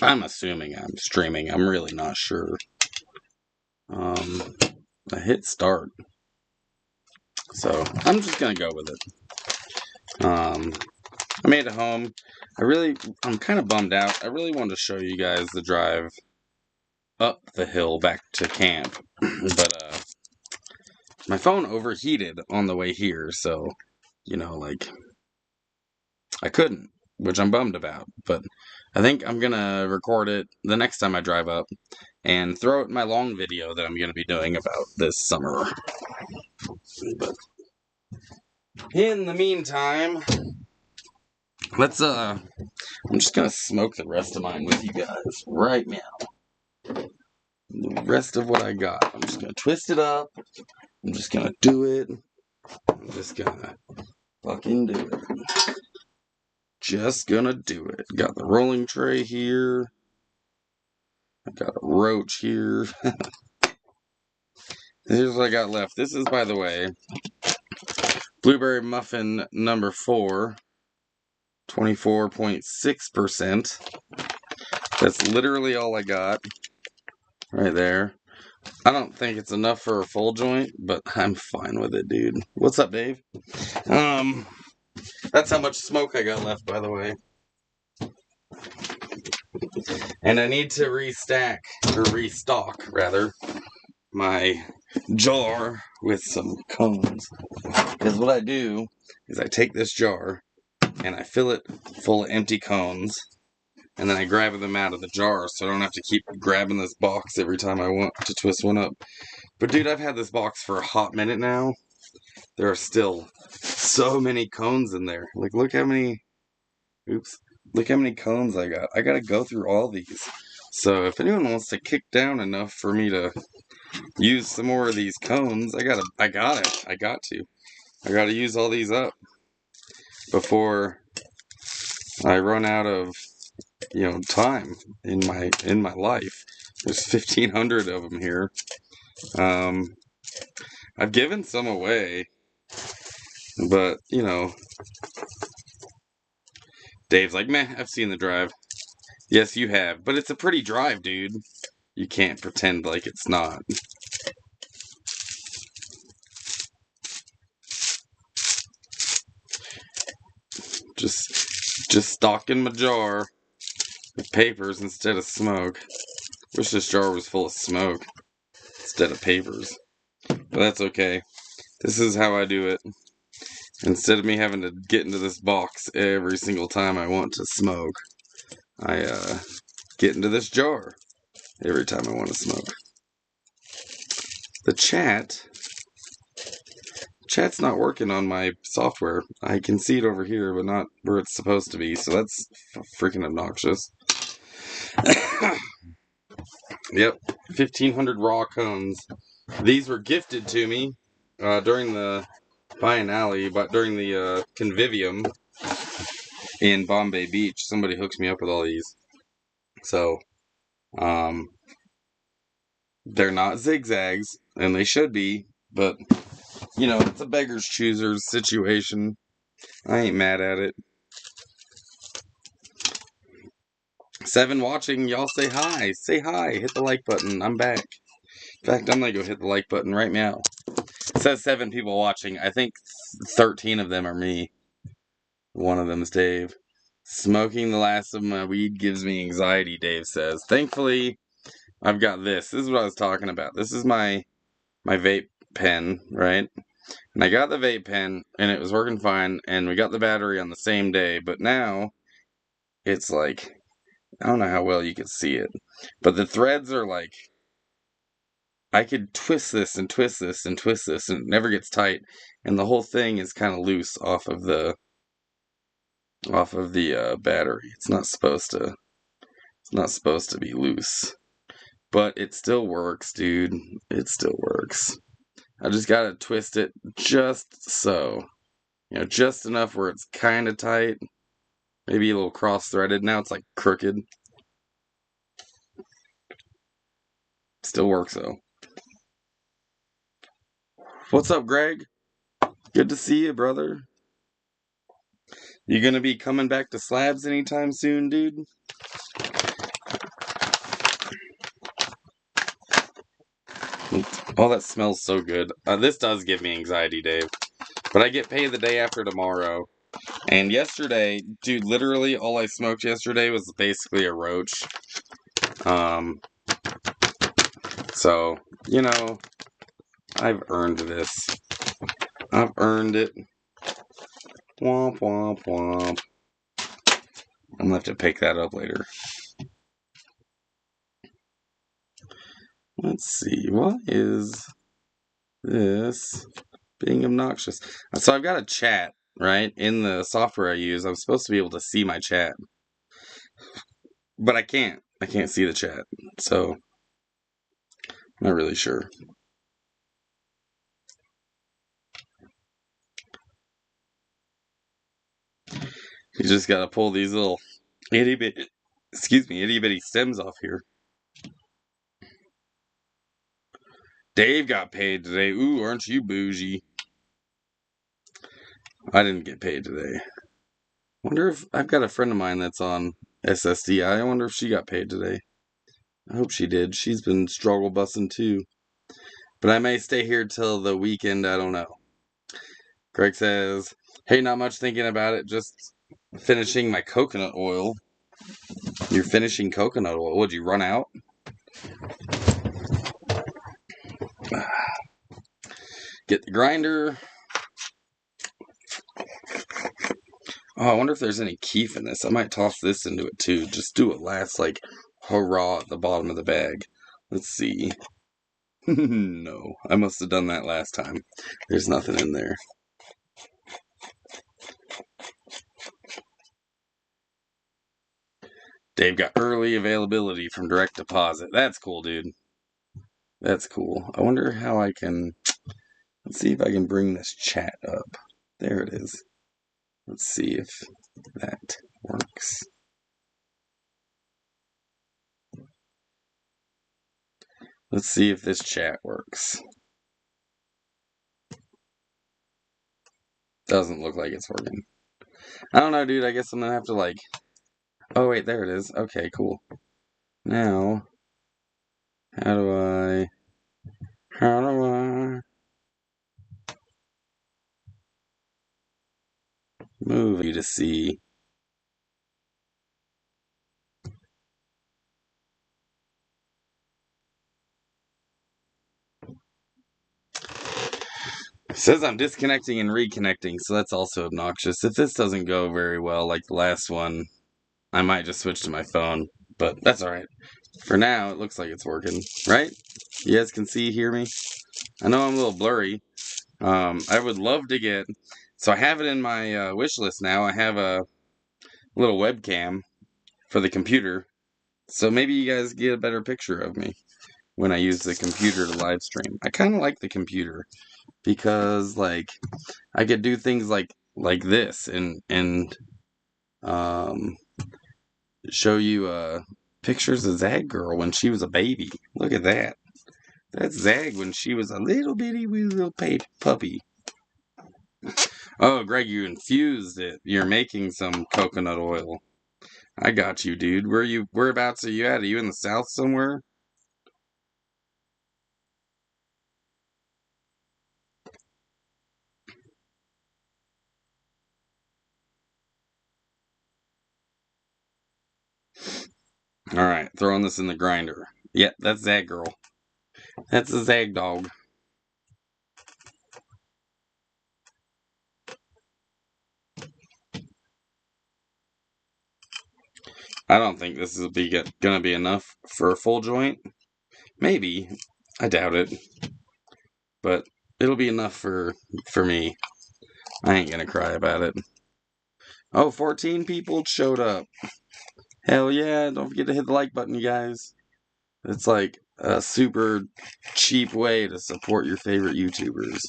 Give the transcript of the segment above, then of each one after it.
I'm assuming I'm streaming. I'm really not sure. I hit start. So, I'm just gonna go with it. I made it home. I'm kind of bummed out. I really wanted to show you guys the drive up the hill back to camp. But, my phone overheated on the way here, so, I couldn't, which I'm bummed about. But I think I'm gonna record it the next time I drive up and throw it in my long video that I'm gonna be doing about this summer. But in the meantime, I'm just gonna smoke the rest of mine with you guys right now. The rest of what I got. I'm just gonna twist it up. I'm just gonna do it. I'm just gonna fucking do it. Just gonna do it. Got the rolling tray here. I got a roach here. Here's what I got left. This is, by the way, blueberry muffin number 4. 24.6%. That's literally all I got. Right there. I don't think it's enough for a full joint, but I'm fine with it, dude. What's up, Dave? That's how much smoke I got left, by the way. And I need to restock, rather, my jar with some cones. Because what I do is I take this jar and I fill it full of empty cones, and then I grab them out of the jar so I don't have to keep grabbing this box every time I want to twist one up. But dude, I've had this box for a hot minute now. There are still so many cones in there. Like, look how many cones I got. I gotta go through all these. So if anyone wants to kick down enough for me to use some more of these cones, I got to use all these up before I run out of, time in my life. There's 1,500 of them here. I've given some away, but, Dave's like, meh, I've seen the drive. Yes, you have, but it's a pretty drive, dude. You can't pretend like it's not. Just stocking my jar with papers instead of smoke. Wish this jar was full of smoke instead of papers. But that's okay. This is how I do it. Instead of me having to get into this box every single time I want to smoke, I get into this jar every time I want to smoke. The chat's not working on my software. I can see it over here, but not where it's supposed to be, so that's freaking obnoxious. Yep, 1,500 raw cones. These were gifted to me during the biennale, but during the convivium in Bombay Beach. Somebody hooks me up with all these. So, they're not zigzags, and they should be, but, it's a beggar's choosers situation. I ain't mad at it. 7 watching, y'all say hi. Say hi, hit the like button. I'm back. In fact, I'm gonna go hit the like button right now. It says 7 people watching. I think 13 of them are me. One of them is Dave. Smoking the last of my weed gives me anxiety, Dave says. Thankfully, I've got this. This is what I was talking about. This is my vape pen, right? And I got the vape pen, and it was working fine, and we got the battery on the same day, but now it's like, I don't know how well you can see it, but the threads are like, I could twist this and twist this and twist this, and it never gets tight, and the whole thing is kind of loose off of the battery. It's not supposed to be loose, but it still works, dude. It still works. I just gotta twist it just so, just enough where it's kind of tight. Maybe a little cross-threaded. Now it's like crooked. Still works though. What's up, Greg? Good to see you, brother. You gonna be coming back to Slabs anytime soon, dude? Oh, that smells so good. This does give me anxiety, Dave. But I get paid the day after tomorrow. And yesterday, dude, literally all I smoked yesterday was basically a roach. So, you know, I've earned this. I've earned it. Womp, womp, womp. I'm gonna have to pick that up later. Let's see, what is this being obnoxious? So I've got a chat, right? In the software I use, I'm supposed to be able to see my chat. But I can't. I can't see the chat. So, I'm not really sure. You just gotta pull these little itty bitty stems off here. Dave got paid today. Ooh, aren't you bougie? I didn't get paid today. Wonder if I've got a friend of mine that's on SSDI. I wonder if she got paid today. I hope she did. She's been struggle bussing too. But I may stay here till the weekend. I don't know. Greg says, hey, not much thinking about it. Just finishing my coconut oil. You're finishing coconut oil. Would you run out? Get the grinder. Oh, I wonder if there's any keef in this. I might toss this into it too. Just do it last, like, hurrah at the bottom of the bag. Let's see. No, I must have done that last time. There's nothing in there. Dave got early availability from direct deposit. That's cool, dude. That's cool. I wonder how I can... Let's see if I can bring this chat up. There it is. Let's see if that works. Let's see if this chat works. Doesn't look like it's working. I don't know, dude. I guess I'm gonna have to, like... Oh, wait, there it is. Okay, cool. Now, how do I move you to see? It says I'm disconnecting and reconnecting, so that's also obnoxious. If this doesn't go very well, like the last one, I might just switch to my phone, but that's alright. For now, it looks like it's working, right? You guys can hear me? I know I'm a little blurry. I would love to get... So I have it in my wish list now. I have a little webcam for the computer. So maybe you guys get a better picture of me when I use the computer to live stream. I kind of like the computer because, like, I could do things like this and show you pictures of Zag Girl when she was a baby. Look at that. That's Zag when she was a little bitty wee little puppy. Oh, Greg, you infused it. You're making some coconut oil. I got you, dude. Whereabouts are you at? Are you in the South somewhere? Alright, throwing this in the grinder. Yeah, that's Zag Girl. That's a Zag dog. I don't think this is gonna be enough for a full joint. Maybe. I doubt it. But it'll be enough for me. I ain't gonna cry about it. Oh, 14 people showed up. Hell yeah, don't forget to hit the like button, you guys. It's like a super cheap way to support your favorite YouTubers.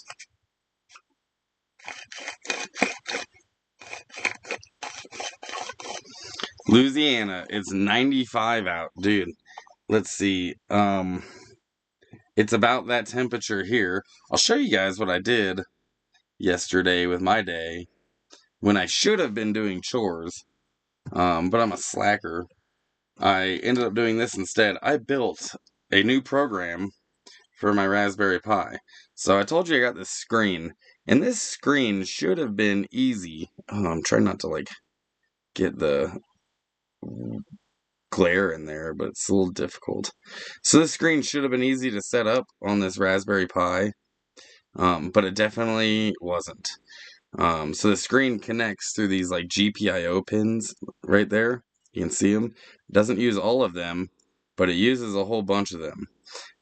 Louisiana, it's 95 out. Dude, let's see. It's about that temperature here. I'll show you guys what I did yesterday with my day when I should have been doing chores. But I'm a slacker. I ended up doing this instead. I built a new program for my Raspberry Pi. So I told you I got this screen, and this screen should have been easy. Oh, I'm trying not to like get the glare in there, but it's a little difficult. So this screen should have been easy to set up on this Raspberry Pi, but it definitely wasn't. So the screen connects through these like GPIO pins right there. You can see them. It doesn't use all of them, but it uses a whole bunch of them.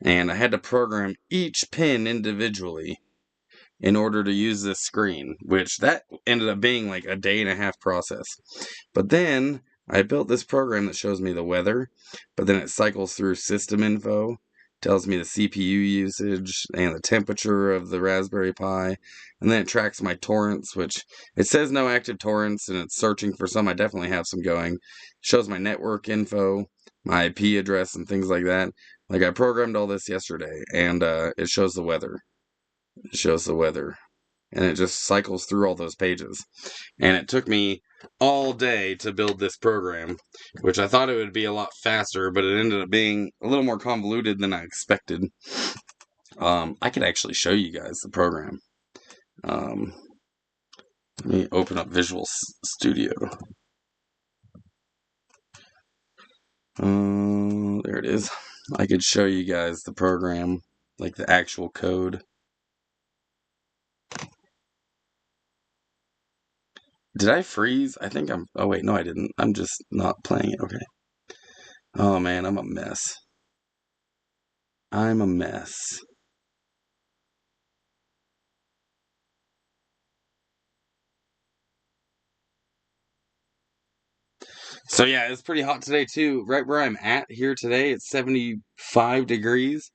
And I had to program each pin individually in order to use this screen, which that ended up being like a day and a half process. But then I built this program that shows me the weather, but then it cycles through system info, tells me the CPU usage and the temperature of the Raspberry Pi, and then it tracks my torrents, which it says no active torrents, and it's searching for some. I definitely have some going. It shows my network info, my IP address, and things like that. Like I programmed all this yesterday, and it shows the weather. It shows the weather. And it just cycles through all those pages. And it took me all day to build this program, which I thought it would be a lot faster, but it ended up being a little more convoluted than I expected. I could actually show you guys the program. Let me open up Visual Studio. There it is. I could show you guys the program, like the actual code. Did I freeze? I think I'm... Oh, wait, no, I didn't. I'm just not playing it. Okay. Oh, man, I'm a mess. I'm a mess. So, yeah, it's pretty hot today, too. Right where I'm at here today, it's 75 degrees.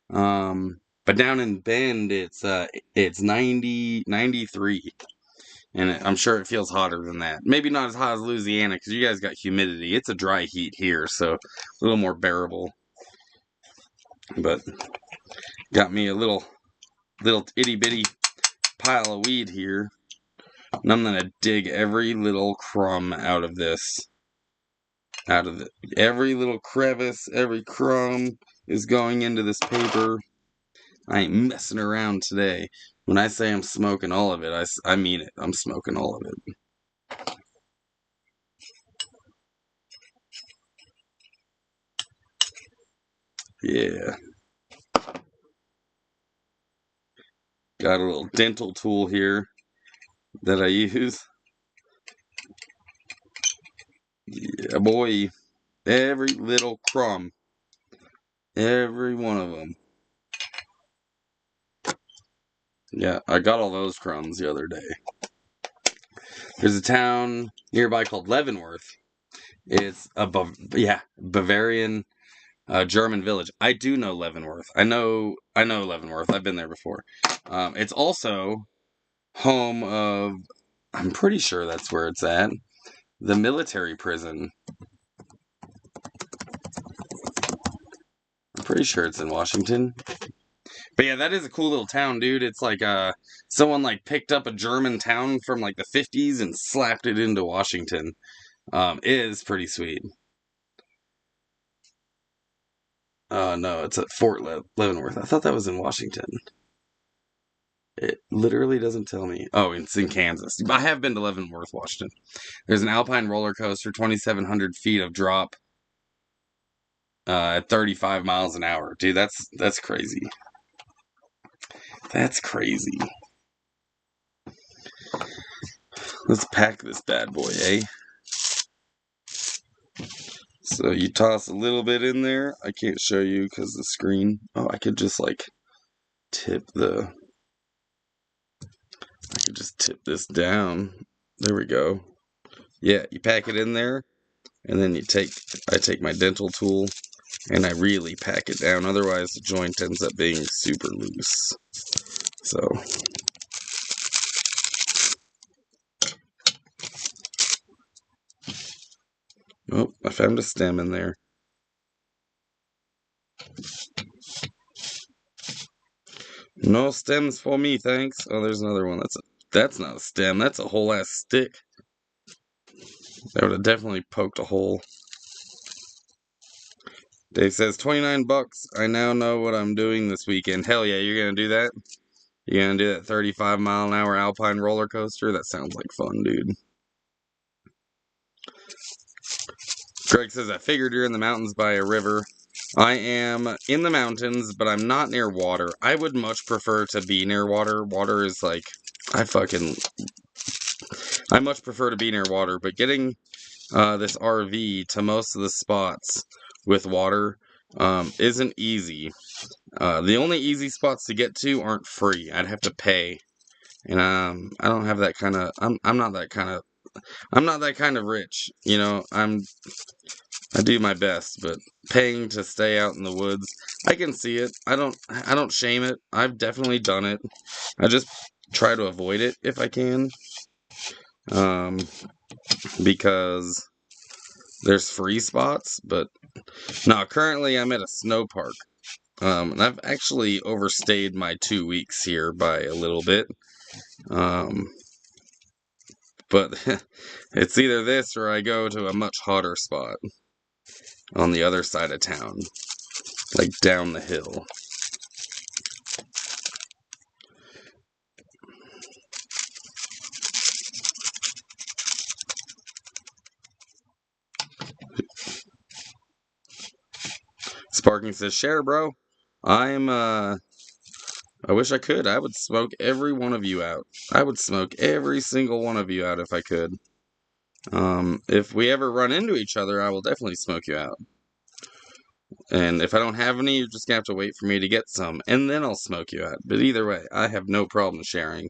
But down in Bend, it's 93. And I'm sure it feels hotter than that. Maybe not as hot as Louisiana, because you guys got humidity. It's a dry heat here, so a little more bearable. But got me a little itty-bitty pile of weed here. And I'm going to dig every little crumb out of this. Every little crevice, every crumb is going into this paper. I ain't messing around today. When I say I'm smoking all of it, I mean it. I'm smoking all of it. Yeah. Got a little dental tool here that I use. Yeah, boy. Every little crumb. Every one of them. Yeah, I got all those crumbs the other day. There's a town nearby called Leavenworth. It's a Bavarian German village. I do know Leavenworth. I know Leavenworth. I've been there before. It's also home of, I'm pretty sure that's where it's at, the military prison. I'm pretty sure it's in Washington. But yeah, that is a cool little town, dude. It's like someone like picked up a German town from like the 50s and slapped it into Washington. It is pretty sweet. No, it's at Fort Leavenworth. I thought that was in Washington. It literally doesn't tell me. Oh, it's in Kansas. I have been to Leavenworth, Washington. There's an alpine roller coaster, 2,700 feet of drop at 35 miles an hour. Dude, that's crazy. That's crazy. Let's pack this bad boy, eh? So you toss a little bit in there. I can't show you because the screen. Oh, I could just like tip the... I could just tip this down. There we go. Yeah, you pack it in there, and then I take my dental tool, and I really pack it down. Otherwise, the joint ends up being super loose. So... Oh, I found a stem in there. No stems for me, thanks. Oh, there's another one. That's not a stem. That's a whole ass stick. That would have definitely poked a hole. Dave says, 29 bucks. I now know what I'm doing this weekend. Hell yeah, you're gonna do that? You're gonna do that 35-mile-an-hour alpine roller coaster? That sounds like fun, dude. Greg says, I figured you're in the mountains by a river. I am in the mountains, but I'm not near water. I would much prefer to be near water. Water is like, I much prefer to be near water, but getting this RV to most of the spots with water isn't easy. The only easy spots to get to aren't free. I'd have to pay. And I don't have that kind of I'm not that kind of I'm not that kind of rich. You know, I do my best, but paying to stay out in the woods, I can see it. I don't shame it. I've definitely done it. I just try to avoid it if I can. Um because there's free spots, but no, currently I'm at a snow park. And I've actually overstayed my 2 weeks here by a little bit. But it's either this or I go to a much hotter spot on the other side of town, like down the hill. Sparking says, share, bro. I wish I could. I would smoke every one of you out. I would smoke every single one of you out if I could. If we ever run into each other, I will definitely smoke you out. And if I don't have any, you're just gonna have to wait for me to get some, and then I'll smoke you out. But either way, I have no problem sharing,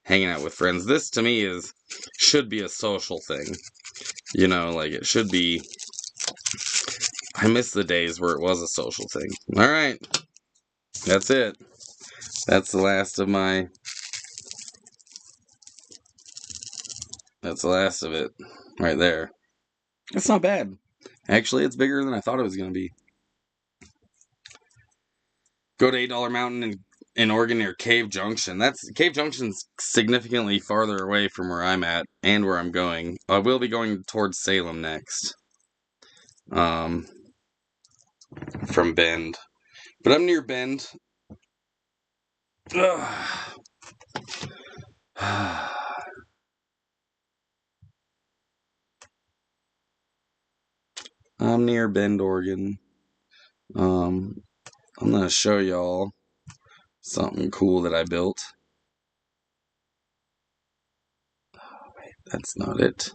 hanging out with friends. This to me should be a social thing. You know, like it should be. I miss the days where it was a social thing. All right, that's it. That's the last of my. That's the last of it, right there. It's not bad. Actually, it's bigger than I thought it was gonna be. Go to $8 Mountain in Oregon near Cave Junction. Cave Junction's significantly farther away from where I'm at and where I'm going. I will be going towards Salem next. From Bend. But I'm near Bend. I'm near Bend, Oregon. I'm gonna show y'all something cool that I built. Oh, wait, that's not it.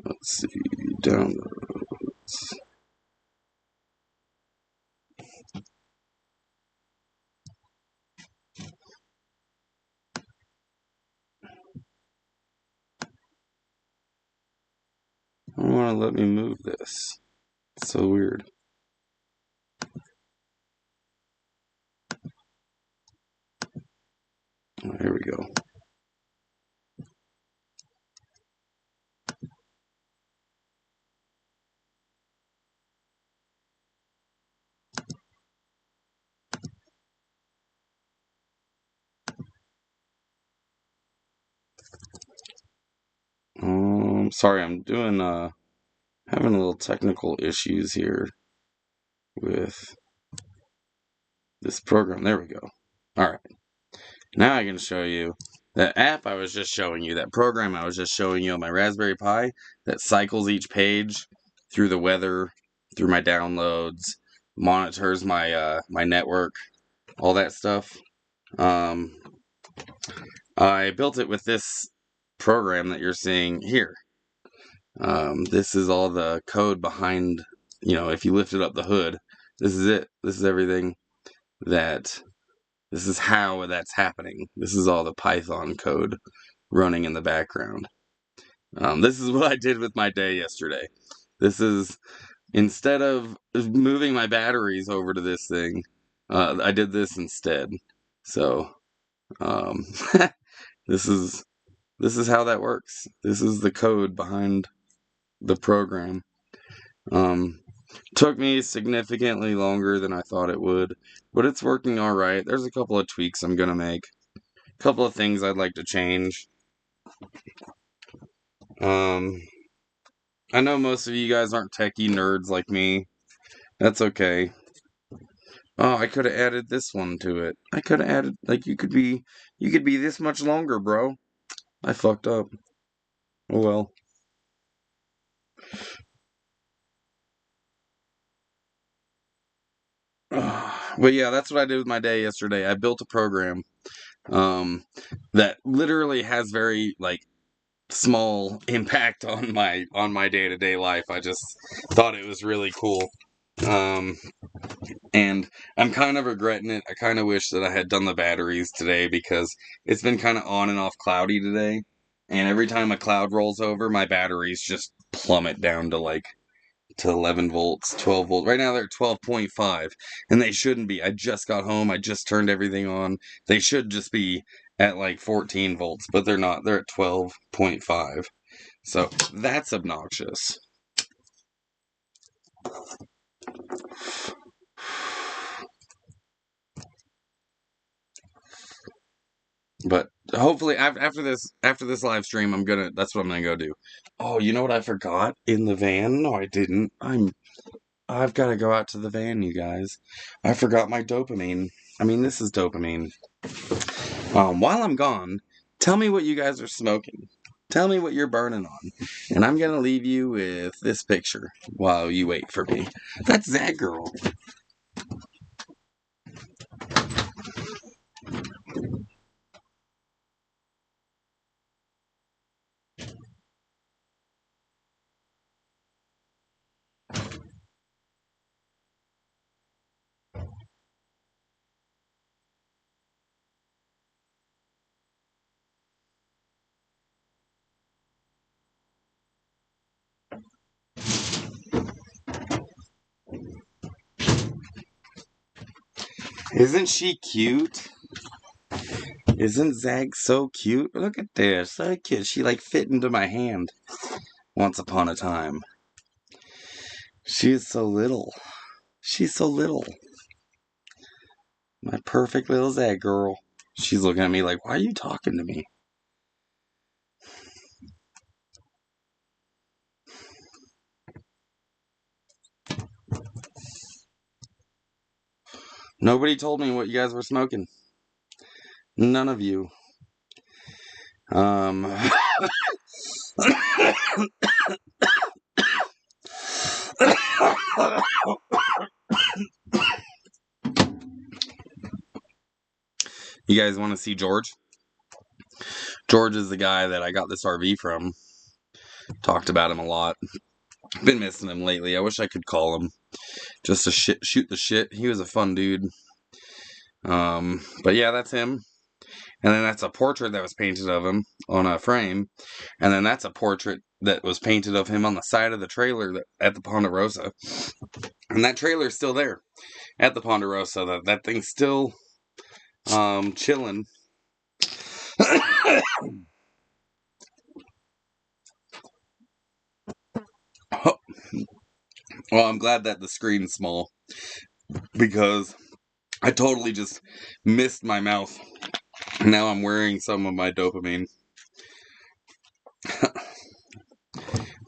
Let's see, downloads. I don't want to let me move this. It's so weird. Oh, here we go. Sorry, I'm doing having a little technical issues here with this program. There we go. All right. Now I can show you that app I was just showing you, that program I was just showing you on my Raspberry Pi that cycles each page through the weather, through my downloads, monitors my my network, all that stuff. I built it with this program that you're seeing here. This is all the code behind, you know, if you lifted up the hood, this is it. This is everything this is how that's happening. This is all the Python code running in the background. This is what I did with my day yesterday. This is, instead of moving my batteries over to this thing, I did this instead. So, um, this is how that works. This is the code behind the program. Took me significantly longer than I thought it would, but it's working alright. There's a couple of tweaks I'm gonna make. A couple of things I'd like to change. I know most of you guys aren't techie nerds like me. That's okay. Oh, I could have added this one to it. I could have added, like, you could be this much longer, bro. I fucked up. Oh well. But yeah, that's what I did with my day yesterday. I built a program that literally has very like small impact on my day-to-day life. I just thought it was really cool. Um and I'm kind of regretting it. I kind of wish that I had done the batteries today because it's been kind of on and off cloudy today. And every time a cloud rolls over, my batteries just plummet down to like to 11 volts, 12 volts. Right now they're at 12.5, and they shouldn't be. I just got home. I just turned everything on. They should just be at like 14 volts, but they're not. They're at 12.5. So that's obnoxious. But hopefully after this live stream, that's what I'm gonna go do. Oh, you know what I forgot in the van? No, I didn't. I've got to go out to the van, you guys. I forgot my dopamine. I mean, this is dopamine. While I'm gone, tell me what you guys are smoking. Tell me what you're burning on. And I'm gonna leave you with this picture while you wait for me. That's that girl. Isn't she cute? Isn't Zag so cute? Look at this, so cute. She like fit into my hand once upon a time. She is so little. She's so little. My perfect little Zag girl. She's looking at me like, why are you talking to me? Nobody told me what you guys were smoking. None of you. You guys want to see George? George is the guy that I got this RV from. Talked about him a lot. Been missing him lately. I wish I could call him just to shoot the shit. He was a fun dude. But yeah, that's him. And then that's a portrait that was painted of him on a frame. And then that's a portrait that was painted of him on the side of the trailer at the Ponderosa. And that trailer's still there at the Ponderosa. That thing's still chilling. Well, I'm glad that the screen's small because I totally just missed my mouth. Now I'm wearing some of my dopamine.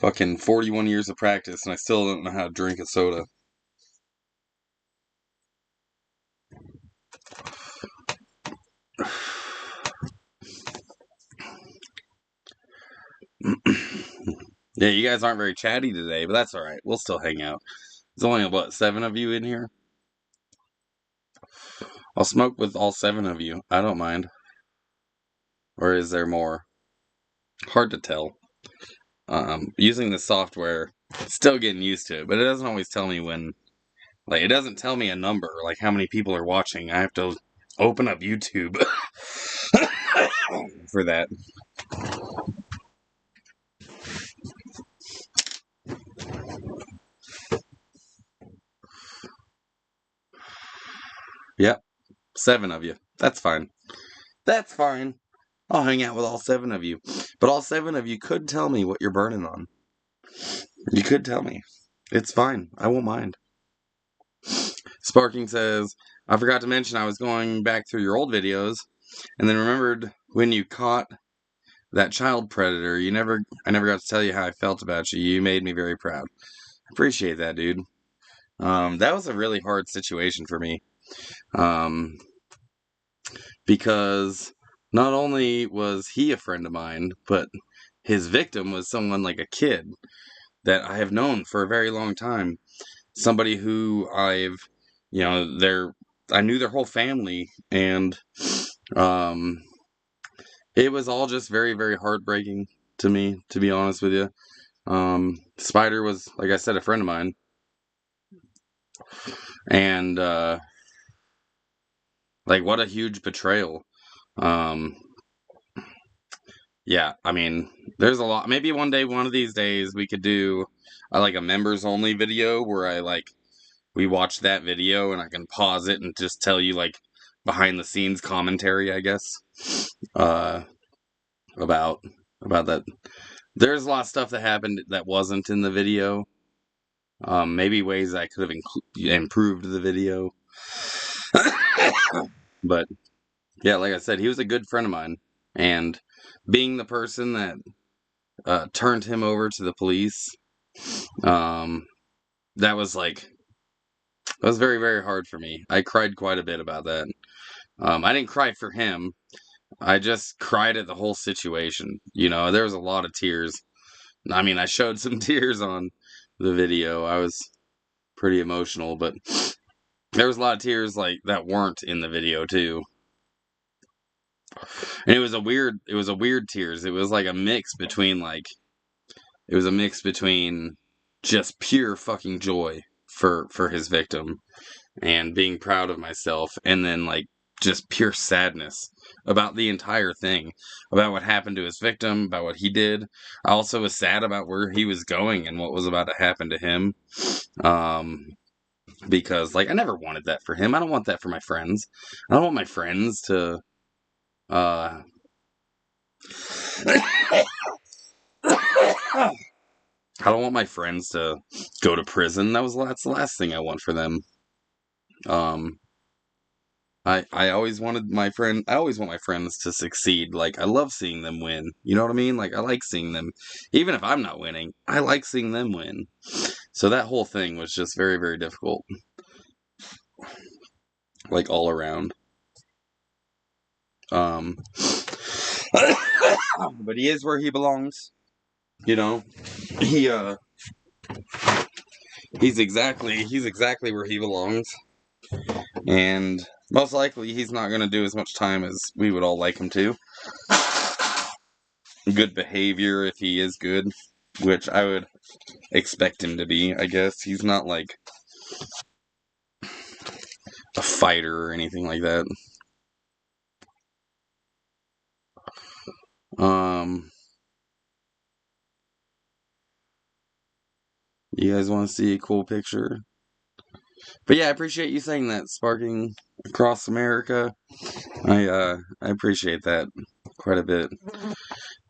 Fucking 41 years of practice and I still don't know how to drink a soda. Yeah, you guys aren't very chatty today, but that's alright. We'll still hang out. There's only, what, 7 of you in here? I'll smoke with all 7 of you. I don't mind. Or is there more? Hard to tell. Using the software, still getting used to it, but it doesn't always tell me when. Like, it doesn't tell me a number, like how many people are watching. I have to open up YouTube for that. Yep, 7 of you. That's fine. That's fine. I'll hang out with all 7 of you. But all 7 of you could tell me what you're burning on. You could tell me. It's fine. I won't mind. Sparking says, I forgot to mention I was going back through your old videos and then remembered when you caught that child predator. I never got to tell you how I felt about you. You made me very proud. Appreciate that, dude. That was a really hard situation for me. Because not only was he a friend of mine, but his victim was someone like a kid that I have known for a very long time. Somebody who I knew their whole family, and it was all just very, very heartbreaking to me, to be honest with you. Spider was, like I said, a friend of mine, and what a huge betrayal. Yeah, I mean, there's a lot. Maybe one of these days, we could do a members only video where we watch that video and I can pause it and just tell you behind the scenes commentary, I guess, uh, about that. There's a lot of stuff that happened that wasn't in the video. Maybe ways I could have improved the video. But yeah, like I said, he was a good friend of mine, and being the person that turned him over to the police, that was very, very hard for me. I cried quite a bit about that. I didn't cry for him. I just cried at the whole situation. There was a lot of tears. I mean, I showed some tears on the video. I was pretty emotional, but there was a lot of tears that weren't in the video too. And it was a weird tears. It was a mix between just pure fucking joy for his victim and being proud of myself, and then just pure sadness about the entire thing, about what happened to his victim, about what he did. I also was sad about where he was going and what was about to happen to him. Because I never wanted that for him. I don't want that for my friends. I don't want my friends to I don't want my friends to go to prison. That's the last thing I want for them. I always want my friends to succeed. I love seeing them win. You know what I mean? I like seeing them. Even if I'm not winning, I like seeing them win. So that whole thing was just very, very difficult. All around. But he is where he belongs. He's exactly where he belongs. And most likely he's not going to do as much time as we would all like him to. Good behavior if he is good, which I would expect him to be, I guess. He's not a fighter or anything like that. You guys want to see a cool picture? But yeah, I appreciate you saying that, Sparking Across America. I appreciate that quite a bit.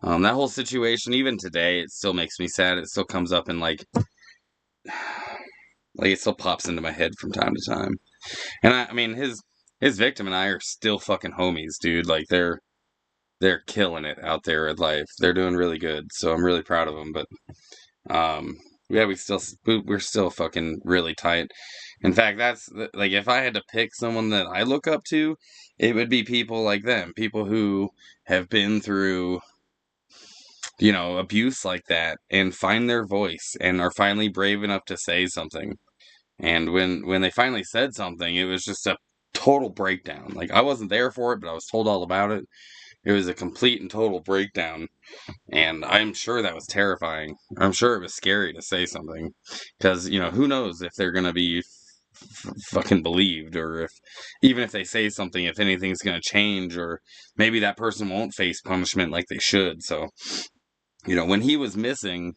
That whole situation, even today, it still makes me sad. It still comes up and it still pops into my head from time to time. And I mean, his victim and I are still fucking homies, dude. They're killing it out there in life. They're doing really good. So I'm really proud of them. But yeah, we're still fucking really tight. In fact, that's if I had to pick someone that I look up to, it would be people like them, people who have been through abuse like that and find their voice and are finally brave enough to say something. And when they finally said something, it was just a total breakdown. I wasn't there for it, but I was told all about it. It was a complete and total breakdown. And I'm sure that was terrifying. I'm sure it was scary to say something. Because, who knows if they're going to be fucking believed, or even if they say something, if anything's going to change, or maybe that person won't face punishment like they should. So, when he was missing,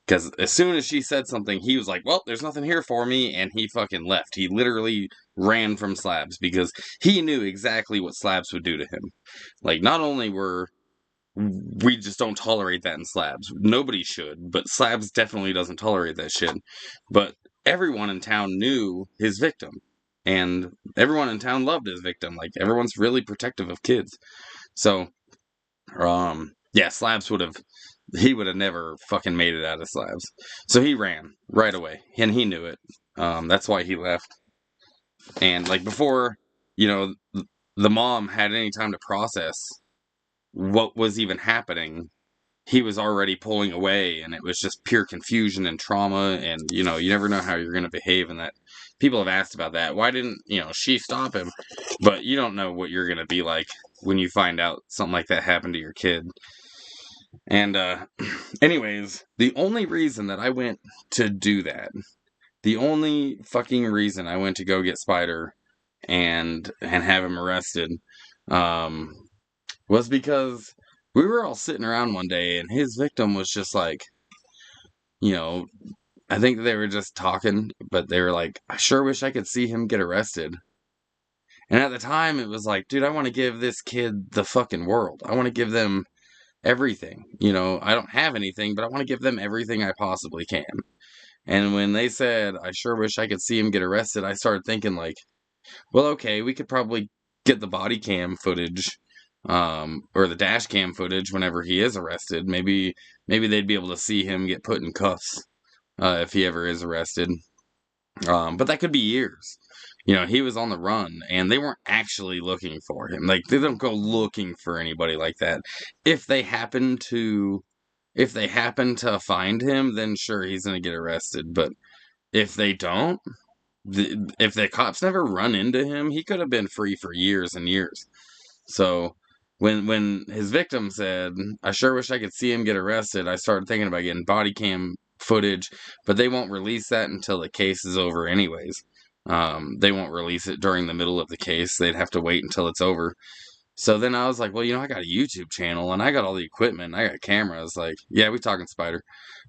because as soon as she said something, he was like, well, there's nothing here for me, and he fucking left. He literally ran from Slabs because he knew exactly what Slabs would do to him. Not only were we just don't tolerate that in slabs. Nobody should, but slabs definitely doesn't tolerate that shit. But everyone in town knew his victim, and everyone in town loved his victim. Like, everyone's really protective of kids. So, yeah, slabs he would have never fucking made it out of slabs. So he ran right away, and he knew it. That's why he left. And like before, you know, the mom had any time to process what was even happening, he was already pulling away, and it was just pure confusion and trauma. And you never know how you're going to behave. And that people have asked about that. Why didn't she stop him? But you don't know what you're going to be like when you find out something like that happened to your kid. And anyways, the only reason that I went to do that, the only fucking reason I went to go get Spider and have him arrested, was because we were all sitting around one day, and his victim was just like, I think they were just talking, but they were like, I sure wish I could see him get arrested. And at the time, it was like, dude, I want to give this kid the fucking world. I want to give them everything. I don't have anything, but I want to give them everything I possibly can. And when they said, I sure wish I could see him get arrested, I started thinking, like, well, okay, we could probably get the body cam footage, or the dash cam footage whenever he is arrested. Maybe they'd be able to see him get put in cuffs, if he ever is arrested. But that could be years. He was on the run, and they weren't actually looking for him. Like, they don't go looking for anybody like that. If they happen to find him, then sure, he's gonna get arrested. But if they don't, if the cops never run into him, he could have been free for years and years. So when his victim said, I sure wish I could see him get arrested, I started thinking about getting body cam footage, but they won't release that until the case is over anyways. They won't release it during the middle of the case. They'd have to wait until it's over. So then I was like, well, I got a YouTube channel, and I got all the equipment, I got cameras. Like, yeah, we talking Spider.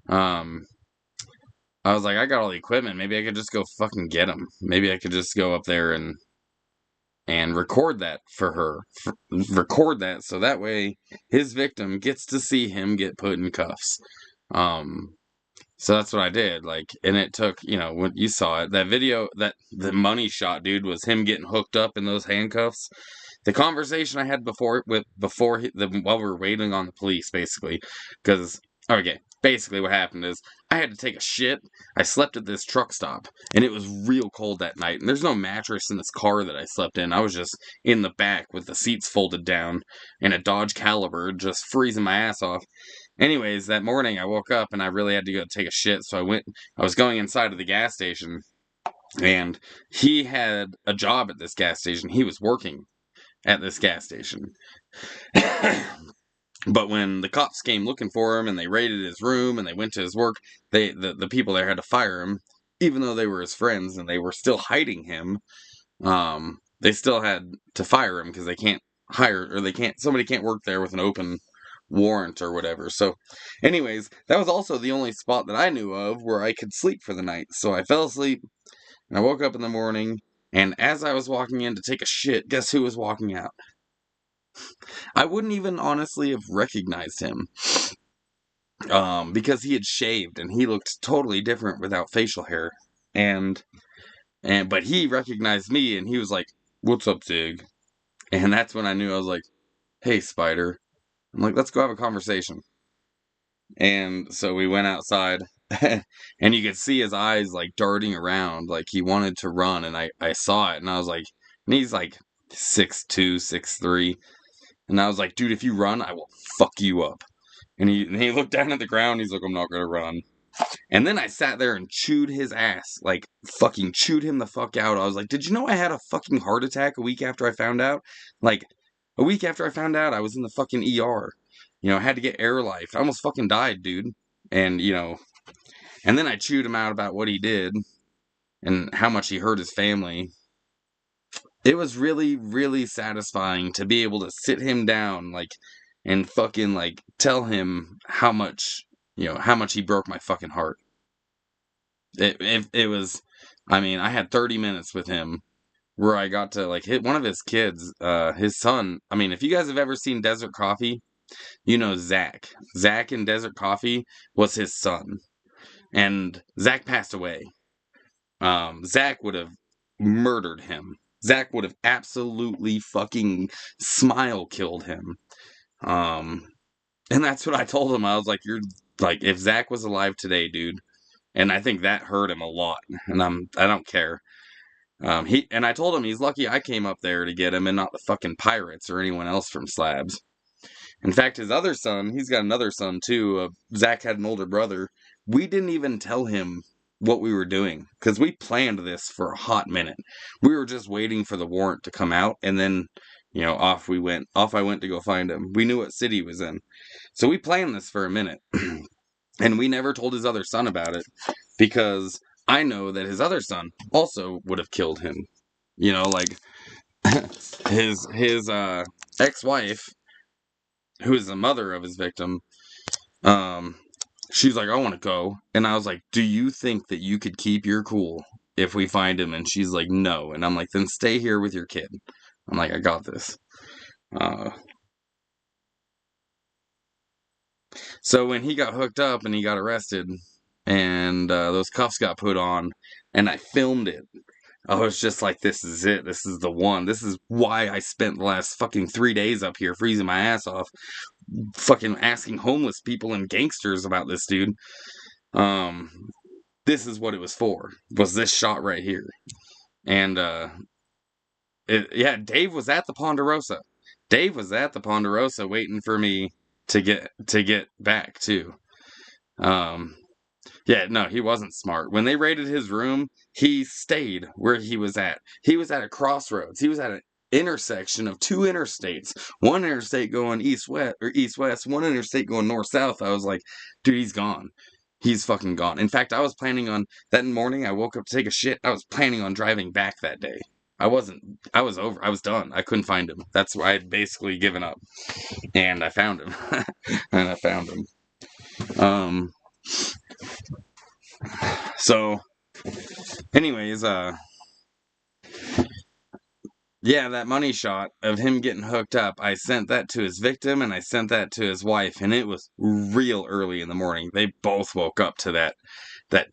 I was like, I got all the equipment. Maybe I could just go fucking get him. Maybe I could just go up there and record that for her. Record that so that way his victim gets to see him get put in cuffs. So that's what I did. Like, and it took, when you saw it, that video, that the money shot, dude, was him getting hooked up in those handcuffs. The conversation I had while we were waiting on the police, basically, because okay, basically what happened is I had to take a shit. I slept at this truck stop, and it was real cold that night. And there's no mattress in this car that I slept in. I was just in the back with the seats folded down in a Dodge Caliber, just freezing my ass off. Anyways, that morning I woke up and I really had to go take a shit, so I was going inside of the gas station, and he had a job at this gas station. He was working at this gas station. But when the cops came looking for him and they raided his room and they went to his work, the people there had to fire him, even though they were his friends and they were still hiding him. They still had to fire him because somebody can't work there with an open warrant or whatever. So anyways, that was also the only spot that I knew of where I could sleep for the night. So I fell asleep and I woke up in the morning, and as I was walking in to take a shit, guess who was walking out? I wouldn't even honestly have recognized him, because he had shaved and he looked totally different without facial hair. But he recognized me and he was like, "What's up, Zig?" And that's when I knew. I was like, "Hey, Spider." I'm like, "Let's go have a conversation." And so we went outside, and you could see his eyes like darting around, like he wanted to run. And I saw it, and I was like, and he's like 6'2", 6'3", and I was like, "Dude, if you run, I will fuck you up." And he looked down at the ground. He's like, "I'm not gonna run." And then I sat there and chewed his ass, like fucking chewed him the fuck out. I was like, "Did you know I had a fucking heart attack a week after I found out?" Like, a week after I found out, I was in the fucking ER. I had to get air life. I almost fucking died, dude. And, and then I chewed him out about what he did and how much he hurt his family. It was really, really satisfying to be able to sit him down, like, and fucking, like, tell him how much he broke my fucking heart. It was, I mean, I had 30 minutes with him where I got to, like, hit one of his kids, his son. I mean, if you guys have ever seen Desert Coffee, Zach. Zach in Desert Coffee was his son. And Zach passed away. Zach would have murdered him. Zach would have absolutely fucking smile killed him. And that's what I told him. I was like, you're like, if Zach was alive today, dude. And I think that hurt him a lot. And I don't care. I told him he's lucky I came up there to get him and not the fucking pirates or anyone else from Slabs. In fact, his other son, he's got another son too. Zach had an older brother. We didn't even tell him what we were doing because we planned this for a hot minute. We were just waiting for the warrant to come out, and then, off we went. Off I went to go find him. We knew what city he was in, so we planned this for a minute, and we never told his other son about it because I know that his other son also would have killed him. Like his ex-wife, who is the mother of his victim, she's like, I want to go. And I was like, do you think that you could keep your cool if we find him? And she's like, no. And I'm like, then stay here with your kid. I'm like, I got this. So when he got hooked up and he got arrested and those cuffs got put on and I filmed it, I was just like, this is it. This is the one. This is why I spent the last fucking 3 days up here freezing my ass off, fucking asking homeless people and gangsters about this dude. This is what it was for. Was this shot right here? And Dave was at the Ponderosa. Dave was at the Ponderosa waiting for me to get back too. No, he wasn't smart. When they raided his room, he stayed where he was at. He was at a crossroads. He was at an intersection of 2 interstates. One interstate going east-west, one interstate going north-south. I was like, dude, he's gone. He's fucking gone. In fact, I was planning on, that morning I woke up to take a shit, I was planning on driving back that day. I was done. I couldn't find him. That's why I had basically given up. And I found him. So, anyways, that money shot of him getting hooked up, I sent that to his victim and I sent that to his wife, and it was real early in the morning. They both woke up to that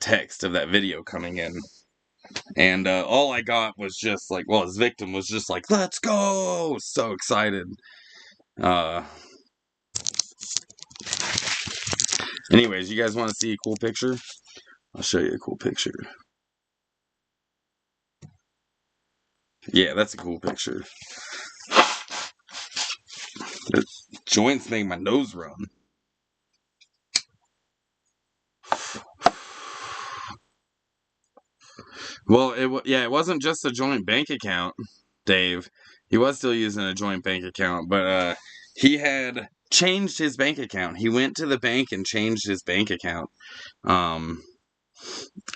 text of that video coming in. And all I got was just like, his victim was just like, let's go! So excited. Anyways, you guys want to see a cool picture? I'll show you a cool picture. Yeah, that's a cool picture. The joints make my nose run. Well, it wasn't just a joint bank account, Dave. He was still using a joint bank account, but he had changed his bank account. He went to the bank and changed his bank account.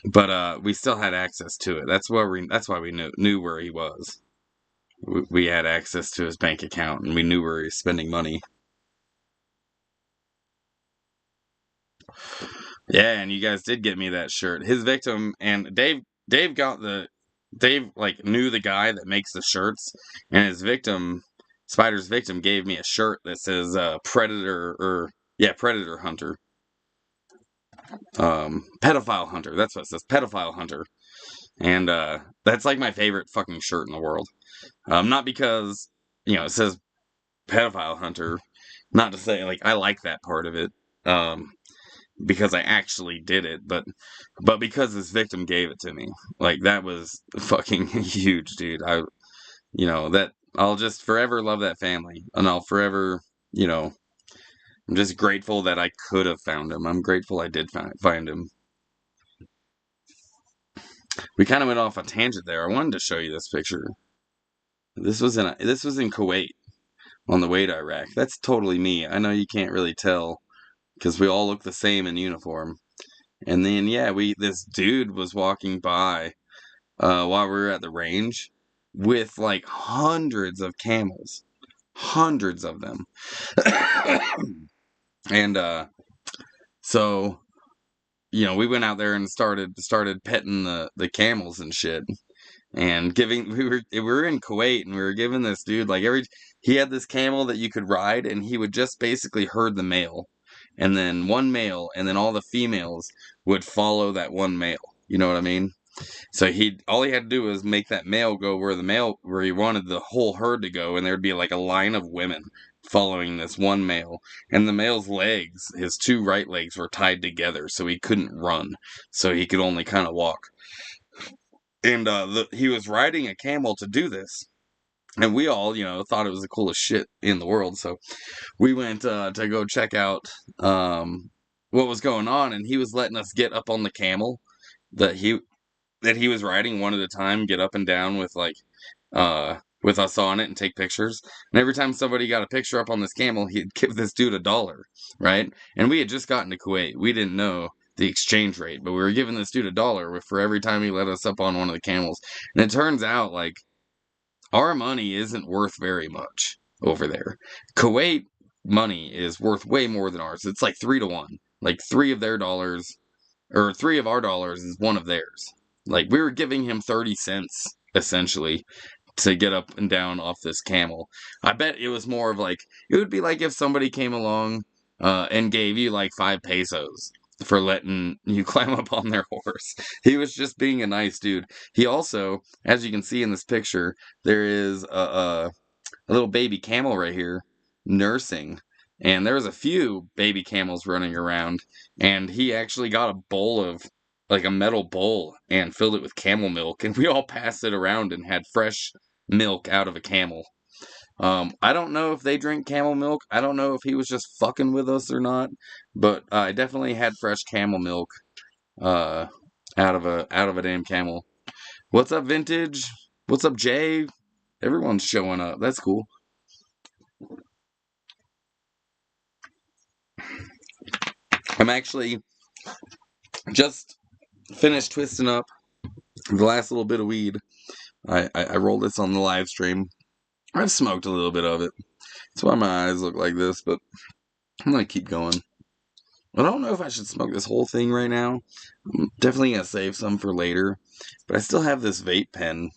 But we still had access to it. That's why we knew where he was. We had access to his bank account, and we knew where he was spending money. Yeah, and you guys did get me that shirt. His victim and Dave knew the guy that makes the shirts, and his victim, Spider's victim, gave me a shirt that says Predator Hunter. Pedophile Hunter. That's what it says. Pedophile Hunter. And that's like my favorite fucking shirt in the world. Not because, it says Pedophile Hunter. Not to say, I like that part of it. Because I actually did it, but because this victim gave it to me. That was fucking huge, dude. That I'll just forever love that family. And I'll forever, I'm just grateful that I could have found him. I'm grateful I did find him. We kind of went off a tangent there. I wanted to show you this picture. This was in Kuwait on the way to Iraq. That's totally me. I know you can't really tell because we all look the same in uniform. And then this dude was walking by while we were at the range with hundreds of camels, hundreds of them. And so we went out there and started petting the camels and shit. and we were in Kuwait, and we were giving this dude like he had this camel that you could ride, and he would just basically herd the male, and then one male, and then all the females would follow that one male. You know what I mean? So all he had to do was make that male go where he wanted the whole herd to go, and there'd be like a line of women following this one male. And the male's legs, his two right legs, were tied together, so he couldn't run, so he could only kind of walk. And he was riding a camel to do this. And we all, thought it was the coolest shit in the world. So we went to go check out what was going on, and he was letting us get up on the camel that he was riding one at a time, get up and down with us on it and take pictures. And every time somebody got a picture up on this camel, he'd give this dude $1, right? And we had just gotten to Kuwait. We didn't know the exchange rate, but we were giving this dude $1 for every time he let us up on one of the camels. And it turns out, like, our money isn't worth very much over there. Kuwait money is worth way more than ours. It's like 3 to 1. Like 3 of their dollars, or 3 of our dollars is 1 of theirs. Like, we were giving him 30 cents, essentially, to get up and down off this camel. I bet it was more of like, it would be like if somebody came along and gave you like 5 pesos for letting you climb up on their horse. He was just being a nice dude. He also, as you can see in this picture, there is a little baby camel right here nursing. And there was a few baby camels running around, and he actually got a bowl of, like a metal bowl, and filled it with camel milk, and we all passed it around and had fresh milk out of a camel. I don't know if they drink camel milk. I don't know if he was just fucking with us or not, but I definitely had fresh camel milk out of a damn camel. What's up, Vintage? What's up, Jay? Everyone's showing up. That's cool. I'm actually just finished twisting up the last little bit of weed. I rolled this on the live stream. I've smoked a little bit of it. That's why my eyes look like this, but I'm gonna keep going. I don't know if I should smoke this whole thing right now. I'm definitely gonna save some for later. But I still have this vape pen.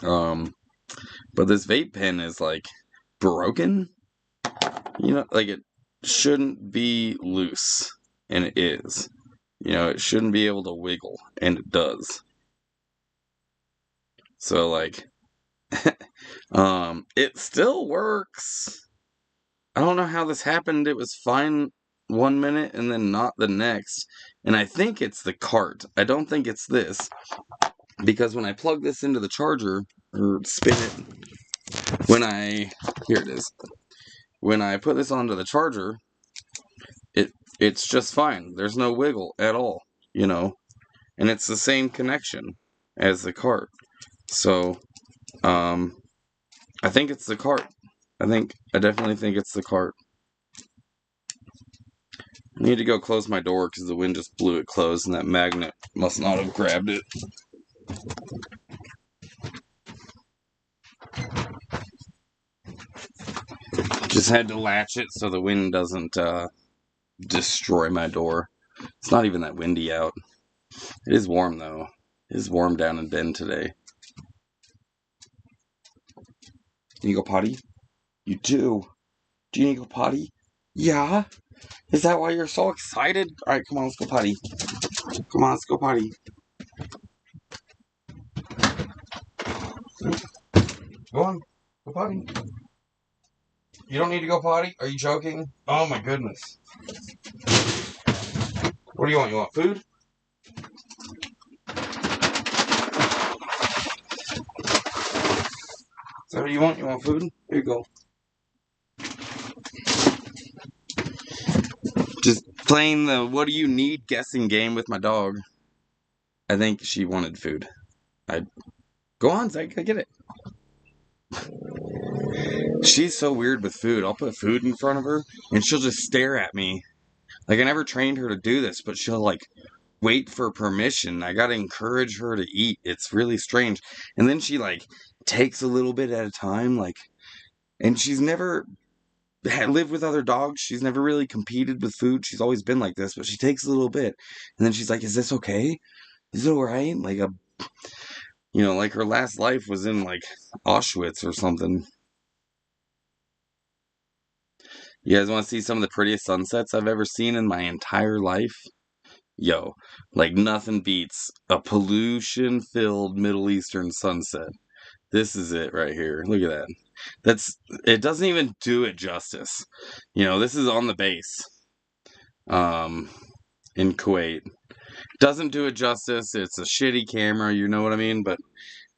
But this vape pen is like broken. Like it shouldn't be loose, and it is. It shouldn't be able to wiggle, and it does. So like, it still works. I don't know how this happened. It was fine 1 minute and then not the next. And I think it's the cart. I don't think it's this. Because when I plug this into the charger, or spin it, here it is. When I put this onto the charger, it's just fine. There's no wiggle at all, And it's the same connection as the cart. So, I think it's the cart. I definitely think it's the cart. I need to go close my door because the wind just blew it closed, and that magnet must not have grabbed it. Just had to latch it so the wind doesn't destroy my door. It's not even that windy out. It is warm, though. It is warm down in Bend today. You need to go potty? You do. Do you need to go potty? Yeah? Is that why you're so excited? Alright, come on, let's go potty. Come on, let's go potty. Go on, go potty. You don't need to go potty? Are you joking? Oh my goodness. What do you want? You want food? Is that what you want? You want food? Here you go. Just playing the what do you need guessing game with my dog. I think she wanted food. Go on, Zach, I get it. She's so weird with food. I'll put food in front of her, and she'll just stare at me. Like, I never trained her to do this, but she'll, like, wait for permission. I gotta encourage her to eat. It's really strange. And then she, like, takes a little bit at a time, like, and she's never lived with other dogs. She's never really competed with food. She's always been like this, but she takes a little bit. And then she's like, is this okay? Is it alright? Like, like her last life was in like Auschwitz or something. You guys want to see some of the prettiest sunsets I've ever seen in my entire life? Yo, like nothing beats a pollution-filled Middle Eastern sunset. This is it right here. Look at that. It doesn't even do it justice. This is on the base. Um in Kuwait. Doesn't do it justice. It's a shitty camera, you know what I mean? But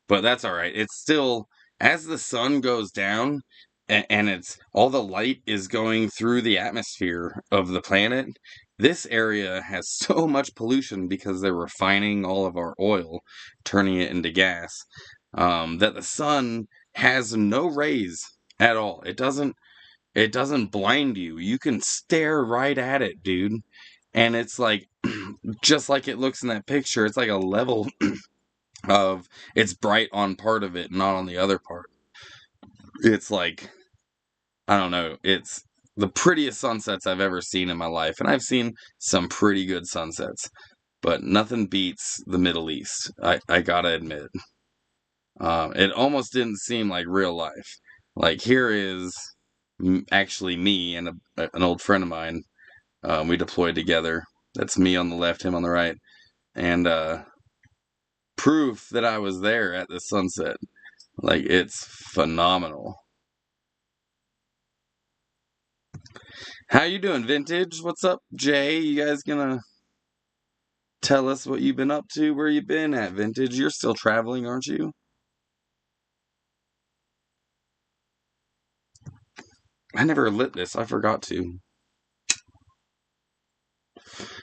that's all right. It's still, as the sun goes down and it's all the light is going through the atmosphere of the planet. This area has so much pollution because they're refining all of our oil, turning it into gas, that the sun has no rays at all. It doesn't blind you. You can stare right at it, dude. And it's like, just like it looks in that picture, it's like a level of it's bright on part of it, not on the other part. It's like, I don't know, it's the prettiest sunsets I've ever seen in my life, and I've seen some pretty good sunsets, but nothing beats the Middle East. I gotta admit, it almost didn't seem like real life. Like here is actually me and an old friend of mine. We deployed together. That's me on the left, him on the right, and proof that I was there at the sunset. Like, it's phenomenal. How you doing, Vintage? What's up, Jay? You guys gonna tell us what you've been up to, where you been at, Vintage? You're still traveling, aren't you? I never lit this. I forgot to.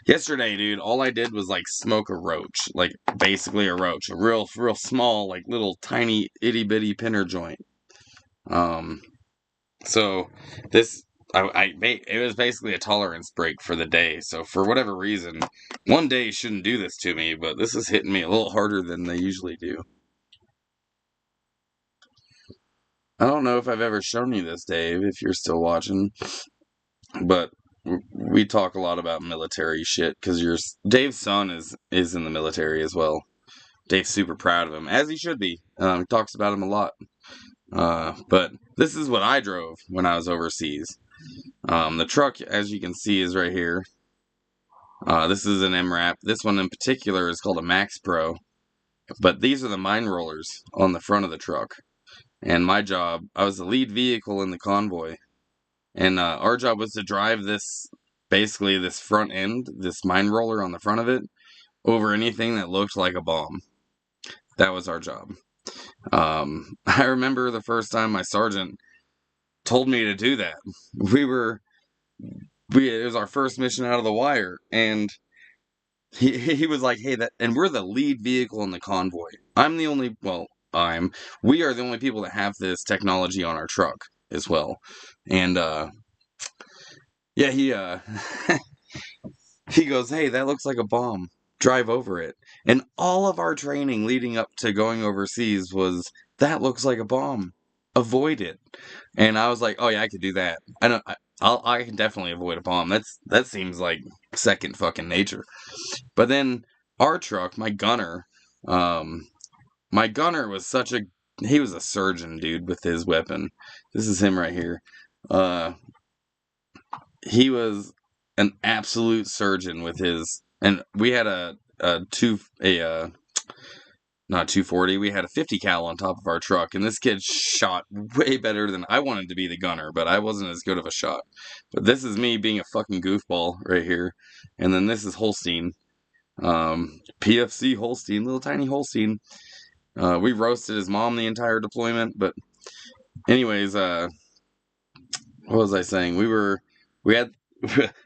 Yesterday, dude, all I did was, like, smoke a roach. Like, basically a roach. A real small, like, little tiny itty-bitty pinner joint. So this it was basically a tolerance break for the day. So for whatever reason, one day shouldn't do this to me, but this is hitting me a little harder than they usually do. I don't know if I've ever shown you this, Dave, if you're still watching, but we talk a lot about military shit because Dave's son is in the military as well. Dave's super proud of him, as he should be. He talks about him a lot. But this is what I drove when I was overseas. The truck, as you can see, is right here. This is an MRAP. This one in particular is called a Max Pro. But these are the mine rollers on the front of the truck. And my job, I was the lead vehicle in the convoy. And our job was to drive basically this front end, this mine roller on the front of it, over anything that looked like a bomb. That was our job. I remember the first time my sergeant told me to do that. It was our first mission out of the wire, and he was like, "Hey, and we're the lead vehicle in the convoy. We are the only people that have this technology on our truck as well." And yeah, he goes, "Hey, that looks like a bomb. Drive over it." And all of our training leading up to going overseas was, "That looks like a bomb. Avoid it." And I was like, "Oh yeah, I could do that. I can definitely avoid a bomb. That seems like second fucking nature." But then our truck, my gunner was he was a surgeon, dude, with his weapon. This is him right here. He was an absolute surgeon with and we had not 240, we had a 50 cal on top of our truck, and this kid shot way better than I wanted to be the gunner, but I wasn't as good of a shot. But this is me being a fucking goofball right here. And then this is Holstein. PFC Holstein, little tiny Holstein. We roasted his mom the entire deployment, but anyways, what was I saying? We had,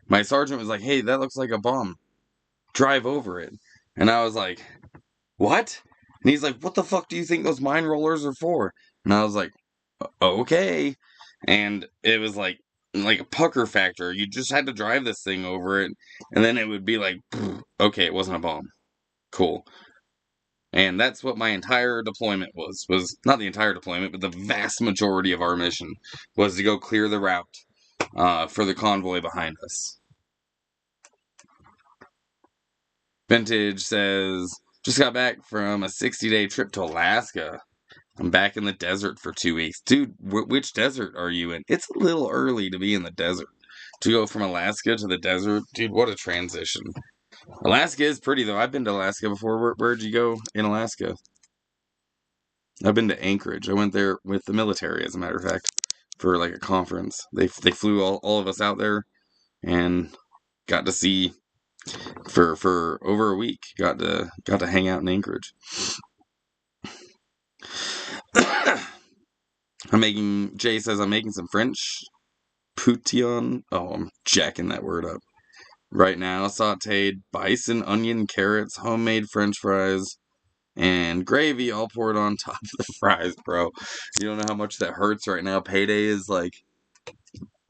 my sergeant was like, "Hey, that looks like a bomb. Drive over it." And I was like, "What?" And he's like, "What the fuck do you think those mine rollers are for?" And I was like, "Okay." And it was like a pucker factor. You just had to drive this thing over it, and then it would be like, okay, it wasn't a bomb. Cool. And that's what my entire deployment was not the entire deployment, but the vast majority of our mission was to go clear the route for the convoy behind us. Vintage says, Just got back from a 60-day trip to Alaska. I'm back in the desert for 2 weeks. Dude, which desert are you in? It's a little early to be in the desert. To go from Alaska to the desert, dude, what a transition. Alaska is pretty, though. I've been to Alaska before. Where'd you go in Alaska? I've been to Anchorage. I went there with the military, as a matter of fact, for like a conference. They flew all of us out there and got to see for over a week. Got to hang out in Anchorage. Jay says I'm making some French poutine. Oh, I'm jacking that word up right now. Sauteed bison, onion, carrots, homemade French fries, and gravy all poured on top of the fries, bro. You don't know how much that hurts right now. Payday is like,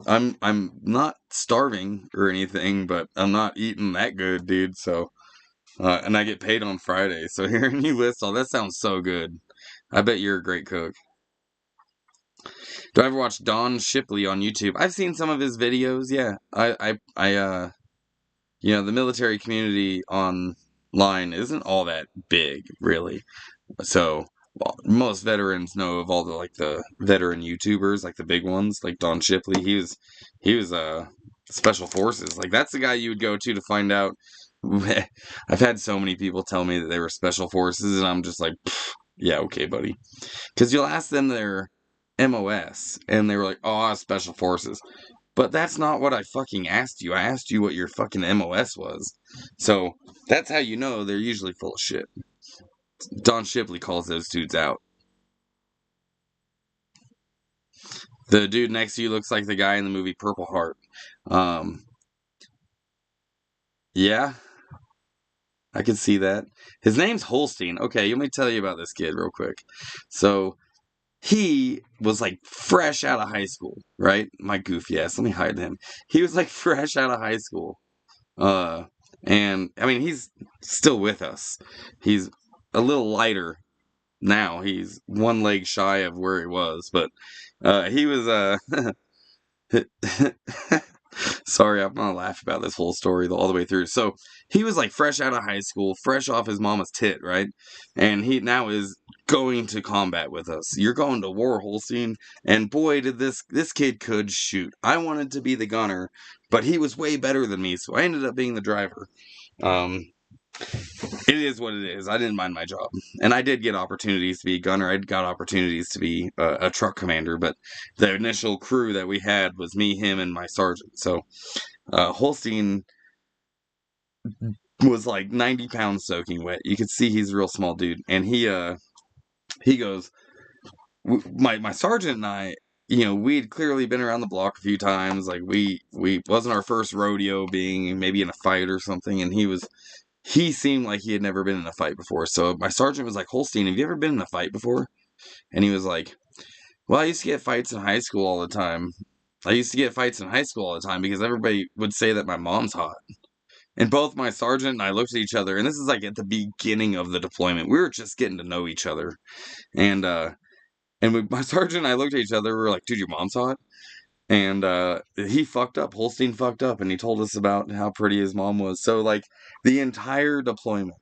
I'm not starving or anything, but I'm not eating that good, dude. So, and I get paid on Friday. So hearing you list all that sounds so good. I bet you're a great cook. Do I ever watch Don Shipley on YouTube? I've seen some of his videos. Yeah, the military community online isn't all that big, really. So, well, most veterans know of all the veteran YouTubers, like the big ones, like Don Shipley. He was special forces. Like that's the guy you would go to find out. I've had so many people tell me that they were special forces, and I'm just like, yeah, okay, buddy. Because you'll ask them their MOS, and they were like, oh, special forces. But that's not what I fucking asked you. I asked you what your fucking MOS was. So that's how you know they're usually full of shit. Don Shipley calls those dudes out. The dude next to you looks like the guy in the movie Purple Heart. Yeah, I could see that. His name's Holstein. Okay, let me tell you about this kid real quick. So, he was like fresh out of high school, right? My goofy ass. Let me hide him. He was like fresh out of high school. And I mean, he's still with us. He's a little lighter now. He's one leg shy of where he was, but he was sorry, I'm gonna laugh about this whole story all the way through. So he was like fresh out of high school, fresh off his mama's tit, right? And he now is going to combat with us. You're going to war, Holstein. And boy, did this kid could shoot. I wanted to be the gunner, but he was way better than me, so I ended up being the driver. It is what it is. I didn't mind my job. And I did get opportunities to be a gunner. I got opportunities to be a truck commander, but the initial crew that we had was me, him, and my sergeant. So Holstein was like 90 pounds soaking wet. You could see he's a real small dude. And he goes, my sergeant and I, we'd clearly been around the block a few times. Like we wasn't our first rodeo being maybe in a fight or something. And he seemed like he had never been in a fight before. So my sergeant was like, Holstein, have you ever been in a fight before? And he was like, well, I used to get fights in high school all the time. Because everybody would say that my mom's hot. And both my sergeant and I looked at each other, and this is like at the beginning of the deployment. We were just getting to know each other. And my sergeant and I looked at each other, we were like, dude, your mom's hot? And he fucked up. Holstein fucked up, and he told us about how pretty his mom was. So, like, the entire deployment,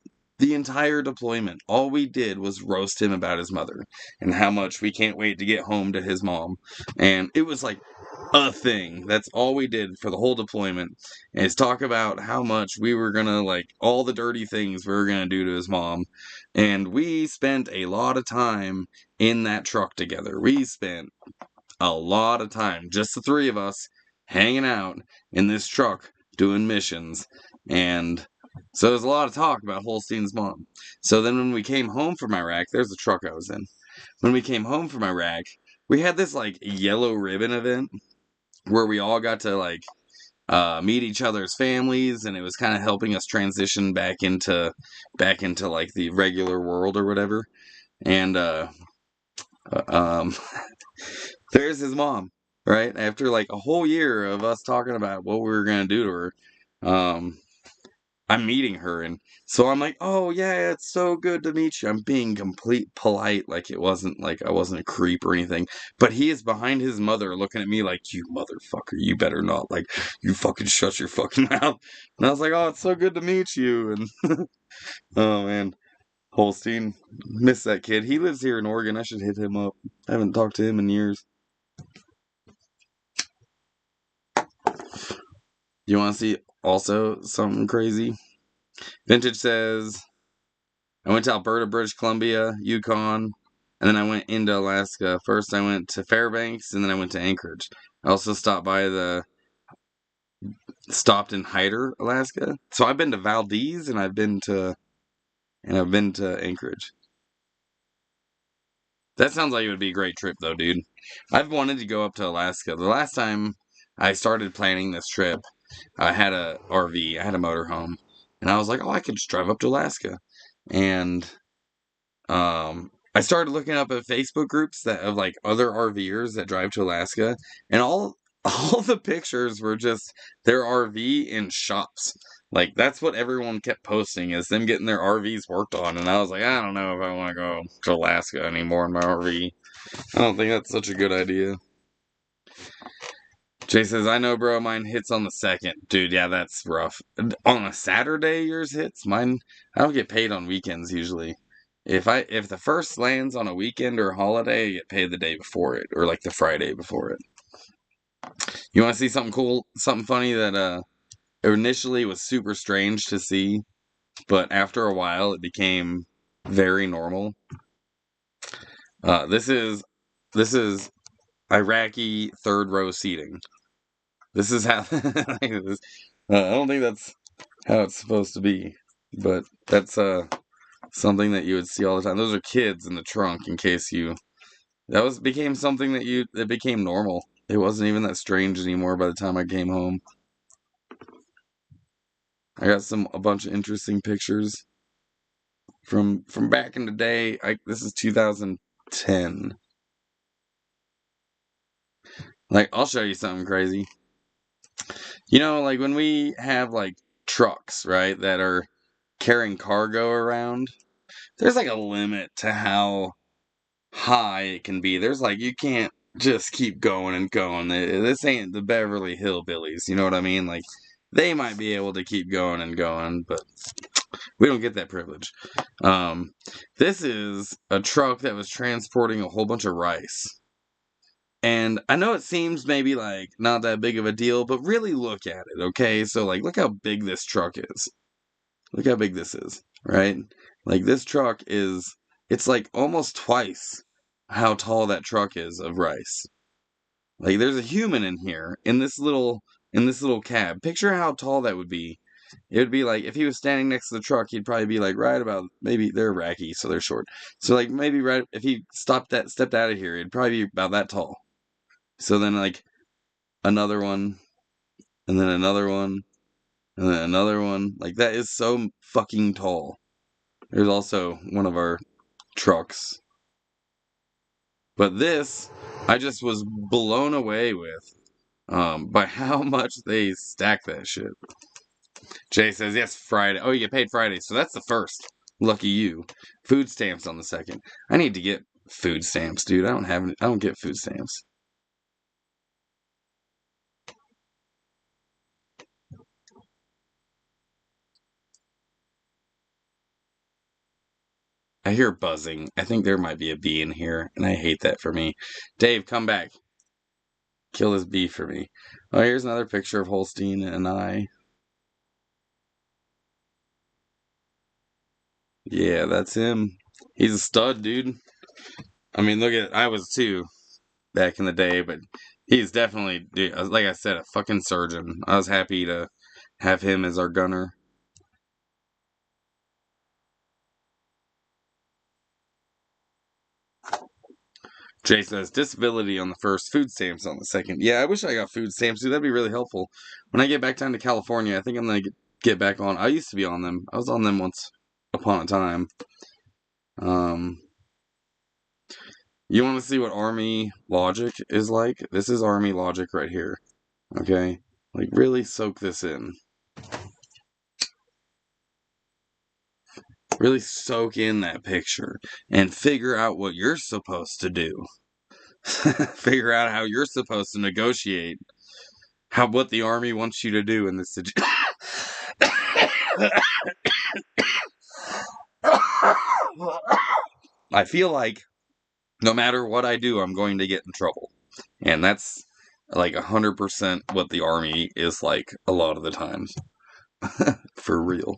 all we did was roast him about his mother and how much we can't wait to get home to his mom. And it was like a thing. That's all we did for the whole deployment, is talk about how much we were gonna, like, all the dirty things we were gonna do to his mom. And we spent a lot of time in that truck together. We spent a lot of time, just the three of us, hanging out in this truck doing missions. And so there's a lot of talk about Holstein's mom. So then when we came home from Iraq, there's the truck I was in. When we came home from Iraq, we had this like yellow ribbon event where we all got to like meet each other's families, and it was kind of helping us transition back into like the regular world or whatever. And there's his mom, right? After like a whole year of us talking about what we were gonna do to her, I'm meeting her, and so I'm like, "Oh yeah, it's so good to meet you." I'm being complete polite, like it wasn't like I wasn't a creep or anything. But he is behind his mother, looking at me like, "You motherfucker, you better not, like, you fucking shut your fucking mouth." And I was like, "Oh, it's so good to meet you," and oh man. Holstein. Miss that kid. He lives here in Oregon. I should hit him up. I haven't talked to him in years. You want to see also something crazy? Vintage says, I went to Alberta, British Columbia, Yukon, and then I went into Alaska. First I went to Fairbanks, and then I went to Anchorage. I also stopped in Hyder, Alaska. So I've been to Valdez, and I've been to Anchorage. That sounds like it would be a great trip, though, dude. I've wanted to go up to Alaska. The last time I started planning this trip, I had a RV, I had a motorhome, and I was like, oh, I could just drive up to Alaska. And I started looking up at Facebook groups that of like other RVers that drive to Alaska, and all the pictures were just their RV in shops. Like that's what everyone kept posting is them getting their RVs worked on, and I was like, I don't know if I want to go to Alaska anymore in my RV. I don't think that's such a good idea. Jay says, I know, bro. Mine hits on the second. Dude, yeah, that's rough. On a Saturday, yours hits? Mine, I don't get paid on weekends usually. If the first lands on a weekend or a holiday, I get paid the day before it, or like the Friday before it. You want to see something cool, something funny that initially was super strange to see, but after a while it became very normal. This is Iraqi third row seating. This is how. I don't think that's how it's supposed to be, but that's something that you would see all the time. Those are kids in the trunk. In case you became something that became normal. It wasn't even that strange anymore by the time I came home. I got a bunch of interesting pictures from back in the day. This is 2010. Like I'll show you something crazy. You know, like when we have like trucks, right, that are carrying cargo around, there's like a limit to how high it can be. There's like you can't just keep going and going. This ain't the Beverly Hillbillies, you know what I mean? Like they might be able to keep going and going, but we don't get that privilege. This is a truck that was transporting a whole bunch of rice. And I know it seems maybe like not that big of a deal, but really look at it, okay? So like look how big this truck is. Look how big this is, right? Like this truck it's like almost twice how tall that truck is of rice. Like there's a human in here in this little cab. Picture how tall that would be. It would be like if he was standing next to the truck, he'd probably be like right about maybe they're Iraqi, so they're short. So like maybe right if he stepped out of here, it'd probably be about that tall. So then like another one, and then another one, and then another one. Like that is so fucking tall. There's also one of our trucks. But this, I just was blown away with by how much they stack that shit. Jay says, yes, Friday. Oh, you get paid Friday. So that's the first. Lucky you. Food stamps on the second. I need to get food stamps, dude. I don't get food stamps. I hear buzzing. I think there might be a bee in here, and I hate that for me. Dave, come back. Kill this bee for me. Oh, here's another picture of Holstein and I. Yeah, that's him. He's a stud, dude. I mean, I was too back in the day, but he's definitely, dude, like I said, a fucking surgeon. I was happy to have him as our gunner. Jay says, disability on the first, food stamps on the second. Yeah, I wish I got food stamps, dude. That'd be really helpful. When I get back down to California, I think I'm going to get back on. I used to be on them. I was on them once upon a time. You want to see what Army logic is like? This is Army logic right here. Okay? Like, really soak this in. Really soak in that picture and figure out what you're supposed to do. Figure out how you're supposed to negotiate what the Army wants you to do in this situation. I feel like no matter what I do, I'm going to get in trouble. And that's like 100% what the Army is like a lot of the times. For real.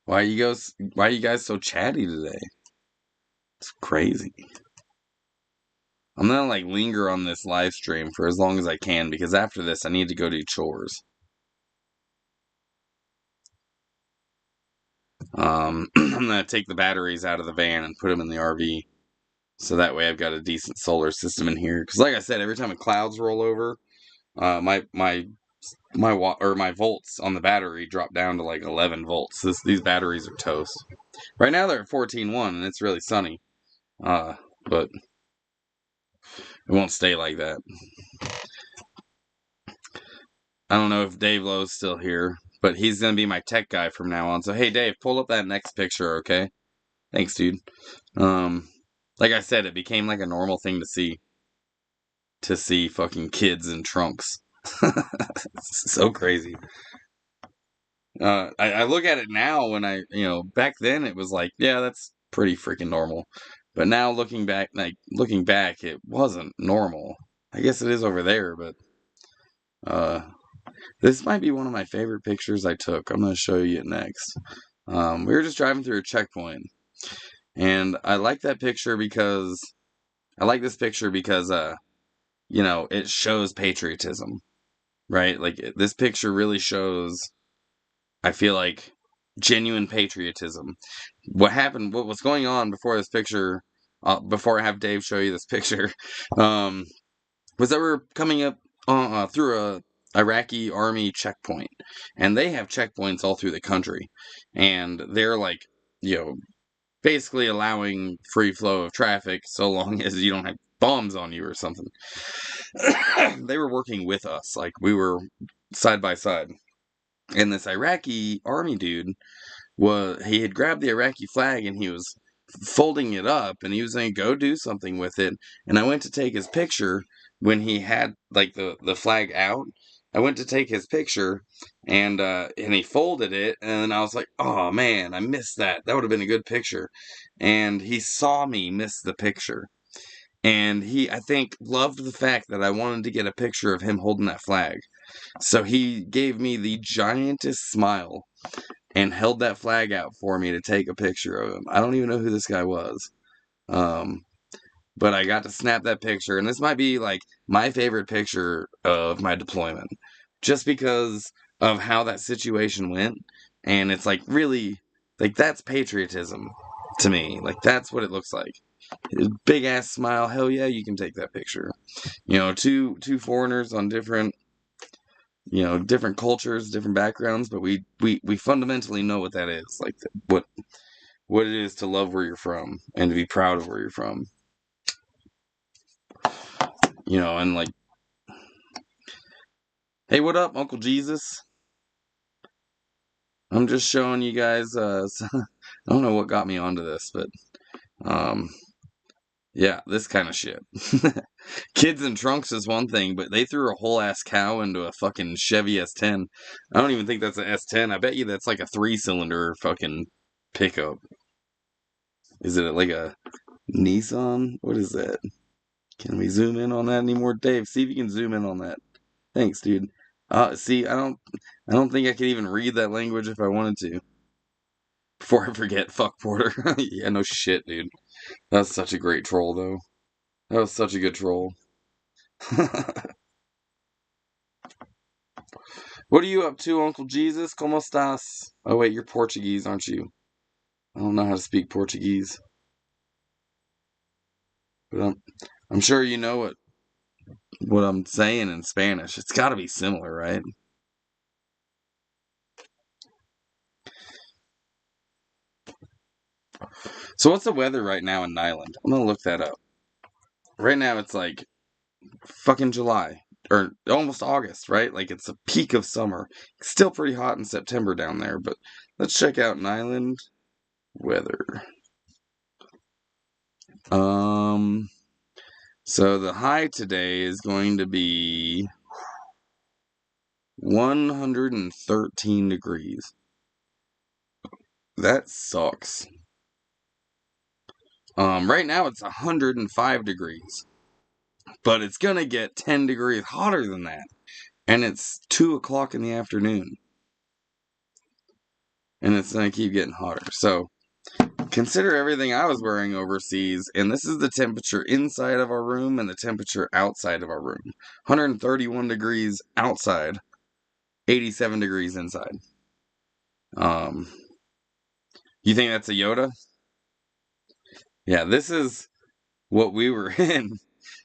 Why are you guys so chatty today? It's crazy. I'm gonna like linger on this live stream for as long as I can because after this I need to go do chores. I'm gonna take the batteries out of the van and put them in the RV, so that way I've got a decent solar system in here. Because like I said, every time the clouds roll over, my volts on the battery drop down to like 11 volts. These batteries are toast. Right now they're at 14.1 and it's really sunny. But it won't stay like that. I don't know if Dave Lowe's still here, but he's gonna be my tech guy from now on. So hey Dave, pull up that next picture, okay? Thanks, dude. Like I said, it became like a normal thing to see fucking kids in trunks. It's so crazy. I look at it now when back then it was like, yeah, that's pretty freaking normal. But now looking back, it wasn't normal. I guess it is over there, but this might be one of my favorite pictures I took. I'm gonna show you it next. We were just driving through a checkpoint, and I like that picture because I like this picture because it shows patriotism, right? Like this picture really shows, I feel like, genuine patriotism. What was going on before this picture, before I have Dave show you this picture, was that we're coming up through a Iraqi army checkpoint, and they have checkpoints all through the country, and they're like, basically allowing free flow of traffic so long as you don't have bombs on you or something. They were working with us, like we were side by side. And this Iraqi army dude he had grabbed the Iraqi flag and he was folding it up and he was going to go do something with it. And I went to take his picture when he had like the flag out. I went to take his picture and he folded it and I was like, oh man, I missed that. That would have been a good picture. And he saw me miss the picture. And he, I think, loved the fact that I wanted to get a picture of him holding that flag. So he gave me the giantest smile and held that flag out for me to take a picture of him. I don't even know who this guy was. But I got to snap that picture, and this might be like my favorite picture of my deployment, just because of how that situation went. And it's like really, like that's patriotism to me. Like that's what it looks like. Big ass smile. Hell yeah, you can take that picture. Two foreigners on different different cultures, different backgrounds, but we fundamentally know what that is. Like what it is to love where you're from and to be proud of where you're from. And like, hey, what up, Uncle Jesus? I'm just showing you guys. I don't know what got me onto this, but yeah, this kind of shit. Kids in trunks is one thing, but they threw a whole ass cow into a fucking Chevy S10. I don't even think that's an S10. I bet you that's like a 3-cylinder fucking pickup. Is it like a Nissan? What is that? Can we zoom in on that anymore? Dave, see if you can zoom in on that. Thanks, dude. See, I don't think I could even read that language if I wanted to. Before I forget, fuck Porter. Yeah, no shit, dude. That was such a great troll, though. That was such a good troll. What are you up to, Uncle Jesus? ¿Cómo estás? Oh, wait, you're Portuguese, aren't you? I don't know how to speak Portuguese. But I'm sure you know what I'm saying in Spanish. It's got to be similar, right? So what's the weather right now in Nyland? I'm going to look that up. Right now it's like fucking July. Or almost August, right? Like it's a peak of summer. It's still pretty hot in September down there, but let's check out Nyland weather. So the high today is going to be 113 degrees. That sucks. Right now it's 105 degrees, but it's gonna get 10 degrees hotter than that, and it's 2 o'clock in the afternoon, and it's gonna keep getting hotter. So consider everything I was wearing overseas, and this is the temperature inside of our room and the temperature outside of our room. 131 degrees outside, 87 degrees inside. You think that's a Yoda? Yeah, this is what we were in.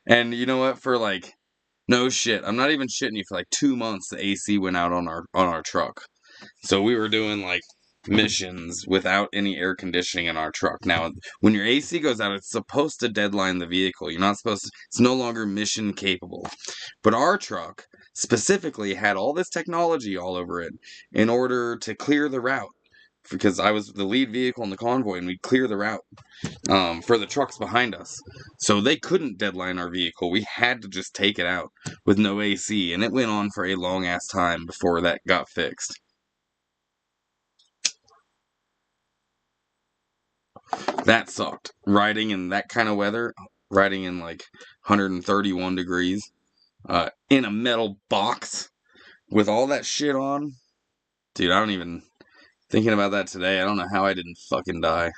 And you know what? For like, no shit, I'm not even shitting you. For like 2 months, the AC went out on our truck. So we were doing like missions without any air conditioning in our truck. Now, when your AC goes out, it's supposed to deadline the vehicle. You're not supposed to. It's no longer mission capable. But our truck specifically had all this technology all over it in order to clear the route. Because I was the lead vehicle in the convoy, and we'd clear the route for the trucks behind us. So they couldn't deadline our vehicle. We had to just take it out with no AC, and it went on for a long ass time before that got fixed. That sucked. Riding in that kind of weather, riding in like 131 degrees, in a metal box with all that shit on. Dude, I don't even. Thinking about that today, I don't know how I didn't fucking die.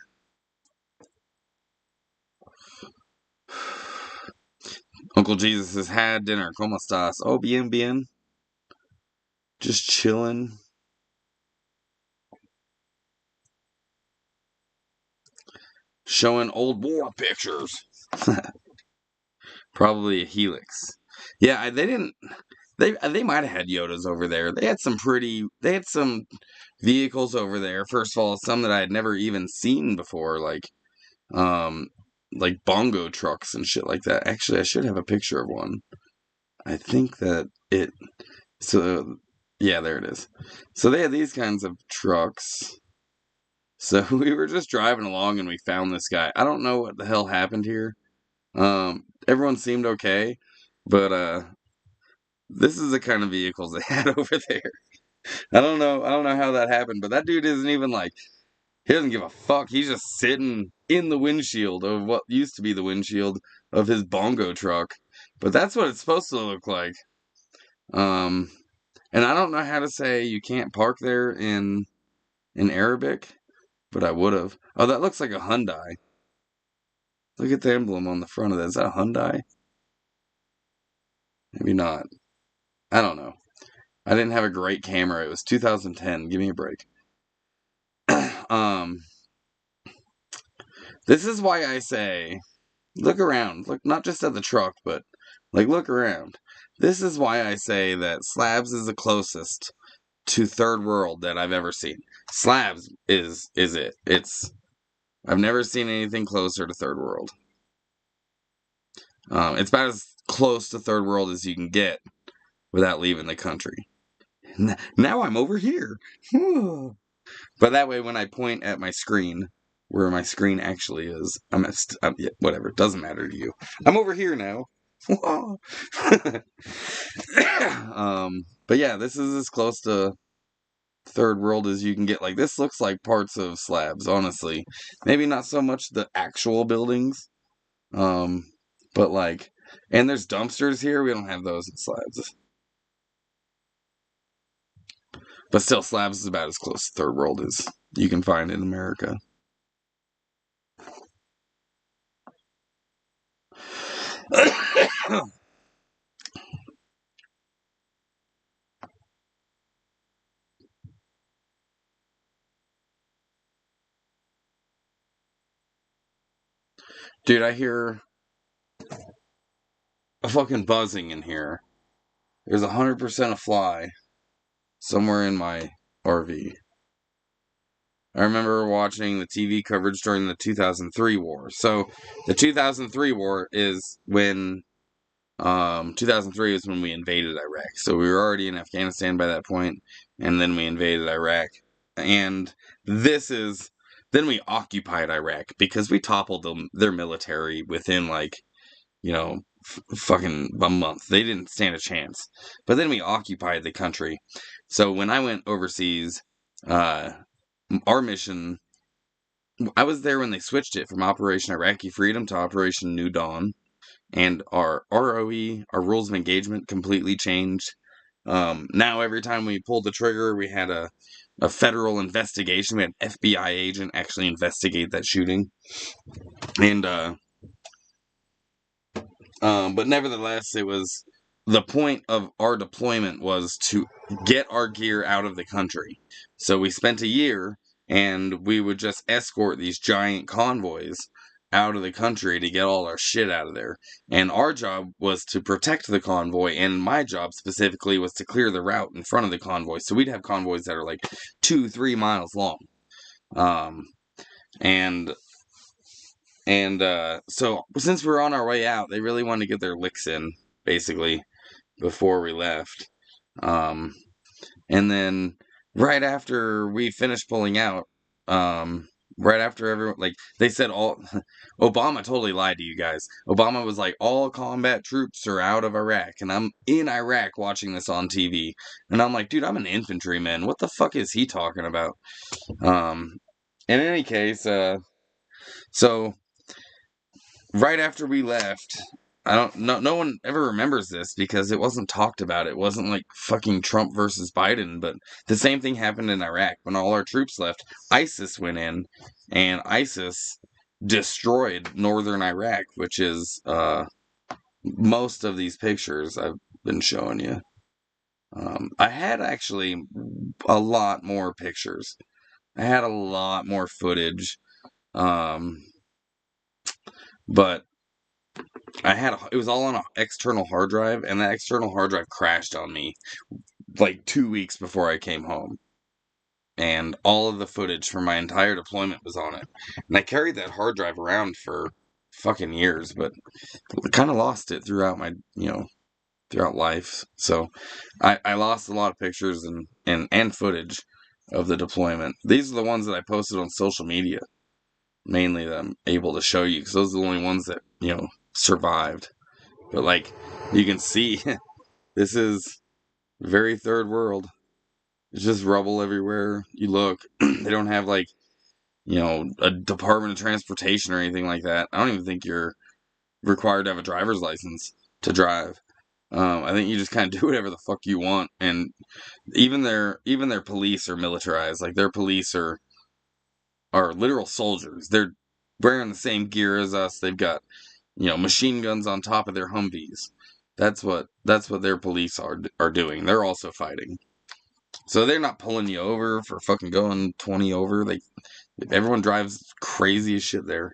Uncle Jesus has had dinner. ¿Cómo estás? Oh, bien, bien. Just chilling. Showing old war pictures. Probably a Helix. Yeah, they didn't. They might have had Yodas over there. They had some pretty. They had some vehicles over there. First of all, some that I had never even seen before, um, like bongo trucks and shit like that. Actually, I should have a picture of one. I think that it. So, yeah, there it is. So they had these kinds of trucks. So we were just driving along and we found this guy. I don't know what the hell happened here. Everyone seemed okay, but this is the kind of vehicles they had over there. I don't know. I don't know how that happened, but that dude isn't even like he doesn't give a fuck. He's just sitting in the windshield of what used to be the windshield of his bongo truck. But that's what it's supposed to look like. Um, and I don't know how to say you can't park there in Arabic, but I would have. Oh, that looks like a Hyundai. Look at the emblem on the front of that. Is that a Hyundai? Maybe not. I don't know. I didn't have a great camera. It was 2010. Give me a break. um, this is why I say, look around. Look not just at the truck, but like look around. This is why I say that Slabs is the closest to third world that I've ever seen. Slabs is it. I've never seen anything closer to third world. It's about as close to third world as you can get without leaving the country. Now I'm over here. But that way, when I point at my screen, where my screen actually is, yeah, whatever. It doesn't matter to you. I'm over here now. But yeah, this is as close to third world as you can get. Like, this looks like parts of Slabs, honestly. Maybe not so much the actual buildings, but like, and there's dumpsters here. We don't have those in Slabs. But still, Slabs is about as close to third world as you can find in America. Dude, I hear a fucking buzzing in here. There's 100% a fly somewhere in my RV. I remember watching the TV coverage during the 2003 war. So, the 2003 war is when 2003 is when we invaded Iraq. So we were already in Afghanistan by that point, and then we invaded Iraq. And this is then we occupied Iraq because we toppled their military within like, fucking a month. They didn't stand a chance. But then we occupied the country. So when I went overseas, our mission, I was there when they switched it from Operation Iraqi Freedom to Operation New Dawn. And our ROE, our rules of engagement, completely changed. Now every time we pulled the trigger, we had a federal investigation. We had an FBI agent actually investigate that shooting. And but nevertheless, it was the point of our deployment was to get our gear out of the country. So we spent a year, and we would just escort these giant convoys out of the country to get all our shit out of there. And our job was to protect the convoy, and my job specifically was to clear the route in front of the convoy. So we'd have convoys that are like 2-3 miles long. And so since we were on our way out, they really wanted to get their licks in, basically, before we left. And then right after we finished pulling out, right after everyone, like, they said Obama totally lied to you guys. Obama was like, all combat troops are out of Iraq, and I'm in Iraq watching this on TV. And I'm like, dude, I'm an infantryman. What the fuck is he talking about? In any case, so right after we left, no one ever remembers this because it wasn't talked about. It wasn't like fucking Trump versus Biden, but the same thing happened in Iraq. When all our troops left, ISIS went in, and ISIS destroyed northern Iraq, which is most of these pictures I've been showing you. I had actually a lot more pictures. I had a lot more footage. But it was all on an external hard drive, and that external hard drive crashed on me like 2 weeks before I came home. And all of the footage from my entire deployment was on it. And I carried that hard drive around for fucking years, but kind of lost it throughout my, throughout life. So I lost a lot of pictures and footage of the deployment. These are the ones that I posted on social media, mainly that I'm able to show you, because those are the only ones that, survived. But like, you can see, this is very third world. It's just rubble everywhere you look. They don't have like, a Department of Transportation or anything like that. I don't even think you're required to have a driver's license to drive. I think you just kind of do whatever the fuck you want. And even their police are militarized. Like, their police are literal soldiers. They're wearing the same gear as us. They've got, machine guns on top of their Humvees. That's what their police are doing. They're also fighting. So they're not pulling you over for fucking going 20 over. Everyone drives crazy as shit there.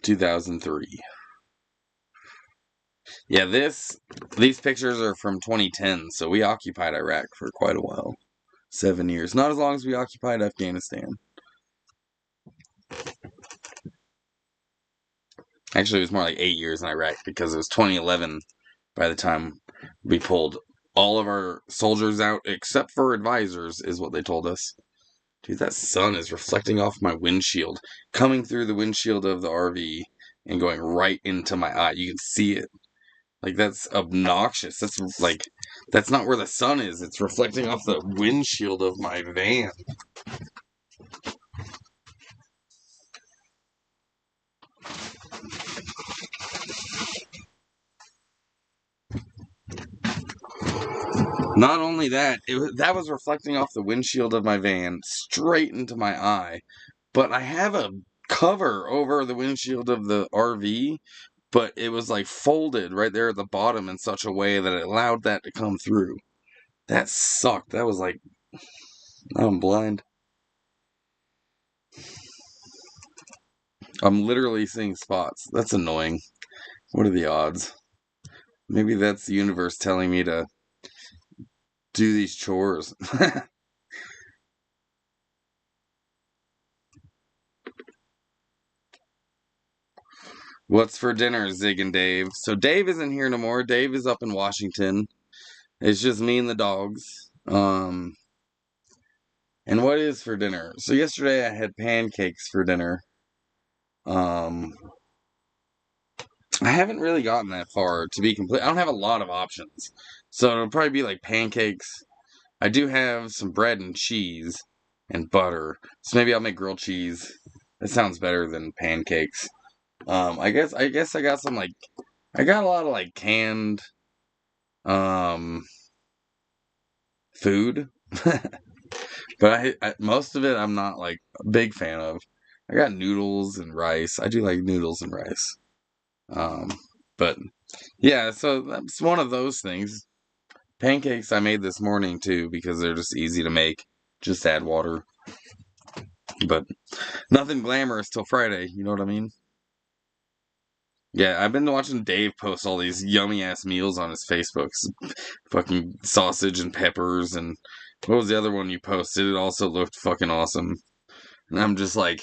(2003). Yeah, these pictures are from 2010, so we occupied Iraq for quite a while. 7 years. Not as long as we occupied Afghanistan. Actually, it was more like 8 years in Iraq, because it was 2011 by the time we pulled all of our soldiers out, except for advisors, is what they told us. Dude, that sun is reflecting off my windshield, coming through the windshield of the RV and going right into my eye. You can see it. Like, that's obnoxious. That's not where the sun is. It's reflecting off the windshield of my van. Not only that, that was reflecting off the windshield of my van straight into my eye. But I have a cover over the windshield of the RV, but it was like folded right there at the bottom in such a way that it allowed that to come through. That sucked. That was like, I'm blind. I'm literally seeing spots. That's annoying. What are the odds? Maybe that's the universe telling me to do these chores. What's for dinner, Zig and Dave? So Dave isn't here no more. Dave is up in Washington. It's just me and the dogs. And what is for dinner? So yesterday I had pancakes for dinner. Um, I haven't really gotten that far, to be complete. I don't have a lot of options. So it'll probably be like pancakes. I do have some bread and cheese and butter. So maybe I'll make grilled cheese. That sounds better than pancakes. I guess I got some like I got a lot of like canned um food. But most of it I'm not like a big fan of. I got noodles and rice. I do like noodles and rice. Um but yeah, so that's one of those things. Pancakes I made this morning too because they're just easy to make. Just add water. But nothing glamorous till Friday, you know what I mean? Yeah, I've been watching Dave post all these yummy ass meals on his Facebook. Fucking sausage and peppers and what was the other one you posted? It also looked fucking awesome. And I'm just like,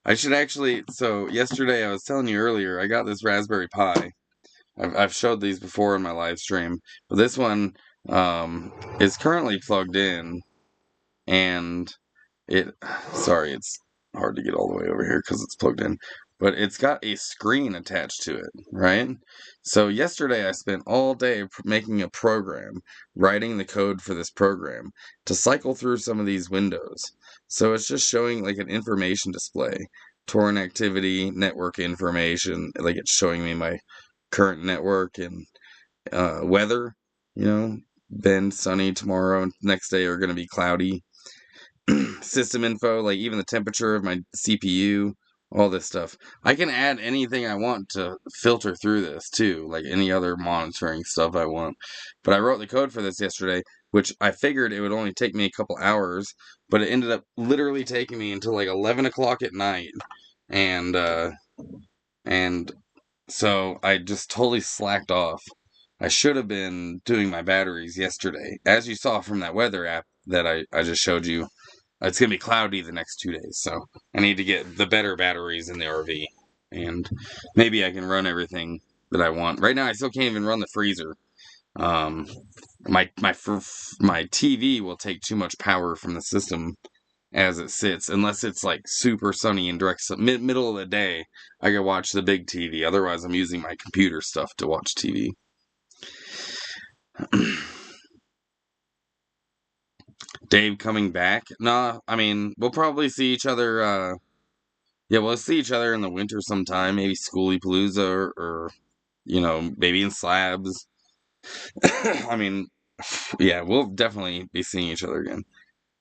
I should actually. So yesterday I was telling you earlier, I got this Raspberry Pi. I've showed these before in my live stream, but this one is currently plugged in, and it. Sorry, it's hard to get all the way over here because it's plugged in, but it's got a screen attached to it, right? So yesterday I spent all day making a program, writing the code for this program to cycle through some of these windows. So it's just showing like an information display, torrent activity, network information, like it's showing me my current network and weather, you know, then sunny tomorrow and next day are going to be cloudy. System info, like even the temperature of my CPU, all this stuff. I can add anything I want to filter through this too, like any other monitoring stuff I want. But I wrote the code for this yesterday, which I figured it would only take me a couple hours, but it ended up literally taking me until like 11 o'clock at night. And, uh, and so I just totally slacked off. I should have been doing my batteries yesterday. As you saw from that weather app that I just showed you, it's going to be cloudy the next 2 days, so I need to get the better batteries in the RV. And maybe I can run everything that I want. Right now, I still can't even run the freezer. Um, my TV will take too much power from the system as it sits, unless it's like super sunny and direct middle of the day. I can watch the big TV. Otherwise, I'm using my computer stuff to watch TV. Dave coming back? Nah, I mean we'll probably see each other. Yeah, we'll see each other in the winter sometime. Maybe Schoolie Palooza or maybe in Slabs. I mean, yeah, we'll definitely be seeing each other again.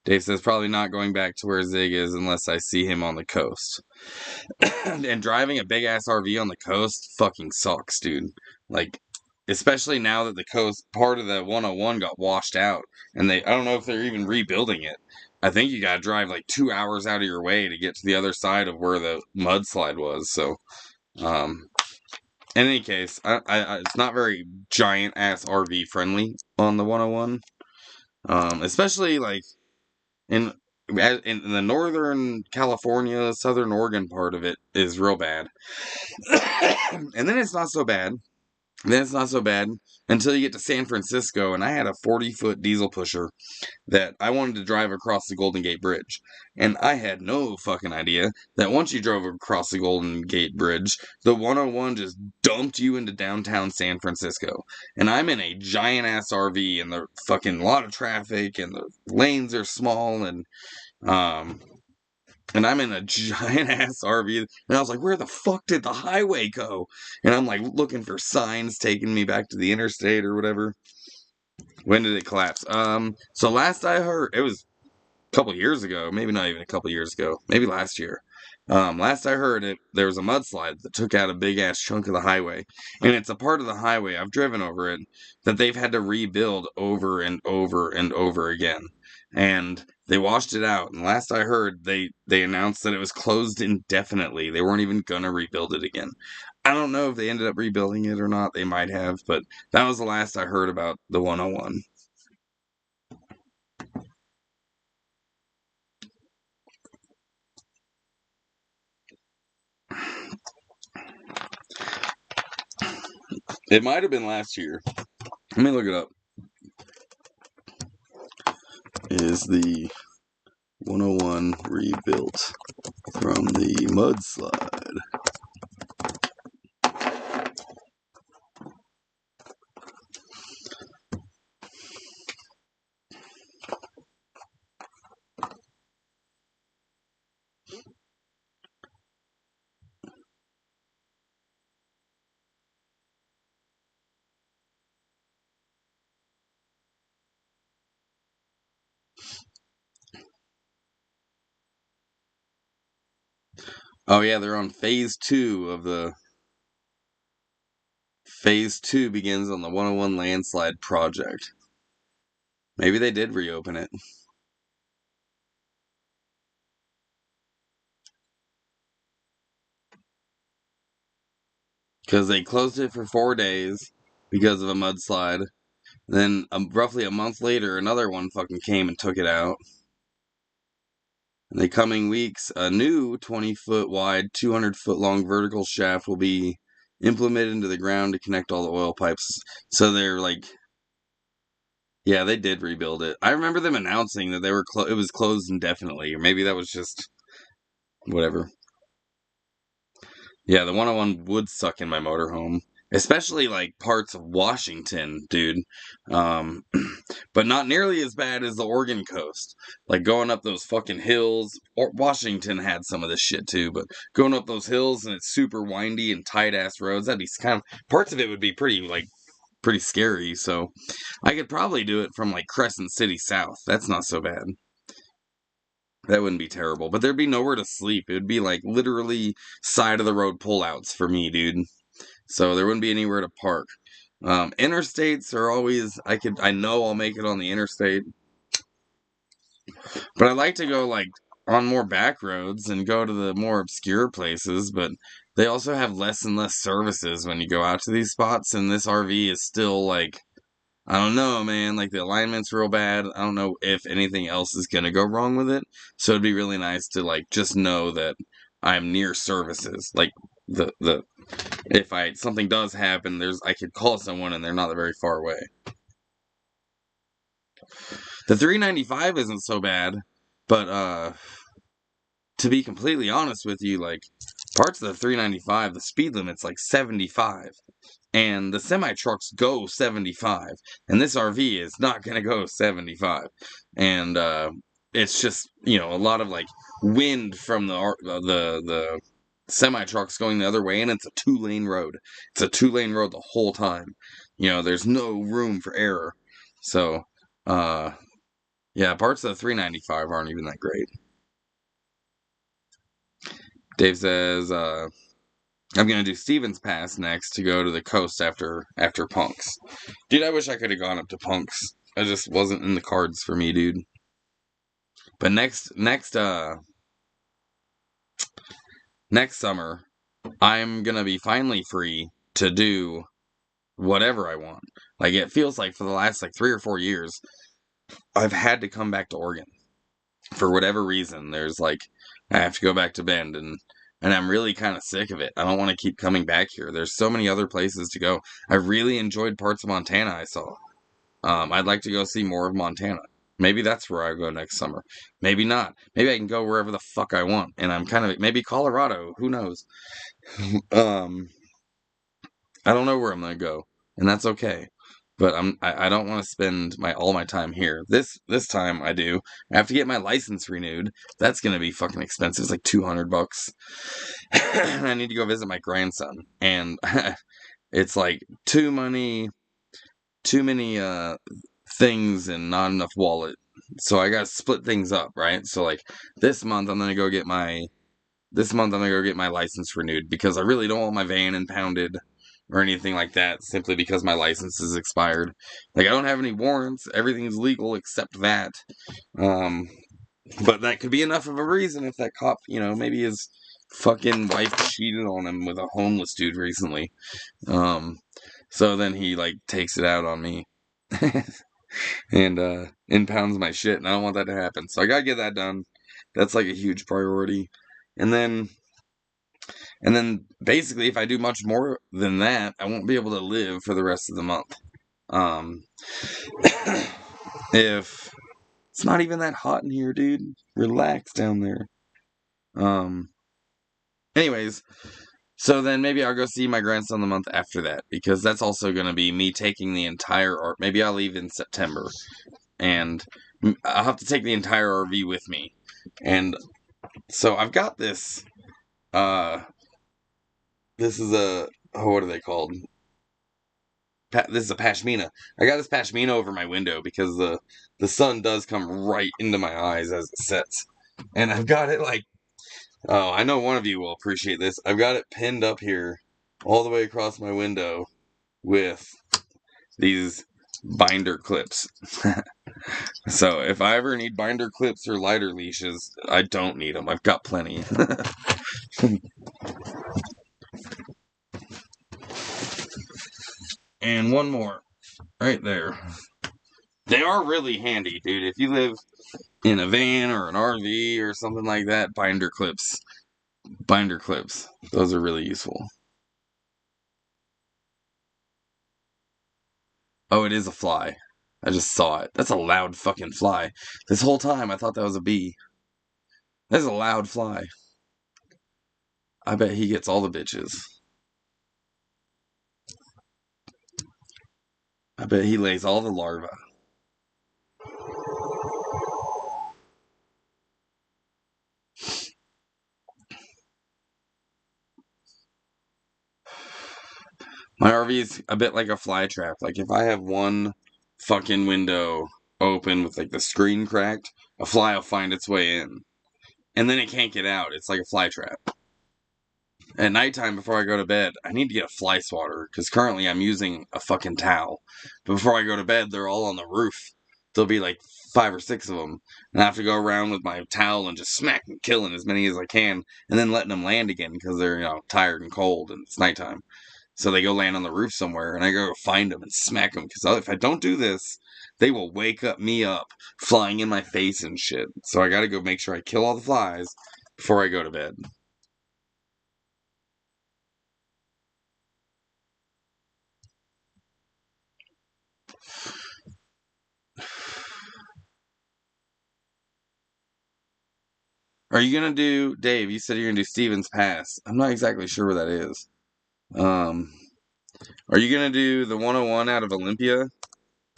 Dave says probably not going back to where Zig is unless I see him on the coast. And driving a big ass RV on the coast fucking sucks, dude. Like, especially now that the coast part of the 101 got washed out, and I don't know if they're even rebuilding it. I think you gotta drive like 2 hours out of your way to get to the other side of where the mudslide was. So, um, in any case, it's not very giant ass RV friendly on the 101. Especially like in in the northern California, southern Oregon part of it is real bad. And then it's not so bad. Then it's not so bad until you get to San Francisco, and I had a 40-foot diesel pusher that I wanted to drive across the Golden Gate Bridge. And I had no fucking idea that once you drove across the Golden Gate Bridge, the 101 just dumped you into downtown San Francisco. And I'm in a giant ass RV, and the fucking lot of traffic, and the lanes are small, um, and I'm in a giant ass RV, and I was like, where the fuck did the highway go? And I'm like looking for signs taking me back to the interstate or whatever. When did it collapse? So last I heard, it was a couple years ago, maybe not even a couple years ago, maybe last year. Last I heard it, there was a mudslide that took out a big ass chunk of the highway, and it's a part of the highway, I've driven over it, that they've had to rebuild over and over and over again, and they washed it out. And last I heard, they announced that it was closed indefinitely. They weren't even gonna rebuild it again. I don't know if they ended up rebuilding it or not. They might have, but that was the last I heard about the 101. It might have been last year. Let me look it up. Is the 101 rebuilt from the mudslide? Oh yeah, they're on phase 2 of the... Phase 2 begins on the 101 landslide project. Maybe they did reopen it. Because they closed it for 4 days because of a mudslide. Then, roughly a month later, another one fucking came and took it out. In the coming weeks, a new 20-foot wide, 200-foot long vertical shaft will be implemented into the ground to connect all the oil pipes. So they're like... Yeah, they did rebuild it. I remember them announcing that they were it was closed indefinitely, or maybe that was just whatever. Yeah, the 101 would suck in my motorhome, especially like parts of Washington, dude. Um, but not nearly as bad as the Oregon coast. Like going up those fucking hills. Or Washington had some of this shit too, but going up those hills and it's super windy and tight ass roads. That'd be kind of parts of it would be pretty scary. So I could probably do it from like Crescent City south. That's not so bad. That wouldn't be terrible, but there'd be nowhere to sleep. It would be like literally side of the road pullouts for me, dude. So there wouldn't be anywhere to park. Interstates are always I know I'll make it on the interstate, but I like to go like on more back roads and go to the more obscure places. But they also have less and less services when you go out to these spots, and this RV is still like I don't know, man. Like the alignment's real bad. I don't know if anything else is gonna go wrong with it. So it'd be really nice to like just know that I'm near services. Like the if something does happen, I could call someone and they're not very far away. The 395 isn't so bad, but to be completely honest with you, like parts of the 395, the speed limit's like 75. And the semi trucks go 75, and this RV is not going to go 75. And it's just a lot of like wind from the semi trucks going the other way, and it's a 2-lane road. It's a 2-lane road the whole time. There's no room for error. So, yeah, parts of the 395 aren't even that great. Dave says, I'm gonna do Stevens Pass next to go to the coast after Punks. Dude, I wish I could have gone up to Punks. I just wasn't in the cards for me, dude. But next summer, I'm gonna be finally free to do whatever I want. Like it feels like for the last like 3 or 4 years, I've had to come back to Oregon for whatever reason. There's like I have to go back to Bend and I'm really kind of sick of it. I don't want to keep coming back here. There's so many other places to go. I really enjoyed parts of Montana I saw. I'd like to go see more of Montana. Maybe that's where I go next summer. Maybe not. Maybe I can go wherever the fuck I want. And I'm kind of maybe Colorado. Who knows? um, I don't know where I'm gonna go, and that's okay. But I don't want to spend all my time here. This time I do. I have to get my license renewed. That's gonna be fucking expensive. It's like $200. I need to go visit my grandson, and it's like too many things and not enough wallet. So I gotta split things up, right? So like this month I'm gonna go get my license renewed because I really don't want my van impounded or anything like that simply because my license is expired. Like I don't have any warrants. Everything's legal except that. Um, but that could be enough of a reason if that cop, maybe his fucking wife cheated on him with a homeless dude recently. So then he like takes it out on me. And impounds my shit, and I don't want that to happen. So I gotta get that done. That's like a huge priority. And then And then basically, if I do much more than that, I won't be able to live for the rest of the month. If it's not even that hot in here, dude, relax down there. Anyways, so then maybe I'll go see my grandson the month after that, because that's also going to be me taking the entire RV. Maybe I'll leave in September, and I'll have to take the entire RV with me. And so I've got this. This is what are they called? This is a pashmina. I got this pashmina over my window because the sun does come right into my eyes as it sets, and I've got it like, oh, I know one of you will appreciate this. I've got it pinned up here, all the way across my window, with these binder clips. So if I ever need binder clips or lighter leashes, I don't need them. I've got plenty. And one more, right there. They are really handy, dude. If you live in a van or an RV or something like that, binder clips. Binder clips. Those are really useful. Oh, it is a fly. I just saw it. That's a loud fucking fly. This whole time I thought that was a bee. That's a loud fly. I bet he gets all the bitches. I bet he lays all the larvae. My RV is a bit like a fly trap. Like, if I have one fucking window open with, like, the screen cracked, a fly will find its way in. And then it can't get out. It's like a fly trap. At nighttime, before I go to bed, I need to get a fly swatter, because currently I'm using a fucking towel. But before I go to bed, they're all on the roof. There'll be like 5 or 6 of them. And I have to go around with my towel and just smack and killing as many as I can, and then letting them land again, because they're, tired and cold, and it's nighttime. So they go land on the roof somewhere, and I go find them and smack them, because if I don't do this, they will wake me up, flying in my face and shit. So I gotta go make sure I kill all the flies before I go to bed. Are you gonna do, Dave? You said you're gonna do Stevens Pass. I'm not exactly sure where that is. Um, are you gonna do the 101 out of Olympia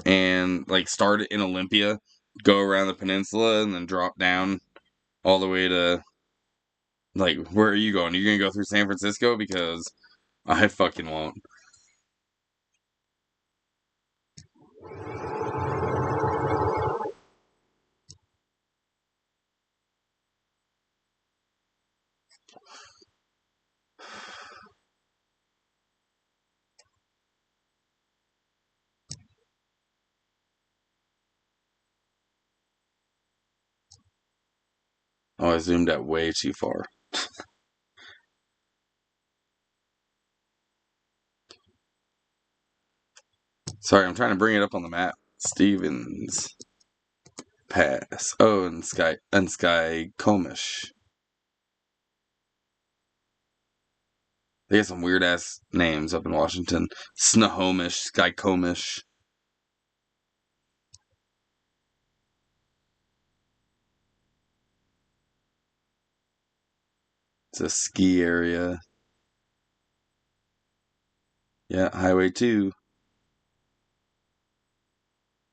and like start it in Olympia, go around the peninsula, and then drop down all the way to, like, where are you going? Are you gonna go through San Francisco? Because I fucking won't. Oh, I zoomed out way too far. Sorry, I'm trying to bring it up on the map. Stevens Pass. Oh, and Sky Comish. They got some weird ass names up in Washington. Snohomish, Skycomish. It's a ski area. Yeah, Highway 2.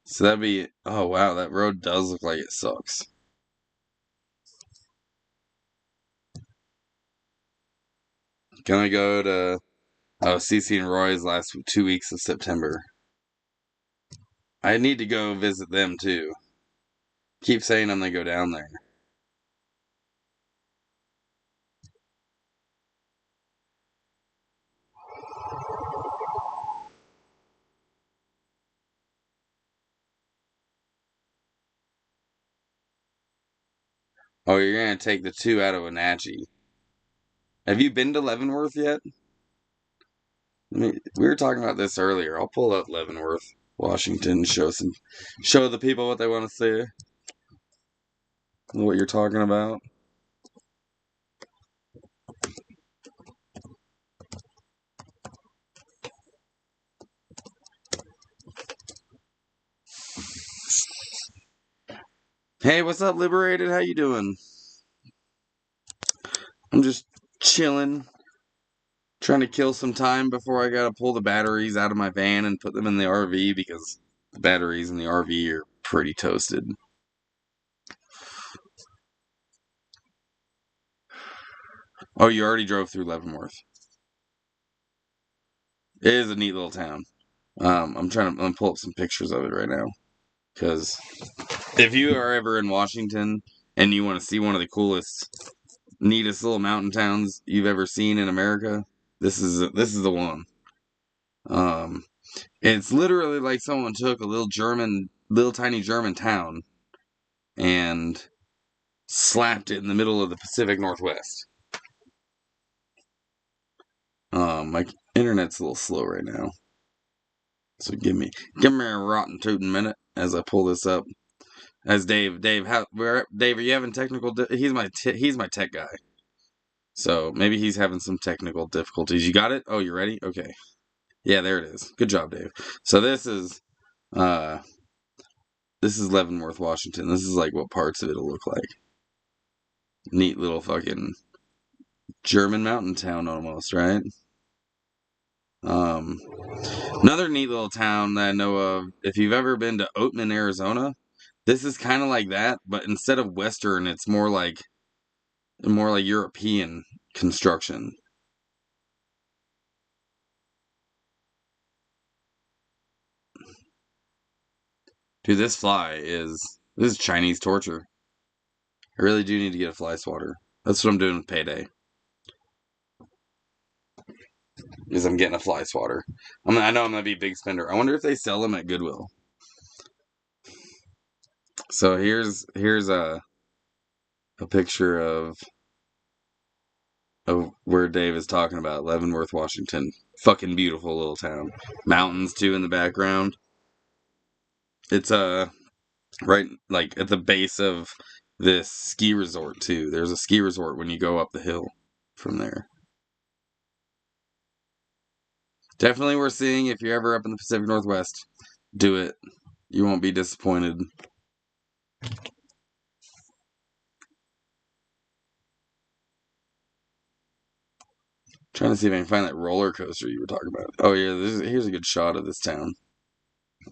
So that'd be. Oh, wow, that road does look like it sucks. Gonna go to CC and Roy's last 2 weeks of September. I need to go visit them too. Keep saying I'm gonna go down there. Oh, you're gonna take the 2 out of Wenatchee. Have you been to Leavenworth yet? We were talking about this earlier. I'll pull up Leavenworth, Washington, show the people what they want to see, what you're talking about. Hey, what's up, Liberated? How you doing? I'm just chilling, trying to kill some time before I gotta pull the batteries out of my van and put them in the RV because the batteries in the RV are pretty toasted. Oh, you already drove through Leavenworth. It is a neat little town. I'm gonna pull up some pictures of it right now because if you are ever in Washington and you want to see one of the coolest, neatest little mountain towns you've ever seen in America, this is the one. Um, it's literally like someone took a little tiny German town and slapped it in the middle of the Pacific Northwest. My internet's a little slow right now, so give me a rotten tootin' minute as I pull this up. As Dave, are you having technical? He's my tech guy, so maybe he's having some technical difficulties. You got it? Oh, you ready? Okay, yeah, there it is. Good job, Dave. So uh this is Leavenworth, Washington. This is like what parts of it'll look like. Neat little fucking German mountain town almost, right? Um, Another neat little town that I know of, if you've ever been to Oatman, Arizona, this is kind of like that, but instead of Western, it's more like European construction. Dude, this is Chinese torture. I really do need to get a fly swatter. That's what I'm doing with payday. Is I'm getting a fly swatter. I know I'm gonna be a big spender. I wonder if they sell them at Goodwill. So here's a picture of where Dave is talking about, Leavenworth, Washington. Fucking beautiful little town. Mountains too in the background. It's right like at the base of this ski resort too. There's a ski resort when you go up the hill from there. Definitely worth seeing if you're ever up in the Pacific Northwest. Do it. You won't be disappointed. Trying to see if I can find that roller coaster you were talking about. Oh yeah, here's a good shot of this town.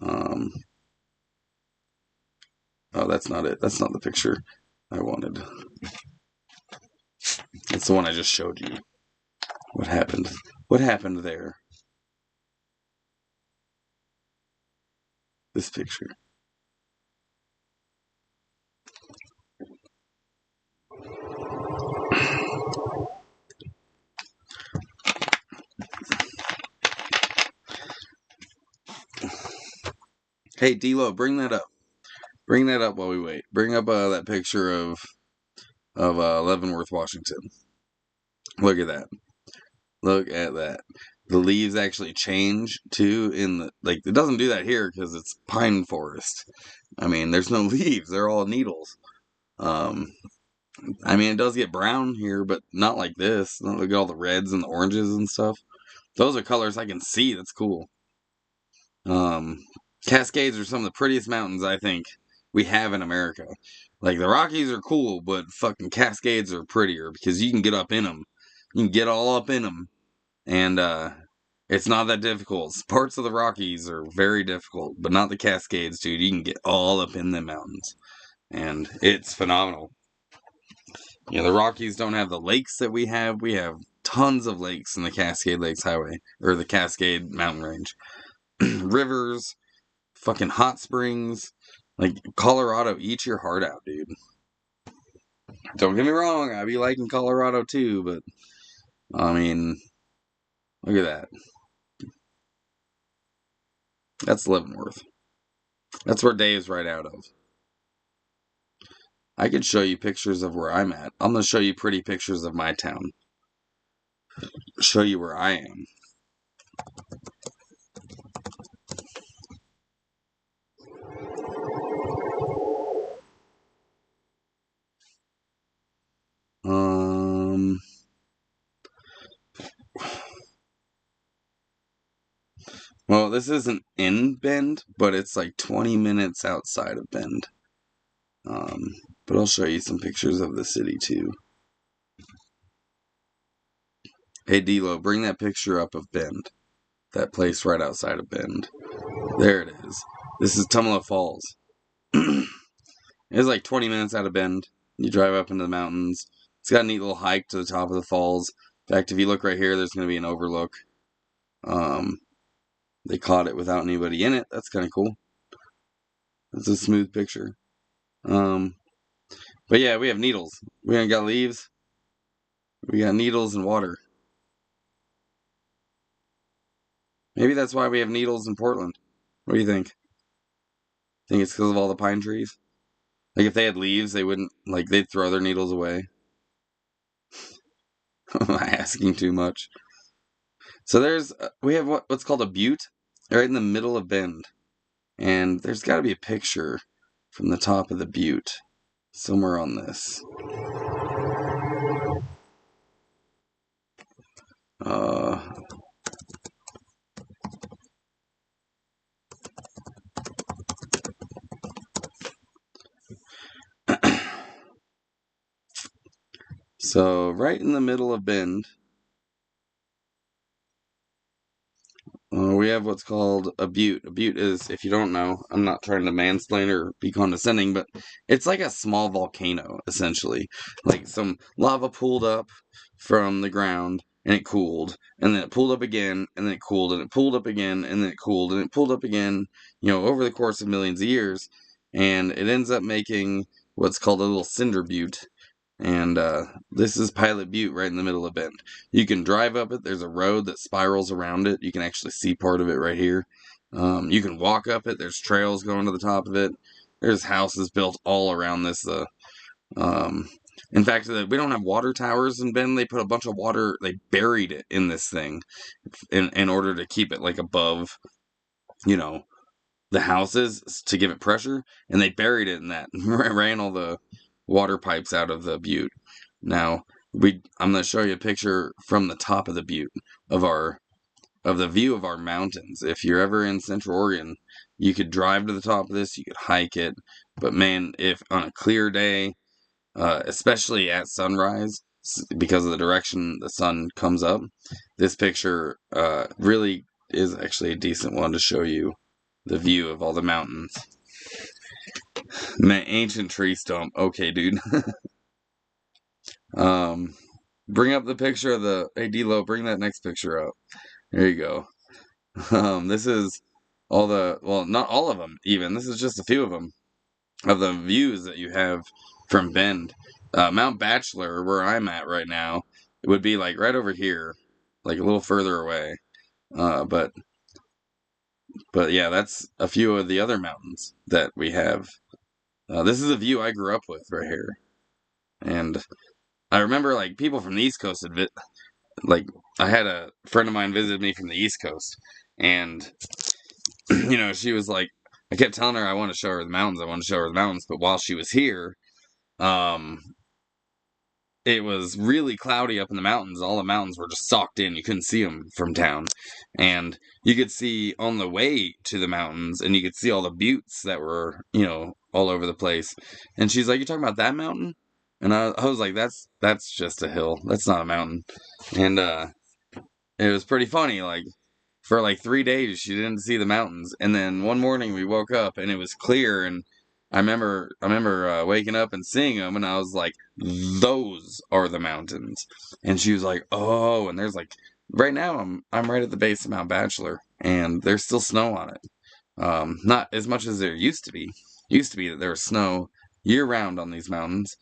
Um, oh, that's not it. That's not the picture I wanted. It's the one I just showed you. What happened? What happened there? This picture. Hey, D-Lo, bring that up. Bring that up while we wait. Bring up that picture of Leavenworth, Washington. Look at that. Look at that. The leaves actually change too. It doesn't do that here because it's pine forest. I mean, there's no leaves. They're all needles. Um, I mean, it does get brown here, but not like this. Look at all the reds and the oranges and stuff. Those are colors I can see. That's cool. Um, Cascades are some of the prettiest mountains I think we have in America. Like the Rockies are cool, but fucking Cascades are prettier because you can get up in them. You can get all up in them, and it's not that difficult. Parts of the Rockies are very difficult, but not the Cascades, dude. You can get all up in the mountains, and it's phenomenal. The Rockies don't have the lakes that we have. We have tons of lakes in the Cascade Lakes Highway or the Cascade Mountain Range. Rivers, fucking hot springs. Like Colorado, eat your heart out, dude. Don't get me wrong, I be liking Colorado too, but I mean, look at that. That's Leavenworth. That's where Dave's right out of. I could show you pictures of where I'm at. I'm gonna show you pretty pictures of my town. Show you where I am. Um. Well, this isn't in Bend, but it's like 20 minutes outside of Bend. But I'll show you some pictures of the city too. Hey D-Lo, bring that picture up of Bend. That place right outside of Bend. There it is. This is Tumalo Falls. It's like 20 minutes out of Bend. You drive up into the mountains. It's got a neat little hike to the top of the falls. In fact, if you look right here, there's going to be an overlook. They caught it without anybody in it. That's kind of cool. It's a smooth picture. But yeah, we have needles. We ain't got leaves. We got needles and water. Maybe that's why we have needles in Portland. What do you think? Think it's because of all the pine trees? Like if they had leaves, they wouldn't, like, they'd throw their needles away. Am I asking too much? So we have what's called a butte right in the middle of Bend. And there's got to be a picture from the top of the butte somewhere on this. So right in the middle of Bend, we have what's called a butte. A butte is, if you don't know, I'm not trying to mansplain or be condescending, but it's like a small volcano, essentially. Like some lava pooled up from the ground, and it cooled, and then it pulled up again, and then it cooled, and it pulled up again, and then it cooled, and it pulled up again, over the course of millions of years, and it ends up making what's called a little cinder butte. And this is Pilot Butte right in the middle of Bend. You can drive up it. There's a road that spirals around it. You can actually see part of it right here. You can walk up it. There's trails going to the top of it. There's houses built all around this. In fact, we don't have water towers in Bend. They put a bunch of water. They buried it in this thing in order to keep it like above, the houses to give it pressure, and they buried it in that and ran all the water pipes out of the butte. Now, I'm going to show you a picture from the top of the butte of the view of our mountains. If you're ever in Central Oregon, you could drive to the top of this, you could hike it, but man, if on a clear day, especially at sunrise, because of the direction the sun comes up, this picture really is actually a decent one to show you the view of all the mountains. Man, ancient tree stump. Okay, dude. Bring up the picture of hey, D-Lo, bring that next picture up. There you go. This is well, not all of them, even. This is just a few of them, of the views that you have from Bend. Mount Bachelor, where I'm at right now, it would be like right over here, like a little further away. But yeah, that's a few of the other mountains that we have. This is a view I grew up with right here. And I remember, like, people from the East Coast I had a friend of mine visit me from the East Coast, and, she was like, I kept telling her I want to show her the mountains, but while she was here, it was really cloudy up in the mountains. All the mountains were just socked in. You couldn't see them from town. And you could see on the way to the mountains, and you could see all the buttes that were, all over the place. And she's like, "You talking about that mountain?" And I was like, that's just a hill. That's not a mountain. And it was pretty funny. Like, for like 3 days, she didn't see the mountains. And then one morning we woke up and it was clear. And I remember waking up and seeing them, and I was like, "Those are the mountains." And she was like, "Oh." And there's like, right now I'm right at the base of Mount Bachelor, and there's still snow on it. Not as much as there used to be. Used to be that there was snow year round on these mountains.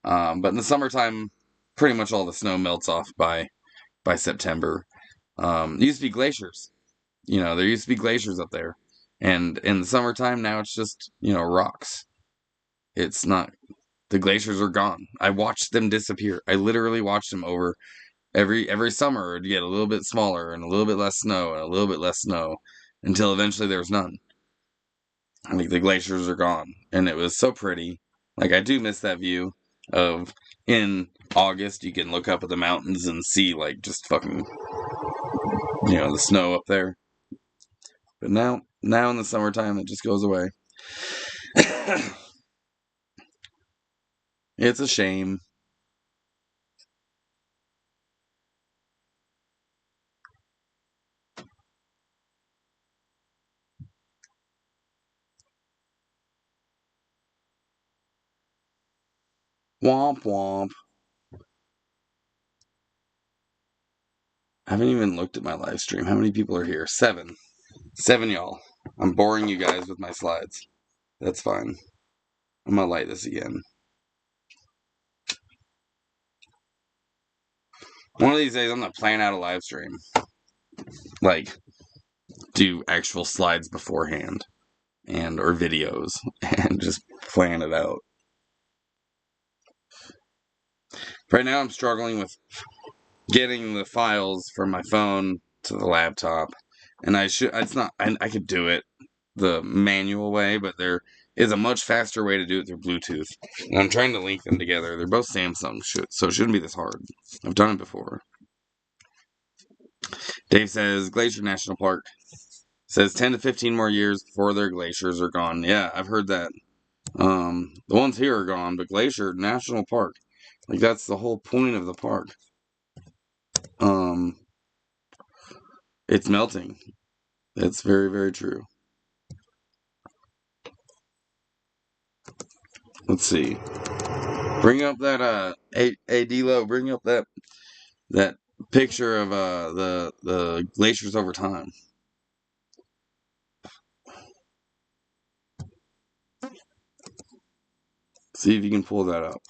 But in the summertime, pretty much all the snow melts off by September. There used to be glaciers. There used to be glaciers up there. And in the summertime, now it's just, rocks. It's not, the glaciers are gone. I watched them disappear. I literally watched them over every summer. It'd get a little bit smaller and a little bit less snow and a little bit less snow until eventually there was none. Like, the glaciers are gone. And it was so pretty. Like, I do miss that view of, in August, you can look up at the mountains and see, like, just fucking, the snow up there. But now in the summertime, it just goes away. It's a shame. Womp womp. I haven't even looked at my live stream. How many people are here? 7. 7 y'all. I'm boring you guys with my slides. That's fine. I'm gonna light this again. One of these days I'm gonna plan out a live stream. Like, do actual slides beforehand and or videos and just plan it out. Right now I'm struggling with getting the files from my phone to the laptop. And I could do it the manual way, but there is a much faster way to do it through Bluetooth. And I'm trying to link them together. They're both Samsung, so it shouldn't be this hard. I've done it before. Dave says, Glacier National Park. Says 10 to 15 more years before their glaciers are gone. Yeah, I've heard that. The ones here are gone, but Glacier National Park, like that's the whole point of the park. It's melting. That's very, very true. Let's see. Bring up that D-Lo, bring up that picture of the glaciers over time. See if you can pull that up.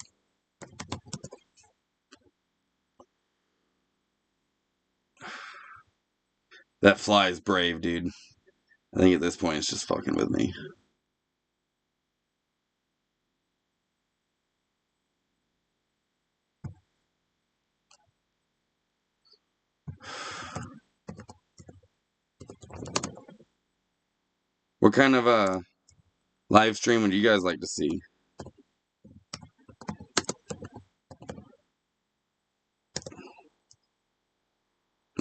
That fly is brave, dude. I think at this point it's just fucking with me. What kind of live stream would you guys like to see?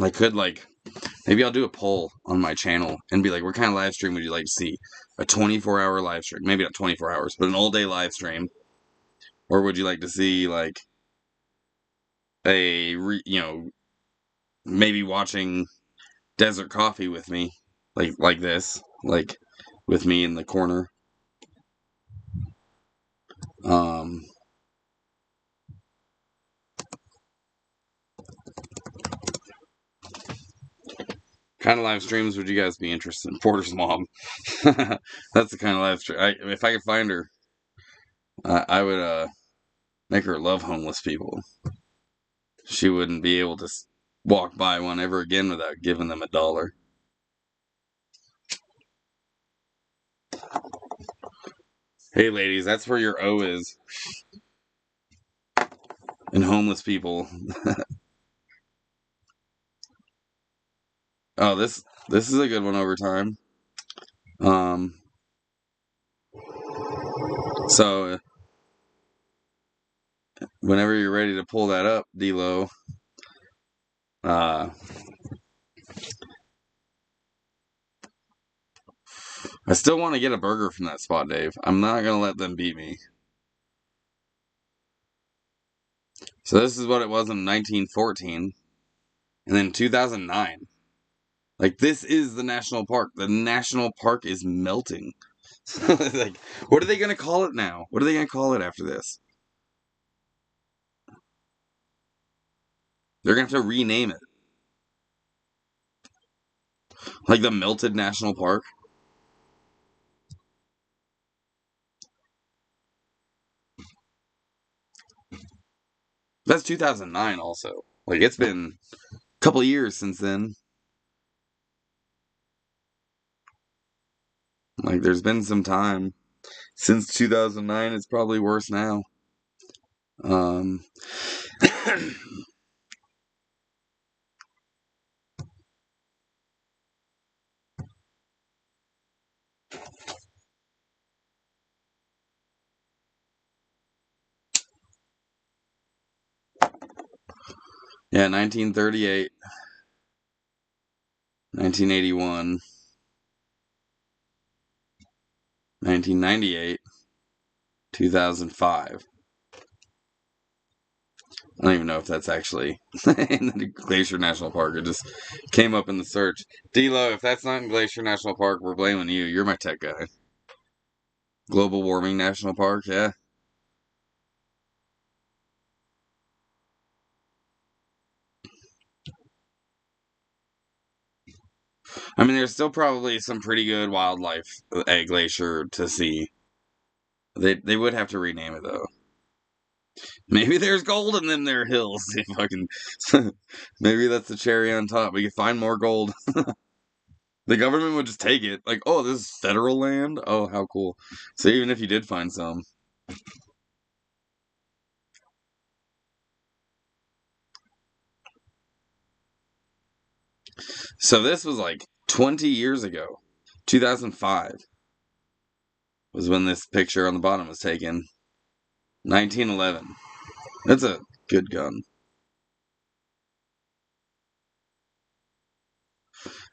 I could maybe I'll do a poll on my channel and be like, what kind of live stream would you like to see? A 24-hour live stream, maybe not 24 hours, but an all-day live stream, or would you like to see like maybe watching Desert Coffee with me, like this, like with me in the corner. Kind of live streams would you guys be interested in? Porter's mom. That's the kind of live stream. If I could find her, I would make her love homeless people. She wouldn't be able to walk by one ever again without giving them $1. Hey, ladies, that's where your O is. And homeless people. Oh, this is a good one over time. So whenever you're ready to pull that up, D-Lo, I still want to get a burger from that spot, Dave. I'm not gonna let them beat me. So this is what it was in 1914, and then 2009. Like, this is the national park. The national park is melting. Like, what are they gonna call it now? What are they gonna call it after this? They're gonna have to rename it. Like the Melted National Park. That's 2009 also. Like, it's been a couple of years since then. Like, there's been some time. Since 2009, it's probably worse now. Yeah, 1938, 1981, 1998, 2005. I don't even know if that's actually in the Glacier National Park. It just came up in the search. D-Lo, if that's not in Glacier National Park, we're blaming you. You're my tech guy. Global Warming National Park, yeah. I mean, there's still probably some pretty good wildlife at Glacier to see. They would have to rename it though. Maybe there's gold in them there hills. Fucking, maybe that's the cherry on top. We could find more gold. The government would just take it. Like, oh, this is federal land? Oh, how cool. So even if you did find some. So this was like 20 years ago. 2005 was when this picture on the bottom was taken. 1911. That's a good gun.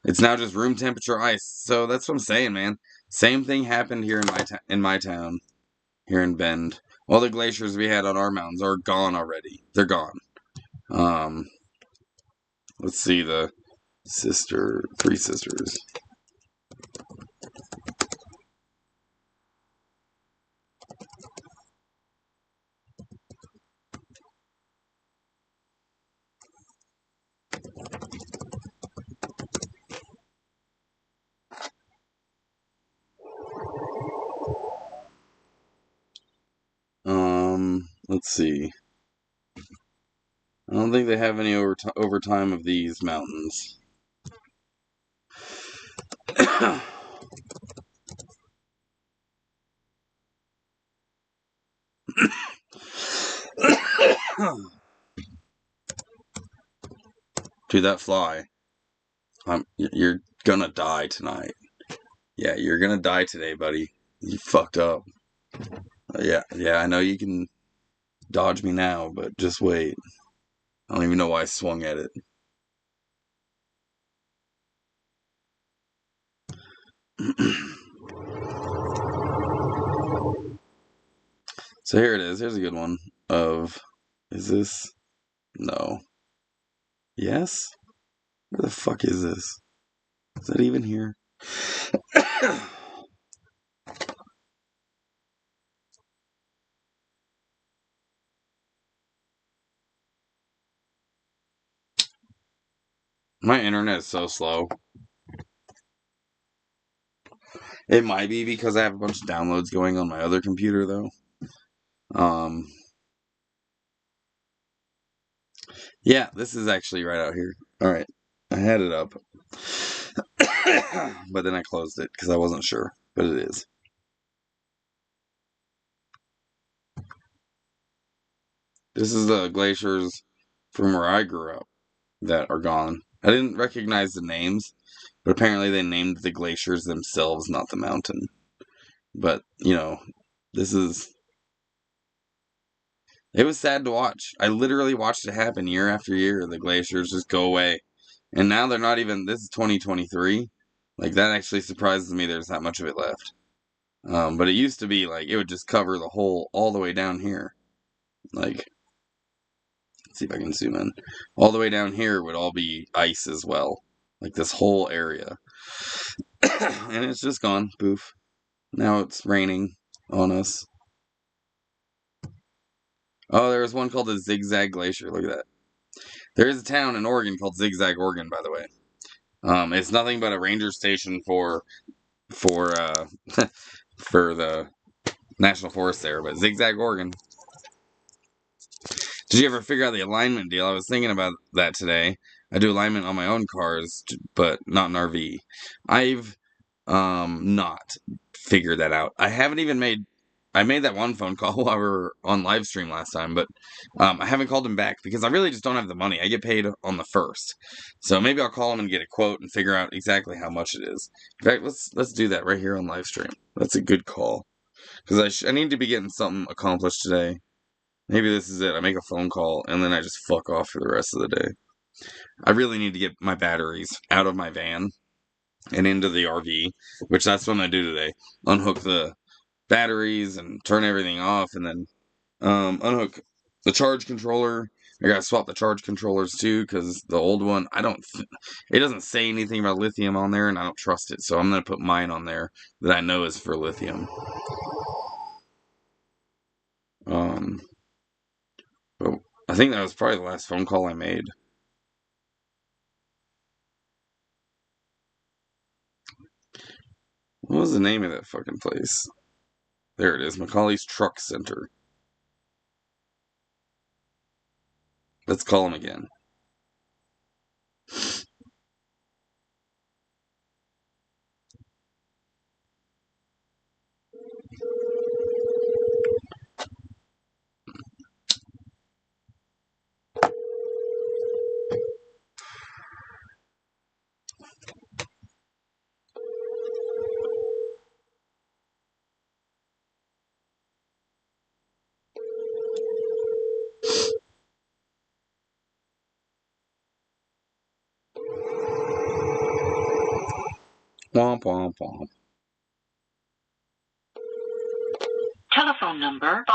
It's now just room temperature ice. So that's what I'm saying, man. Same thing happened here in my town, here in Bend. All the glaciers we had on our mountains are gone already. They're gone. Um, let's see the three sisters. Let's see. I don't think they have any overtime of these mountains. Dude, that fly. You're gonna die tonight. Yeah, you're gonna die today, buddy. You fucked up. Yeah, I know you can dodge me now, but just wait. I don't even know why I swung at it. So here it is. Here's a good one of, is this? No. Yes? Where the fuck is this? Is that even here? My internet is so slow. It might be because I have a bunch of downloads going on my other computer, though. Yeah, this is actually right out here. All right, I had it up, but then I closed it because I wasn't sure. But it is. This is the glaciers from where I grew up that are gone. I didn't recognize the names, but apparently they named the glaciers themselves, not the mountain. But this is. It was sad to watch. I literally watched it happen year after year. The glaciers just go away. And now they're not even. This is 2023. Like, that actually surprises me there's that much of it left. But it used to be like it would just cover the whole, all the way down here. Like, let's see if I can zoom in. All the way down here would all be ice as well. Like, this whole area. And it's just gone. Poof. Now it's raining on us. Oh, there was one called the Zigzag Glacier. Look at that. There is a town in Oregon called Zigzag, Oregon, by the way. It's nothing but a ranger station for for for the national forest there, but Zigzag, Oregon. Did you ever figure out the alignment deal? I was thinking about that today. I do alignment on my own cars, but not an RV. I've not figured that out. I haven't even made. I made that one phone call while we were on live stream last time, but I haven't called him back because I really just don't have the money. I get paid on the first, so maybe I'll call him and get a quote and figure out exactly how much it is. In fact, let's do that right here on live stream. That's a good call because I need to be getting something accomplished today. Maybe this is it. I make a phone call and then I just fuck off for the rest of the day. I really need to get my batteries out of my van and into the RV, which that's what I'm gonna do today. Unhook the batteries and turn everything off, and then unhook the charge controller, I gotta swap the charge controllers too, because the old one, it doesn't say anything about lithium on there, and I don't trust it. So I'm gonna put mine on there that I know is for lithium. But I think that was probably the last phone call I made. What was the name of that fucking place? There it is, Macaulay's Truck Center. Let's call him again. Womp womp womp. Telephone number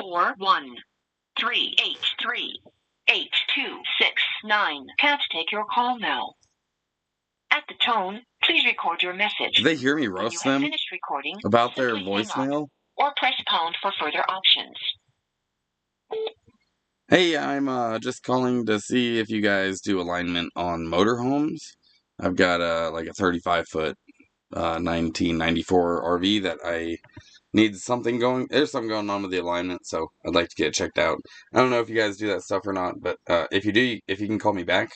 541-383-8269. Can't take your call now. At the tone, please record your message. Did they hear me roast them about their voicemail? Or press pound for further options. Hey, I'm just calling to see if you guys do alignment on motorhomes. I've got like a 35-foot 1994 RV that I need something going. There's something going on with the alignment, so I'd like to get it checked out. I don't know if you guys do that stuff or not, but if you do, if you can call me back,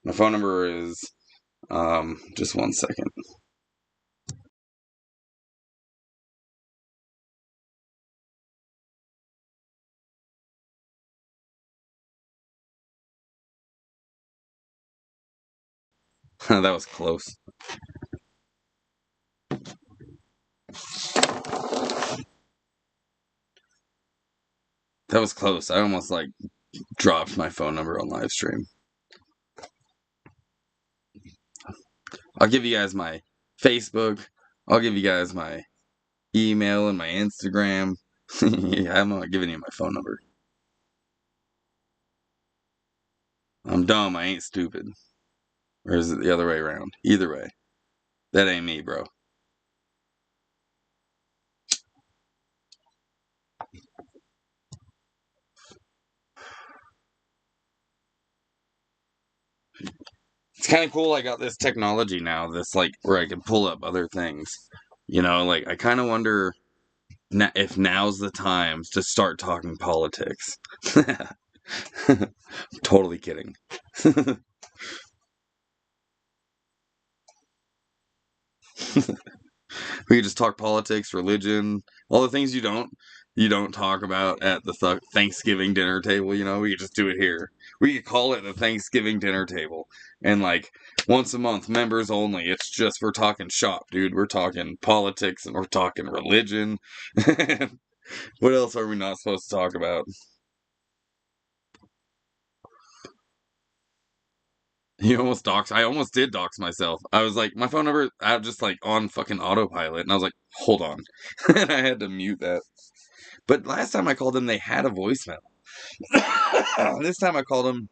my phone number is just 1 second. That was close. That was close. I almost like dropped my phone number on live stream. I'll give you guys my Facebook. I'll give you guys my email and my Instagram. Yeah, I'm not giving you my phone number. I'm dumb. I ain't stupid. Or is it the other way around? Either way. That ain't me, bro. It's kind of cool I got this technology now, this, like, where I can pull up other things. You know, like, I kind of wonder if now's the time to start talking politics. Totally kidding. We could just talk politics, religion, all the things you don't talk about at the Thanksgiving dinner table. You know, we could just do it here. We could call it the Thanksgiving dinner table, and like once a month, members only. It's just we're talking shop, dude. We're talking politics and we're talking religion. What else are we not supposed to talk about? You almost doxed. I almost did dox myself. I was like, my phone number, I was just like on fucking autopilot, and I was like, hold on, and I had to mute that. But last time I called them, they had a voicemail. This time I called them,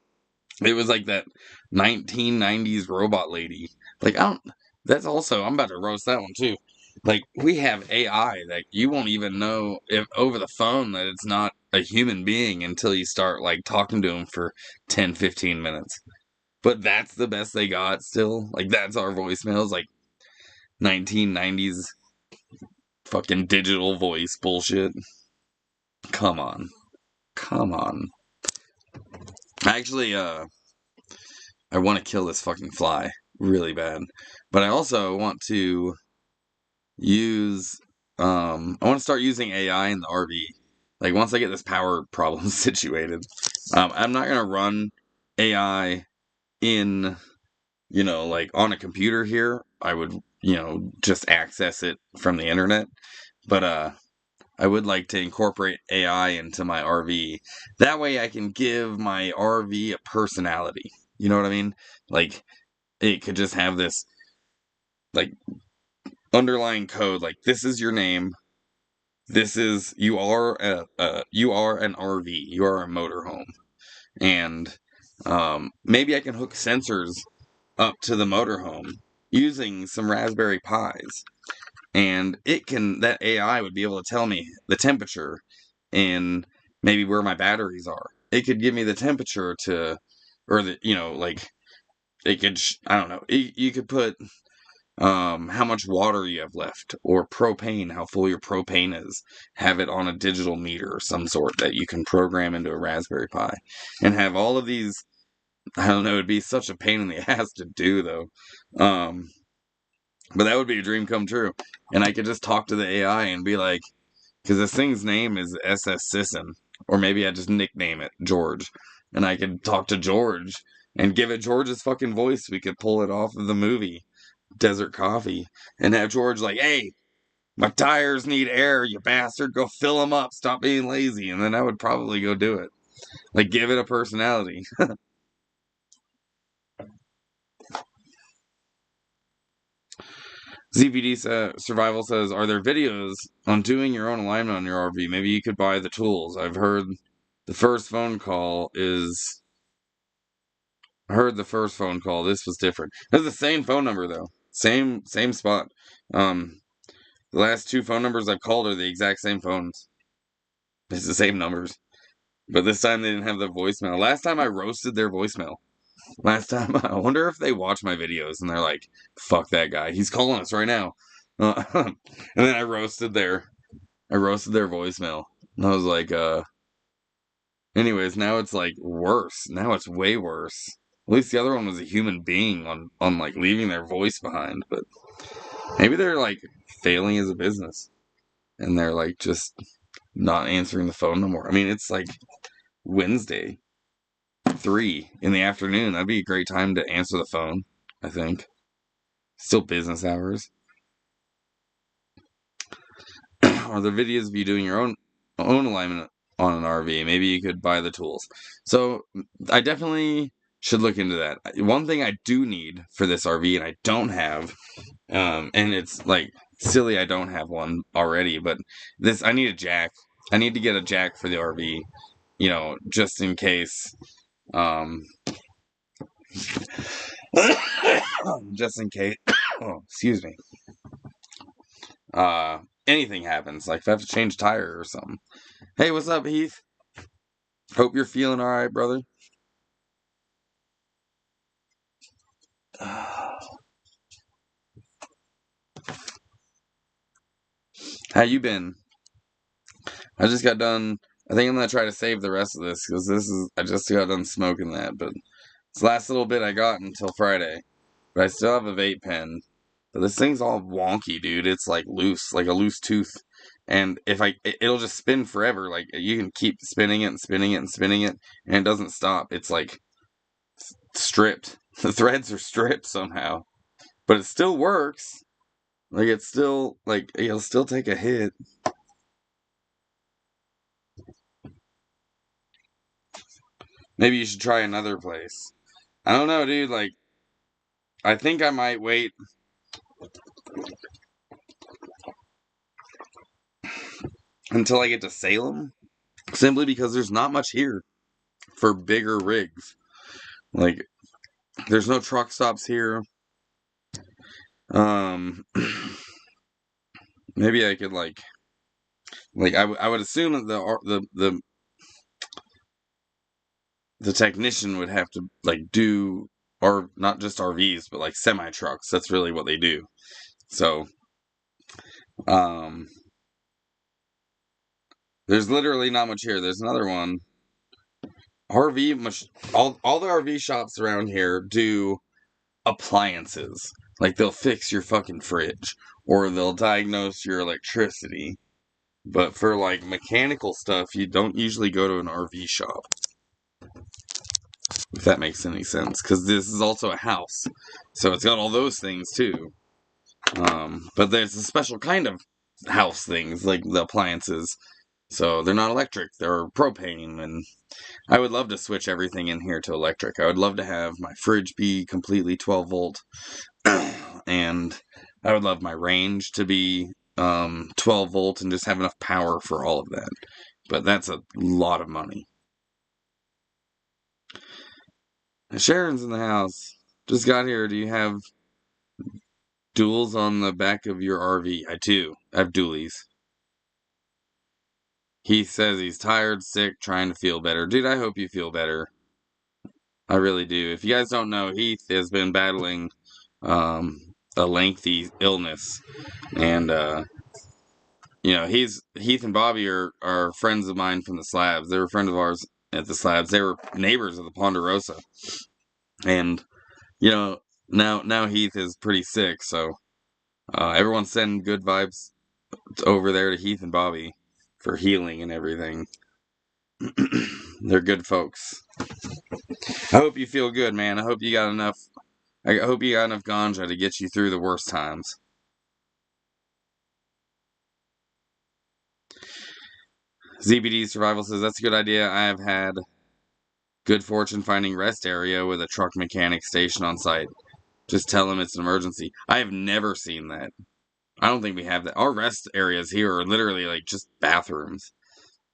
it was like that 1990s robot lady. Like, I don't. That's also, I'm about to roast that one too. Like, we have AI that you won't even know if over the phone that it's not a human being until you start like talking to them for 10, 15 minutes. But that's the best they got still. Like, that's our voicemails, like 1990s fucking digital voice bullshit. Come on. Come on. Actually, I want to kill this fucking fly really bad. But I also want to use, I want to start using AI in the RV. Like, once I get this power problem situated, I'm not going to run AI in, you know, like on a computer here. I would, you know, just access it from the internet. But, I would like to incorporate AI into my RV. That way I can give my RV a personality. You know what I mean? Like, it could just have this, like, underlying code. Like, this is your name. This is, you are an RV. You are a motorhome. and maybe I can hook sensors up to the motorhome using some Raspberry Pis, and that AI would be able to tell me the temperature and maybe where my batteries are. It could give me the temperature or like it could, I don't know, you could put how much water you have left, or propane, how full your propane is. Have it on a digital meter or some sort that you can program into a Raspberry Pi, and have all of these. I don't know. It'd be such a pain in the ass to do, though. But that would be a dream come true, and I could just talk to the AI and be like, because this thing's name is SS Sisson, or maybe I just nickname it George, and I could talk to George and give it George's fucking voice. We could pull it off of the movie Desert Coffee, and have George like, "Hey, my tires need air, you bastard. Go fill them up. Stop being lazy." And then I would probably go do it. Like, give it a personality. ZPD Survival says, "Are there videos on doing your own alignment on your RV? Maybe you could buy the tools. I've heard the first phone call is... I heard the first phone call. This was different. It's the same phone number, though. Same spot. The last two phone numbers I've called are the exact same phones. It's the same numbers. But this time they didn't have the voicemail. Last time I roasted their voicemail. Last time, I wonder if they watch my videos and they're like, fuck that guy. He's calling us right now. And then I roasted their voicemail. And I was like, anyways, now it's like worse. Now it's way worse. At least the other one was a human being on like leaving their voice behind. But maybe they're like failing as a business. And they're like just not answering the phone no more. I mean, it's like Wednesday, 3 in the afternoon. That'd be a great time to answer the phone, I think. Still business hours. Or the videos of you doing your own alignment on an RV. Maybe you could buy the tools. So I definitely should look into that. One thing I do need for this RV, and I don't have, and it's like silly I don't have one already, but I need a jack. I need to get a jack for the RV, just in case, just in case, oh, excuse me, anything happens, like if I have to change tire or something. Hey, what's up, Heath? Hope you're feeling alright, brother. How you been? I just got done. I think I'm gonna try to save the rest of this, because I just got done smoking that, but it's the last little bit I got until Friday. But I still have a vape pen. But this thing's all wonky, dude. It's like loose, like a loose tooth. And it'll just spin forever. Like, you can keep spinning it and spinning it and spinning it, and it doesn't stop. It's like stripped. The threads are stripped somehow. But it still works. Like, it's still, like, it'll still take a hit. Maybe you should try another place. I don't know, dude. Like, I think I might wait until I get to Salem, simply because there's not much here for bigger rigs. Like, there's no truck stops here. Maybe I could I would assume that the technician would have to do, or not just RVs, but like semi trucks. That's really what they do. So, there's literally not much here. There's another one. All the RV shops around here do appliances. Like, they'll fix your fucking fridge, or they'll diagnose your electricity. But for like mechanical stuff, you don't usually go to an RV shop. If that makes any sense, because this is also a house, so it's got all those things too. But there's a special kind of house things, like the appliances. So they're not electric, they're propane, and I would love to switch everything in here to electric. I would love to have my fridge be completely 12 volt, and I would love my range to be 12 volt and just have enough power for all of that. But that's a lot of money. Sharon's in the house. Just got here. Do you have duals on the back of your RV? I do. I have dualies. He says he's tired, sick, trying to feel better. Dude, I hope you feel better. I really do. If you guys don't know, Heath has been battling a lengthy illness. And, Heath and Bobby are friends of mine from the Slabs. They were friends of ours at the Slabs. They were neighbors of the Ponderosa. And, now Heath is pretty sick, so everyone's sending good vibes over there to Heath and Bobby for healing and everything. They're good folks. I hope you feel good, man. I hope you got enough ganja to get you through the worst times. ZBD Survival says, that's a good idea. I have had good fortune finding rest area with a truck mechanic station on site. Just tell them it's an emergency. I have never seen that. I don't think we have that. Our rest areas here are literally like just bathrooms.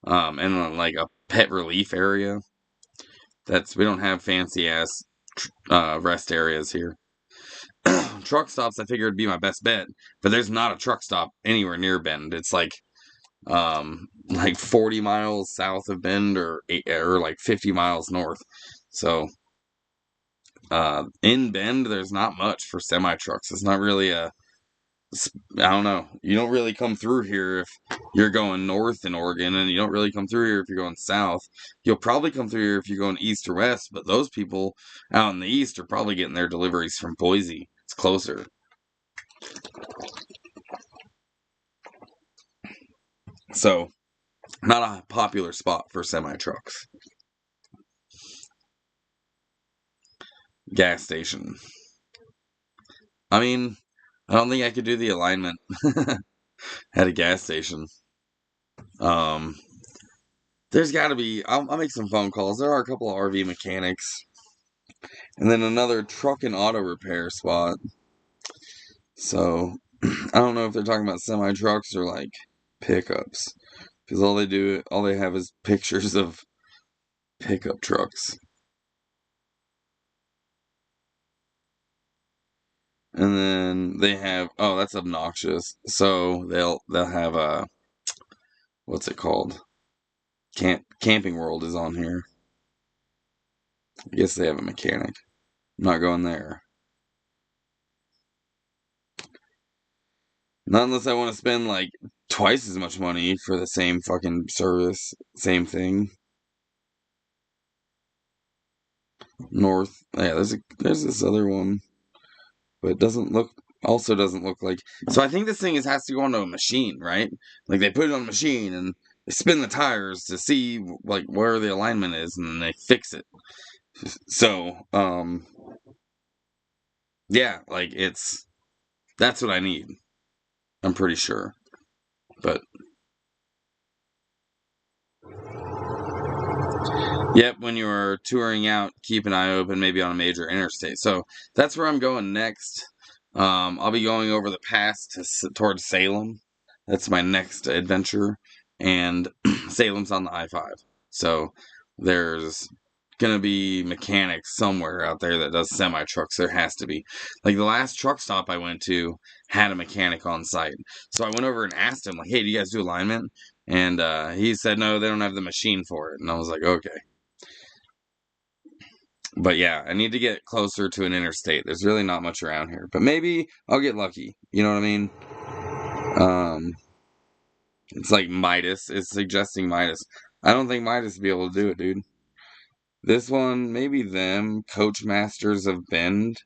And like a pet relief area. We don't have fancy ass rest areas here. Truck stops, I figured would be my best bet, but there's not a truck stop anywhere near Bend. It's like 40 miles south of Bend or like 50 miles north. So in Bend, there's not much for semi trucks. It's not really I don't know. You don't really come through here if you're going north in Oregon, and you don't really come through here if you're going south. You'll probably come through here if you're going east or west, but those people out in the east are probably getting their deliveries from Boise. It's closer. So, not a popular spot for semi-trucks. Gas station. I mean, I don't think I could do the alignment at a gas station. There's got to be. I'll make some phone calls. There are a couple of RV mechanics, and then another truck and auto repair spot. So I don't know if they're talking about semi trucks or like pickups, because all they have is pictures of pickup trucks. And then they have, oh, that's obnoxious. So they'll have a, what's it called? Camping World is on here. I guess they have a mechanic. I'm not going there. Not unless I want to spend like twice as much money for the same fucking service, same thing. North, yeah, there's this other one, but it doesn't look like. So I think this thing has to go onto a machine, right? Like they put it on a machine and they spin the tires to see like where the alignment is, and then they fix it. So, yeah, like that's what I need. I'm pretty sure, but yep, when you're touring out, keep an eye open, maybe on a major interstate. So that's where I'm going next. I'll be going over the pass towards Salem. That's my next adventure, and Salem's on the I-5. So there's gonna be mechanics somewhere out there that does semi trucks. There has to be. Like the last truck stop I went to had a mechanic on site, so I went over and asked him, like, "Hey, do you guys do alignment?" And he said, "No, they don't have the machine for it." And I was like, "Okay." But yeah, I need to get closer to an interstate. There's really not much around here, but maybe I'll get lucky. You know what I mean? It's like Midas. It's suggesting Midas. I don't think Midas will be able to do it, dude. This one, maybe them. Coach Masters of Bend.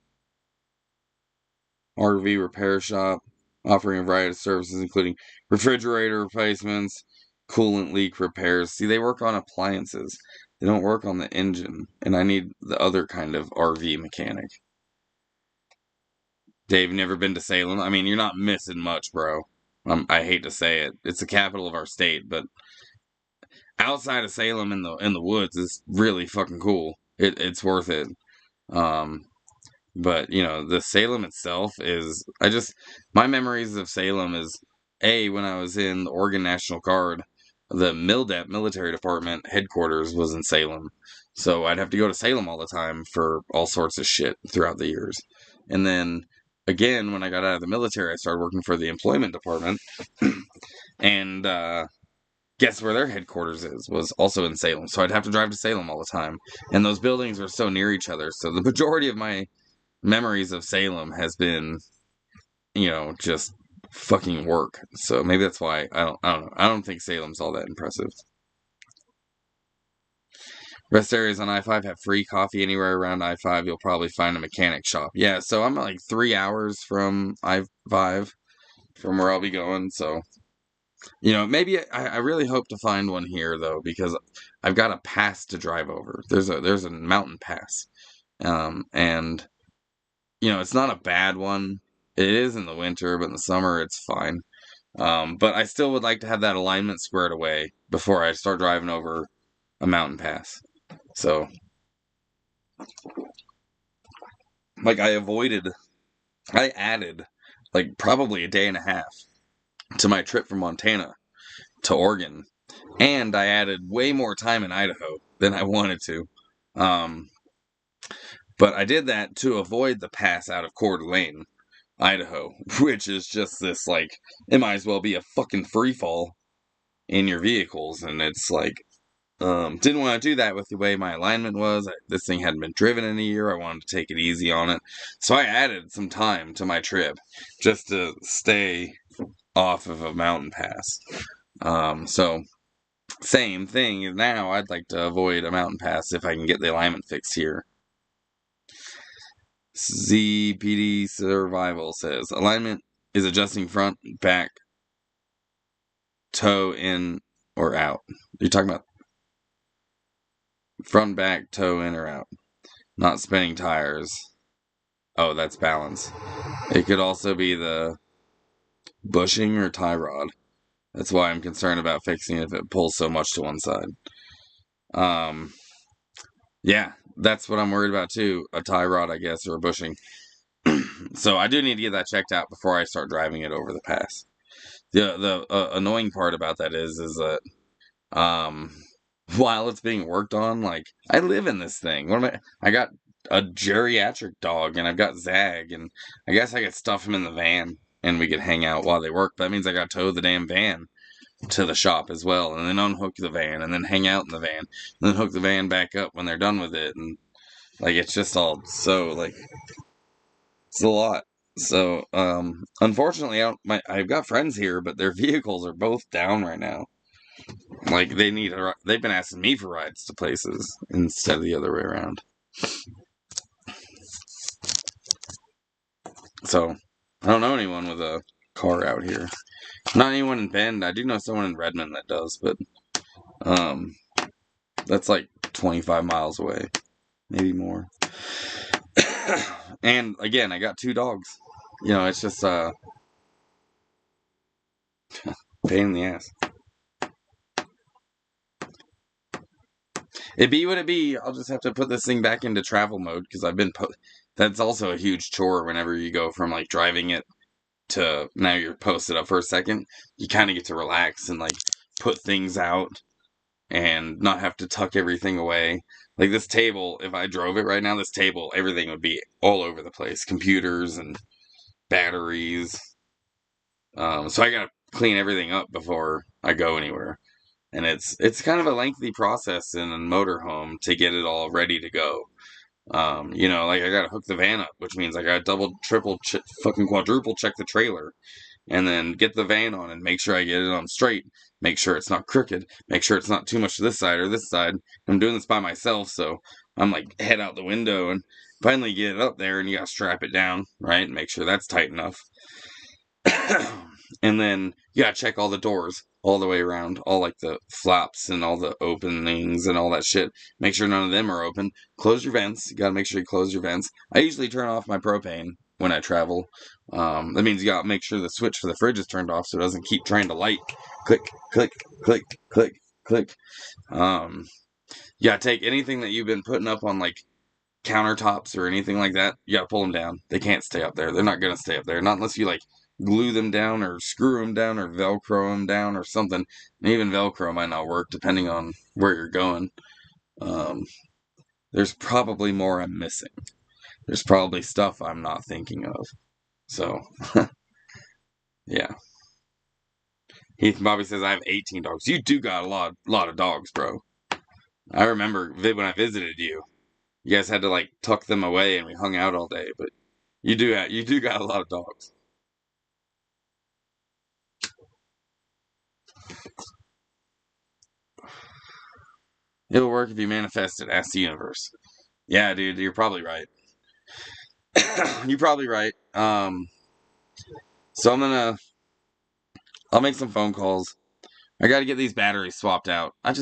RV repair shop. Offering a variety of services, including refrigerator replacements, coolant leak repairs. See, they work on appliances. They don't work on the engine. And I need the other kind of RV mechanic. Dave, never been to Salem? I mean, you're not missing much, bro. I hate to say it. It's the capital of our state, but outside of Salem in the woods is really fucking cool. It's worth it. But the Salem itself is my memories of Salem is when I was in the Oregon National Guard, the MILDEP military department headquarters was in Salem. So I'd have to go to Salem all the time for all sorts of shit throughout the years. And then again, when I got out of the military, I started working for the employment department. And guess where their headquarters was also in Salem. So I'd have to drive to Salem all the time. And those buildings are so near each other. So the majority of my memories of Salem has been, just fucking work. So maybe that's why I don't know. I don't think Salem's all that impressive. Rest areas on I-5 have free coffee anywhere around I-5. You'll probably find a mechanic shop. Yeah, so I'm like 3 hours from I-5 from where I'll be going. So, maybe I really hope to find one here though, because I've got a pass to drive over. There's a mountain pass, and it's not a bad one. It is in the winter, but in the summer it's fine. But I still would like to have that alignment squared away before I start driving over a mountain pass. So, like, I added, like, probably a day and a half to my trip from Montana to Oregon. And I added way more time in Idaho than I wanted to. But I did that to avoid the pass out of Coeur d'Alene, Idaho, which is just this, like, it might as well be a fucking free fall in your vehicles. And it's like, didn't want to do that with the way my alignment was. This thing hadn't been driven in a year. I wanted to take it easy on it. So I added some time to my trip just to stay off of a mountain pass. So same thing. Now I'd like to avoid a mountain pass if I can get the alignment fixed here. ZPD Survival says, alignment is adjusting front, back, toe in or out. You're talking about front, back, toe in or out. Not spinning tires. Oh, that's balance. It could also be the bushing or tie rod. That's why I'm concerned about fixing it if it pulls so much to one side. Yeah, that's what I'm worried about too. A tie rod, I guess, or a bushing. So I do need to get that checked out before I start driving it over the pass. The annoying part about that is that while it's being worked on, like, I live in this thing. I got a geriatric dog, and I've got Zag, and I guess I could stuff him in the van, and we could hang out while they work. But that means I got to tow the damn van to the shop as well, and then unhook the van, and then hang out in the van, and then hook the van back up when they're done with it, and, like, it's just all so, like, it's a lot. So, unfortunately, I've got friends here, but their vehicles are both down right now. Like, they've been asking me for rides to places instead of the other way around. So, I don't know anyone with a car out here. Not anyone in Bend. I do know someone in Redmond that does, but, that's like 25 miles away. Maybe more. And, again, I got 2 dogs. It's just, pain in the ass. It be what it be. I'll just have to put this thing back into travel mode because that's also a huge chore whenever you go from, like, driving it to now you're posted up for a second. You kind of get to relax and, like, put things out and not have to tuck everything away. Like, this table, if I drove it right now, everything would be all over the place. Computers and batteries. So I gotta clean everything up before I go anywhere. And it's kind of a lengthy process in a motorhome to get it all ready to go. Like, I gotta hook the van up, which means I gotta double, triple, fucking quadruple check the trailer, and then get the van on and make sure I get it on straight, make sure it's not crooked, make sure it's not too much to this side or this side. I'm doing this by myself, so I'm like head out the window and finally get it up there, and you gotta strap it down, right, and make sure that's tight enough. And then you gotta check all the doors all the way around, all, like, the flaps and all the openings and all that shit. Make sure none of them are open. Close your vents. You gotta make sure you close your vents. I usually turn off my propane when I travel. That means you gotta make sure the switch for the fridge is turned off so it doesn't keep trying to light. Click, click, click, click, click. You gotta take anything that you've been putting up on, like, countertops or anything like that. You gotta pull them down. They can't stay up there. They're not gonna stay up there. Not unless you, like, glue them down or screw them down or Velcro them down or something. And even Velcro might not work depending on where you're going. there's probably more I'm missing. There's probably stuff I'm not thinking of. So, yeah. Heath Bobby says I have 18 dogs. You do got a lot of dogs, bro. I remember when I visited you. You guys had to like tuck them away, and we hung out all day. But you do got a lot of dogs. It'll work if you manifest it. Ask the universe. Yeah, dude, you're probably right. You're probably right. So I'll make some phone calls. I got to get these batteries swapped out. I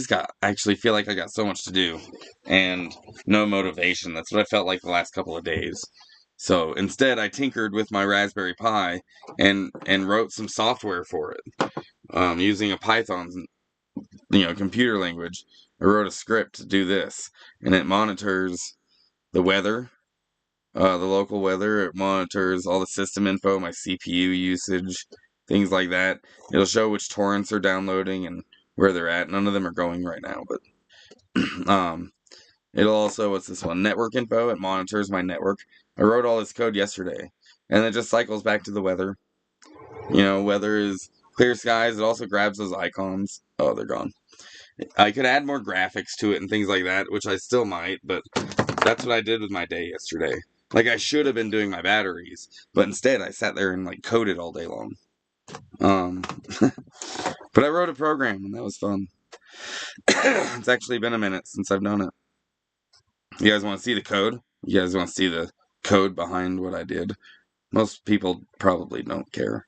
actually feel like I got so much to do and no motivation. That's what I felt like the last couple of days. So instead, I tinkered with my Raspberry Pi and wrote some software for it using a Python, computer language. I wrote a script to do this, and it monitors the weather, the local weather. It monitors all the system info, my CPU usage, things like that. It'll show which torrents are downloading and where they're at. None of them are going right now, but it'll also, what's this one? Network info. It monitors my network. I wrote all this code yesterday, and it just cycles back to the weather. Weather is clear skies. It also grabs those icons. Oh, they're gone. I could add more graphics to it and things like that, which I still might, but that's what I did with my day yesterday. Like, I should have been doing my batteries, but instead I sat there and, coded all day long. But I wrote a program, and that was fun. It's actually been a minute since I've done it. You guys want to see the code? You guys want to see the code behind what I did? Most people probably don't care.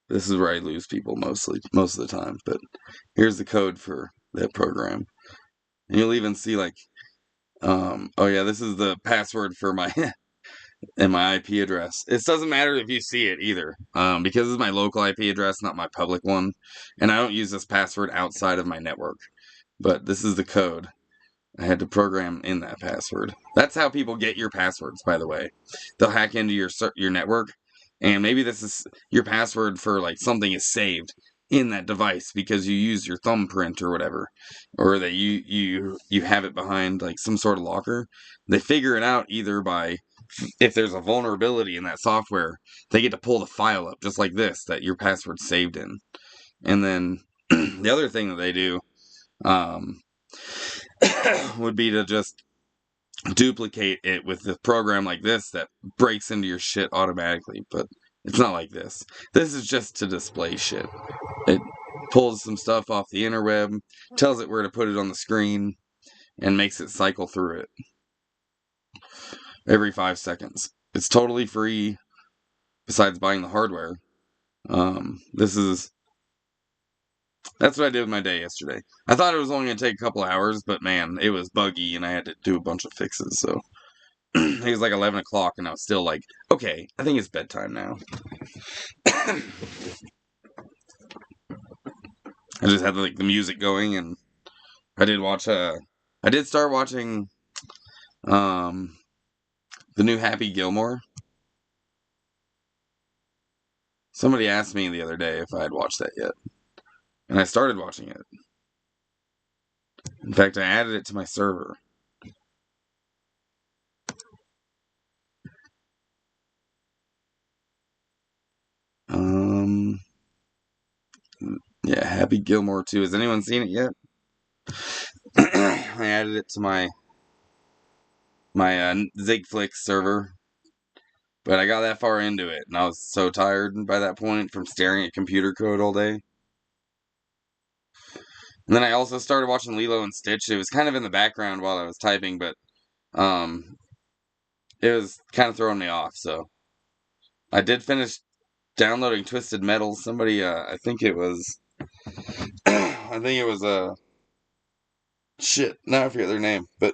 This is where I lose people most of the time, but here's the code for that program. And you'll even see, oh yeah, this is the password for my and my IP address. It doesn't matter if you see it either, because it's my local IP address, not my public one, and I don't use this password outside of my network. But this is the code. I had to program in that password. That's how people get your passwords, by the way. They'll hack into your network, and maybe this is your password for something is saved in that device because you use your thumbprint or whatever, or that you have it behind some sort of locker. They figure it out either by, if there's a vulnerability in that software, they get to pull the file up just like this that your password's saved in. And then the other thing that they do would be to just duplicate it with a program like this that breaks into your shit automatically. But it's not like this. This is just to display shit. It pulls some stuff off the interweb, tells it where to put it on the screen, and makes it cycle through it every 5 seconds. It's totally free, besides buying the hardware. That's what I did with my day yesterday. I thought it was only going to take a couple hours, but man, it was buggy and I had to do a bunch of fixes, so it was 11 o'clock and I was still okay, I think it's bedtime now. I just had the music going, and I did start watching the new Happy Gilmore. Somebody asked me the other day if I had watched that yet, and I started watching it. In fact, I added it to my server. Yeah, Happy Gilmore 2. Has anyone seen it yet? I added it to my Zigflix server, but I got that far into it, and I was so tired by that point from staring at computer code all day. And then I also started watching Lilo and Stitch. It was kind of in the background while I was typing, but it was kind of throwing me off, so I did finish downloading Twisted Metal. Somebody, I think it was shit, now I forget their name, but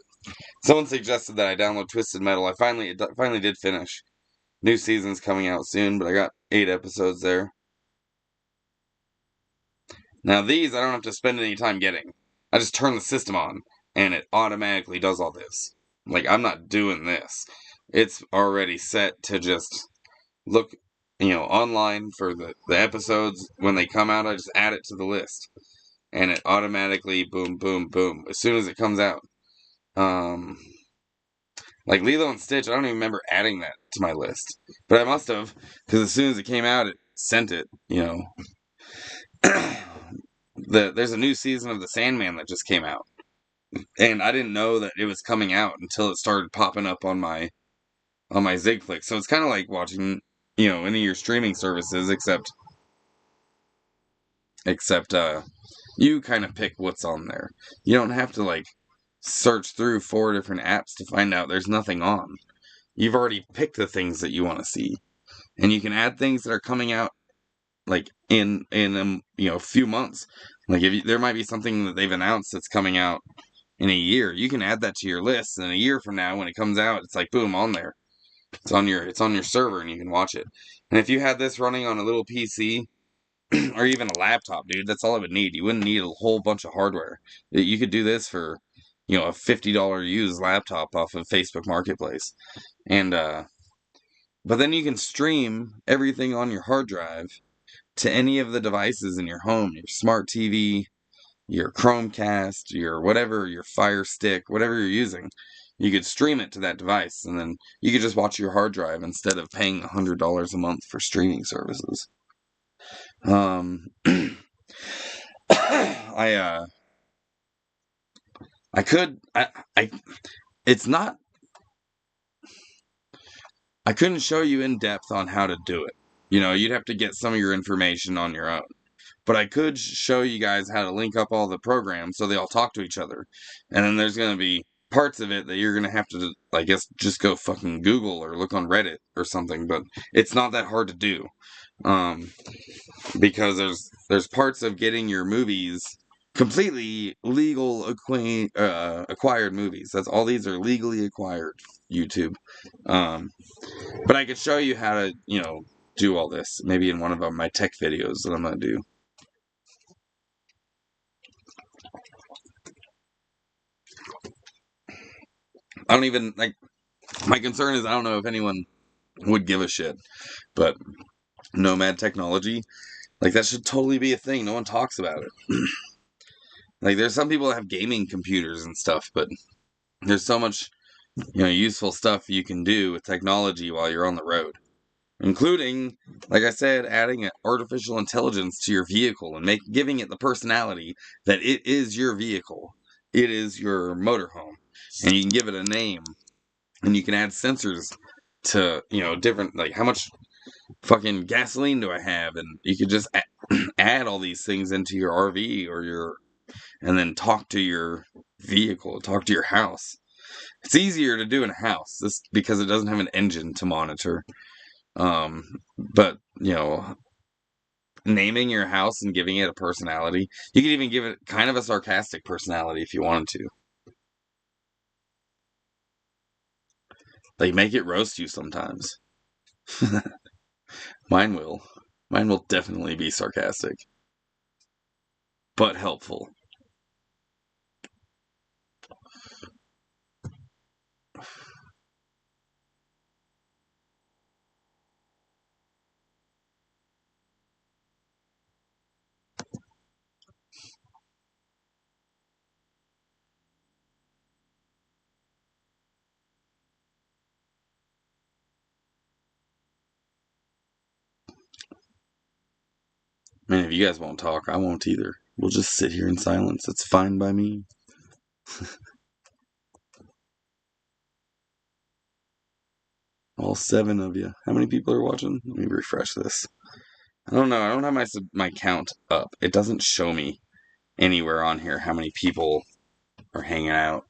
someone suggested that I download Twisted Metal. It finally did finish. New season's coming out soon, but I got 8 episodes there. Now these I don't have to spend any time getting. I just turn the system on, and it automatically does all this. I'm not doing this. It's already set to just look, online for the episodes. When they come out, I just add it to the list. And it automatically, boom, boom, boom, as soon as it comes out. Like Lilo and Stitch, I don't even remember adding that to my list. But I must have, because as soon as it came out, it sent it, There's a new season of The Sandman that just came out. And I didn't know that it was coming out until it started popping up on my ZigFlix. So it's kind of like watching, any of your streaming services, except you kind of pick what's on there. You don't have to like search through 4 different apps to find out there's nothing on. You've already picked the things that you want to see, and you can add things that are coming out like in a few months. Like there might be something that they've announced that's coming out in a year, you can add that to your list, and a year from now when it comes out, it's like boom, on there. It's on your server, and you can watch it. And if you had this running on a little PC or even a laptop, dude, that's all it would need. You wouldn't need a whole bunch of hardware. You could do this for a $50 used laptop off of Facebook Marketplace. And but then you can stream everything on your hard drive to any of the devices in your home, your smart TV, your Chromecast, your whatever, your Fire Stick, whatever you're using. You could stream it to that device, and then you could just watch your hard drive instead of paying $100 a month for streaming services. I it's not. I couldn't show you in depth on how to do it. You'd have to get some of your information on your own. But I could show you guys how to link up all the programs so they all talk to each other. And then there's going to be parts of it that you're going to have to, I guess, just go fucking Google or look on Reddit or something. But it's not that hard to do. Because there's parts of getting your movies completely acquired movies. That's all. These are legally acquired, YouTube. But I could show you how to, do all this. Maybe in one of my tech videos that I'm going to do. I don't even, like, my concern is I don't know if anyone would give a shit, but nomad technology, like, that should totally be a thing. No one talks about it. Like, there's some people that have gaming computers and stuff, but there's so much, useful stuff you can do with technology while you're on the road. Including, like I said, adding artificial intelligence to your vehicle and giving it the personality that it is your vehicle. It is your motorhome. And you can give it a name. And you can add sensors to, different, like, how much fucking gasoline do I have? And you could just add all these things into your RV and then talk to your vehicle, talk to your house. It's easier to do in a house because it doesn't have an engine to monitor. But, naming your house and giving it a personality, you could even give it kind of a sarcastic personality if you wanted to. Like, make it roast you sometimes. Mine will. Mine will definitely be sarcastic. But helpful. Man, if you guys won't talk, I won't either. We'll just sit here in silence. It's fine by me. All 7 of you. How many people are watching? Let me refresh this. I don't know. I don't have my count up. It doesn't show me anywhere on here how many people are hanging out.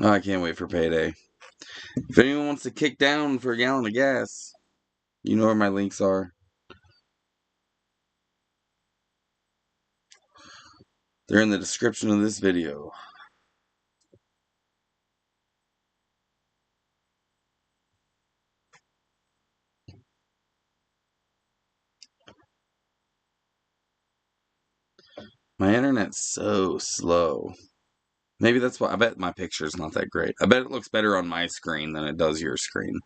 Oh, I can't wait for payday. If anyone wants to kick down for a gallon of gas, you know where my links are. They're in the description of this video. My internet's so slow. Maybe that's why. I bet my picture's not that great. I bet it looks better on my screen than it does your screen.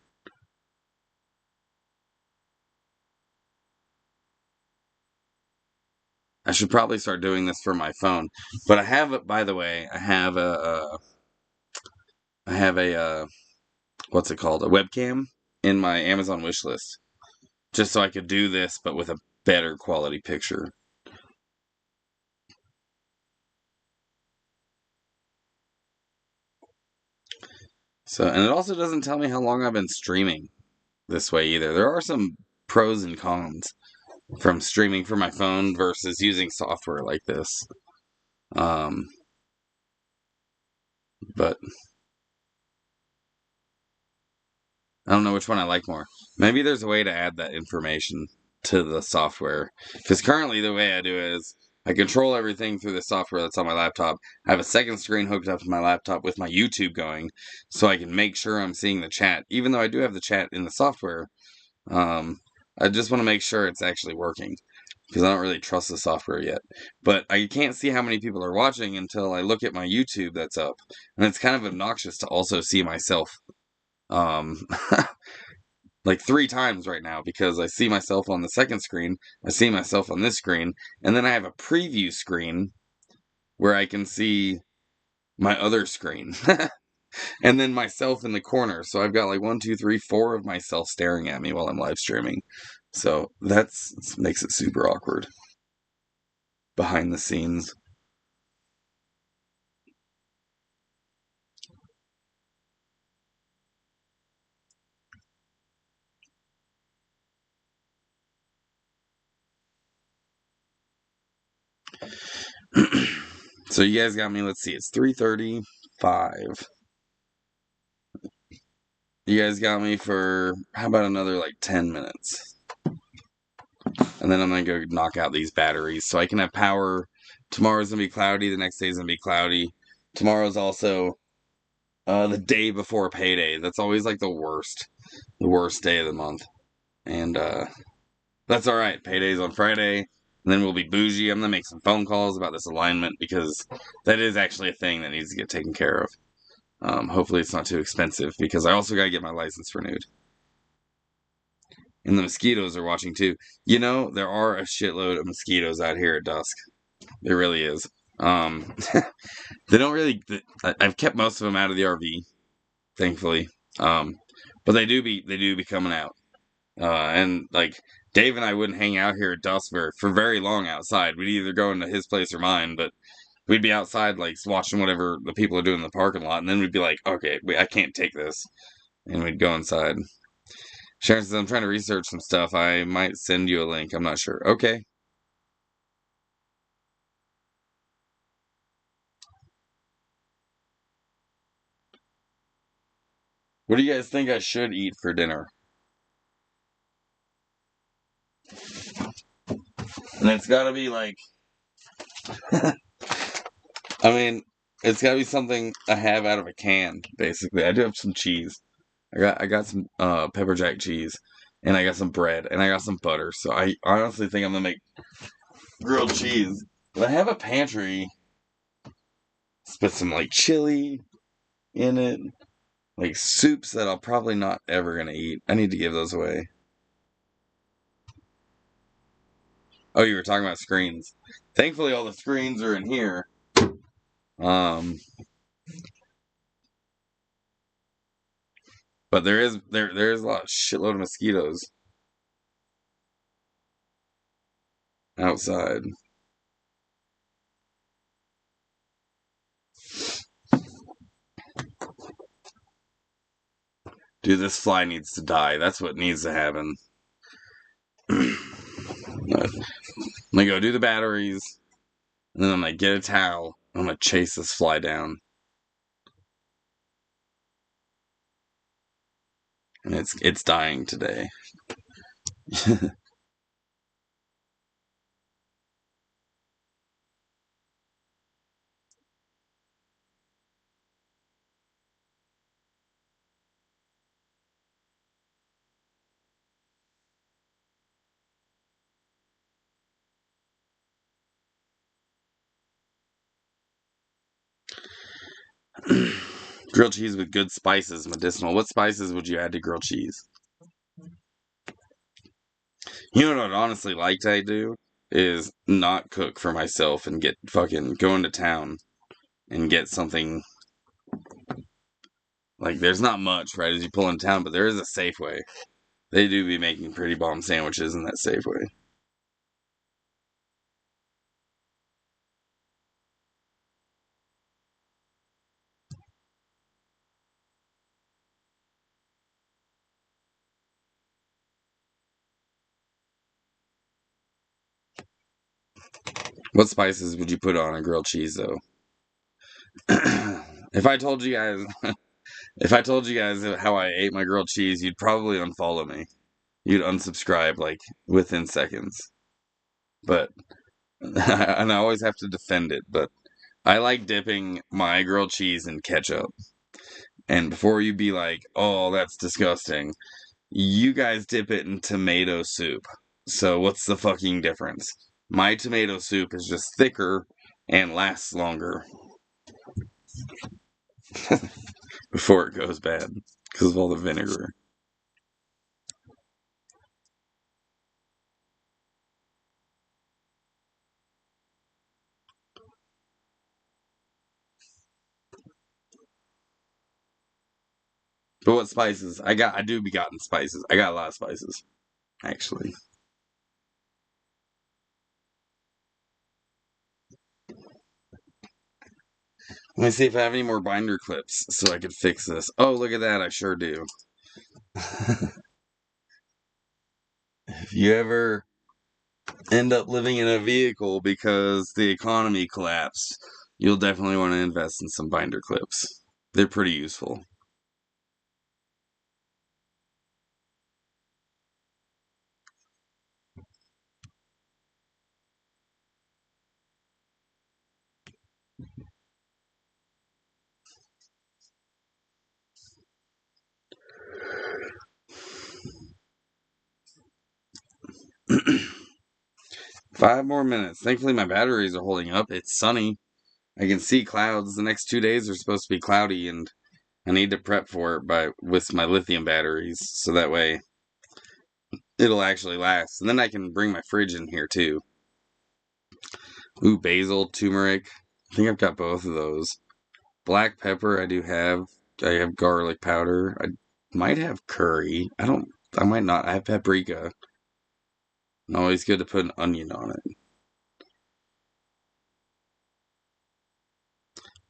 I should probably start doing this for my phone. But I have, by the way, I have a what's it called? A webcam in my Amazon wish list. Just so I could do this, but with a better quality picture. So, and it also doesn't tell me how long I've been streaming this way either. There are some pros and cons from streaming from my phone versus using software like this. But I don't know which one I like more. Maybe there's a way to add that information to the software. Because currently the way I do it is I control everything through the software that's on my laptop. I have a second screen hooked up to my laptop with my YouTube going, so I can make sure I'm seeing the chat. Even though I do have the chat in the software, I just want to make sure it's actually working. Because I don't really trust the software yet. But I can't see how many people are watching until I look at my YouTube that's up. And it's kind of obnoxious to also see myself um, like 3 times right now because I see myself on the second screen, I see myself on this screen, and then I have a preview screen where I can see my other screen. And then myself in the corner. So I've got like 1, 2, 3, 4 of myself staring at me while I'm live streaming. So that makes it super awkward. Behind the scenes. So you guys got me, let's see, it's 3:35. You guys got me for, how about another like 10 minutes? And then I'm going to go knock out these batteries so I can have power. Tomorrow's going to be cloudy. The next day's going to be cloudy. Tomorrow's also the day before payday. That's always like the worst day of the month. And that's all right. Payday's on Friday. And then we'll be bougie. I'm going to make some phone calls about this alignment because that is actually a thing that needs to get taken care of. Hopefully it's not too expensive because I also got to get my license renewed. And the mosquitoes are watching too. You know, there are a shitload of mosquitoes out here at dusk. There really is. They don't really. I've kept most of them out of the RV, thankfully. But they do be coming out. And like Dave and I wouldn't hang out here at dusk for very long outside. We'd either go into his place or mine, but we'd be outside like watching whatever the people are doing in the parking lot, and then we'd be like, okay, I can't take this, and we'd go inside. Sharon says, I'm trying to research some stuff. I might send you a link. I'm not sure. Okay. What do you guys think I should eat for dinner? And it's gotta be like, I mean, it's gotta be something I have out of a can, basically. I do have some cheese. I got some pepper jack cheese, and I got some bread, and I got some butter. So I honestly think I'm gonna make grilled cheese. But I have a pantry. Put some like chili in it, like soups that I'll probably not ever gonna eat. I need to give those away. Oh, you were talking about screens. Thankfully, all the screens are in here. Um, but there is a lot of shitload of mosquitoes outside. Dude, this fly needs to die. That's what needs to happen. I'm gonna go do the batteries, and then I'm gonna get a towel. I'm gonna chase this fly down, and it's dying today. Grilled cheese with good spices, medicinal. What spices would you add to grilled cheese? You know what I'd honestly like to do? is not cook for myself and get fucking go into town and get something. Like, there's not much, right, as you pull in town, but there is a Safeway. They do be making pretty bomb sandwiches in that Safeway. What spices would you put on a grilled cheese, though? if I told you guys, if I told you guys how I ate my grilled cheese, you'd probably unfollow me. You'd unsubscribe like within seconds. But and I always have to defend it. But I like dipping my grilled cheese in ketchup. And before you be like, "Oh, that's disgusting," you guys dip it in tomato soup. So what's the fucking difference? My tomato soup is just thicker and lasts longer before it goes bad because of all the vinegar. But what spices? I do be gotten spices. I got a lot of spices, actually. Let me see if I have any more binder clips so I could fix this. Oh, look at that. I sure do. If you ever end up living in a vehicle because the economy collapsed, you'll definitely want to invest in some binder clips. They're pretty useful. Five more minutes. Thankfully, my batteries are holding up. It's sunny. I can see clouds. The next 2 days are supposed to be cloudy, and I need to prep for it with my lithium batteries, so that way it'll actually last. And then I can bring my fridge in here too. Ooh, basil, turmeric. I think I've got both of those. Black pepper, I do have. I have garlic powder. I might have curry. I might not. I have paprika. Always good to put an onion on it.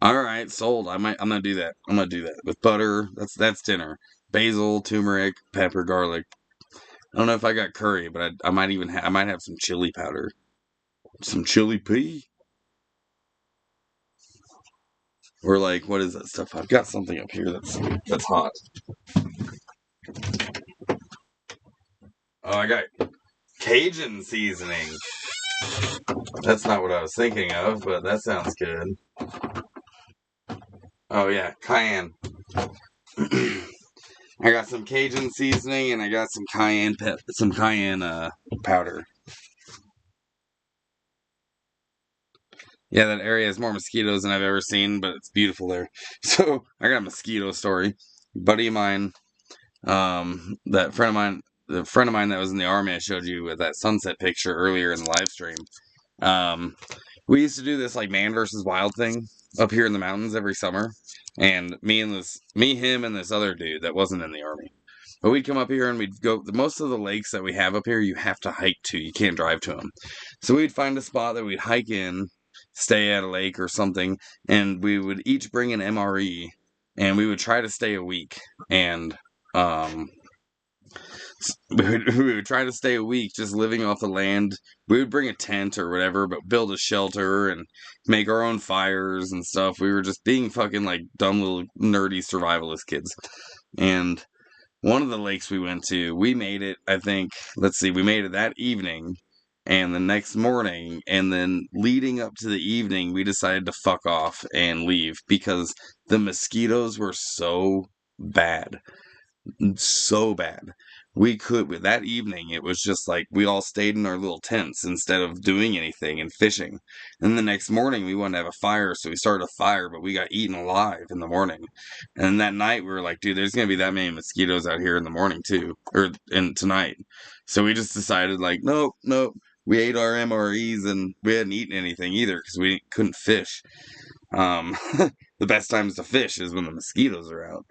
All right, sold. I'm gonna do that. I'm gonna do that with butter. That's dinner. Basil, turmeric, pepper, garlic. I don't know if I got curry, but I might even I might have some chili powder, some chili pea, or like what is that stuff? I've got something up here that's hot. Oh, I got Cajun seasoning. That's not what I was thinking of, but that sounds good. Oh yeah, cayenne. I got some Cajun seasoning and I got some cayenne powder. Yeah, that area has more mosquitoes than I've ever seen, but it's beautiful there. So I got a mosquito story. A buddy of mine, that friend of mine, the friend of mine that was in the army, I showed you with that sunset picture earlier in the live stream. Um, we used to do this like man versus wild thing up here in the mountains every summer, and him, and this other dude that wasn't in the army. But we'd come up here and we'd go. Most of the lakes that we have up here, you have to hike to. You can't drive to them. So we'd find a spot that we'd hike in, stay at a lake or something, and we would each bring an MRE, and we would try to stay a week. And um, we would try to stay a week just living off the land. We would bring a tent or whatever, but build a shelter and make our own fires and stuff. We were just being fucking like dumb little nerdy survivalist kids. And one of the lakes we went to, we made it, I think, let's see, we made it that evening and the next morning, and then leading up to the evening, we decided to fuck off and leave because the mosquitoes were so bad. So bad. That evening, it was just like we all stayed in our little tents instead of doing anything and fishing. And the next morning, we wanted to have a fire, so we started a fire, but we got eaten alive in the morning. And that night, we were like, dude, there's going to be that many mosquitoes out here in the morning, too, and tonight. So we just decided, like, nope, nope. we ate our MREs and we hadn't eaten anything either because we couldn't fish. The best times to fish is when the mosquitoes are out.